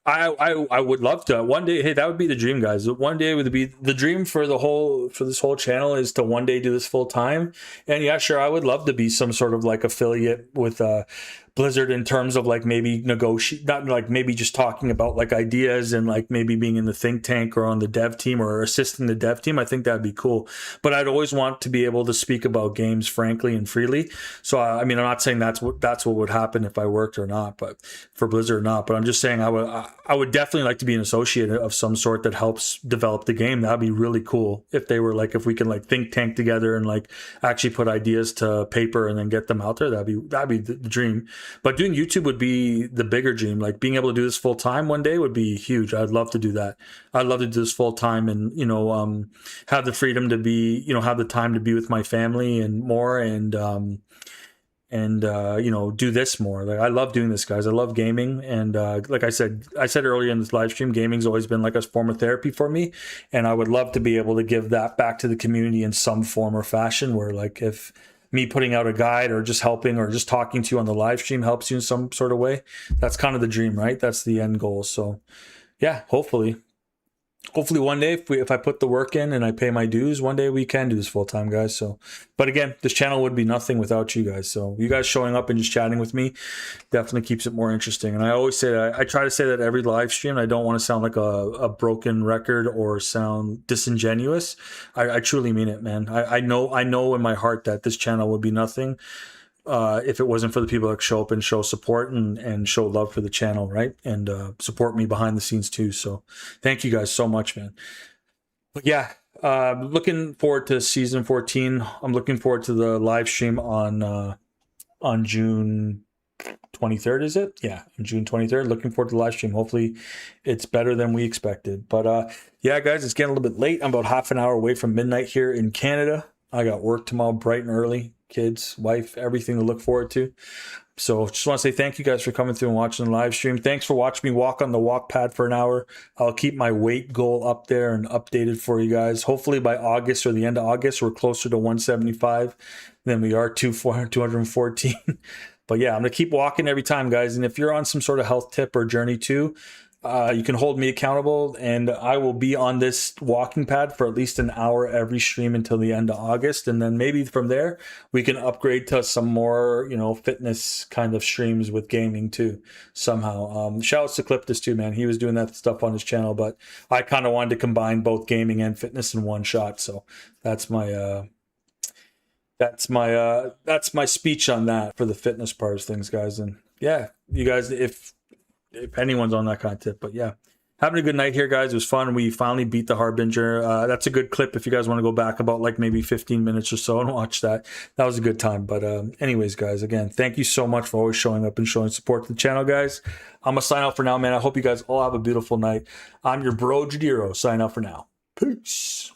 I would love to one day. Hey, that would be the dream, guys. One day would be the dream for this whole channel is to one day do this full time. And yeah, sure, I would love to be some sort of like affiliate with Blizzard in terms of like maybe negotiate, not like maybe just talking about like ideas and like maybe being in the think tank or on the dev team or assisting the dev team. I think that'd be cool. But I'd always want to be able to speak about games frankly and freely. So I mean, I'm not saying that's what would happen if I worked or not, but for Blizzard or not. But I'm just saying I would definitely like to be an associate of some sort that helps develop the game. That'd be really cool if they were like, if we can like think tank together and like actually put ideas to paper and then get them out there. That'd be the dream. But doing YouTube would be the bigger dream. Like being able to do this full time one day would be huge. I'd love to do that. I'd love to do this full time and, have the freedom to be, have the time to be with my family and more and do this more. Like I love doing this, guys. I love gaming. And like I said earlier in this live stream, gaming's always been like a form of therapy for me. And I would love to be able to give that back to the community in some form or fashion where like if me putting out a guide or just helping or just talking to you on the live stream helps you in some sort of way. That's kind of the dream, right? That's the end goal. So yeah, hopefully one day if I put the work in and I pay my dues, one day we can do this full time, guys. So, but again, this channel would be nothing without you guys. So you guys showing up and just chatting with me definitely keeps it more interesting. And I always say that I try to say that every live stream. I don't want to sound like a broken record or sound disingenuous. I truly mean it, man. I know in my heart that this channel would be nothing if it wasn't for the people that show up and show support and show love for the channel, right? And support me behind the scenes too. So thank you guys so much, man. But yeah, looking forward to season 14. I'm looking forward to the live stream on June 23rd, is it? Yeah, on June 23rd. Looking forward to the live stream. Hopefully it's better than we expected. But yeah, guys, it's getting a little bit late. I'm about half an hour away from midnight here in Canada. I got work tomorrow bright and early. Kids, wife, everything to look forward to. So just want to say thank you guys for coming through and watching the live stream. Thanks for watching me walk on the walk pad for an hour. I'll keep my weight goal up there and updated for you guys. Hopefully by August or the end of August, we're closer to 175 than we are 214. But yeah, I'm going to keep walking every time, guys. And if you're on some sort of health tip or journey too, you can hold me accountable, and I will be on this walking pad for at least an hour every stream until the end of August. And then maybe from there, we can upgrade to some more, fitness kind of streams with gaming too, somehow. Shout out to Cliptus too, man. He was doing that stuff on his channel, but I kind of wanted to combine both gaming and fitness in one shot. So that's my speech on that for the fitness part of things, guys. And yeah, you guys, if anyone's on that kind of tip. But yeah, having a good night here, guys. It was fun. We finally beat the Harbinger. That's a good clip if you guys want to go back about like maybe 15 minutes or so and watch that. That was a good time. But anyways, guys, again, thank you so much for always showing up and showing support to the channel, guys. I'm going to sign out for now, man. I hope you guys all have a beautiful night. I'm your bro, Jadiro. Sign out for now. Peace.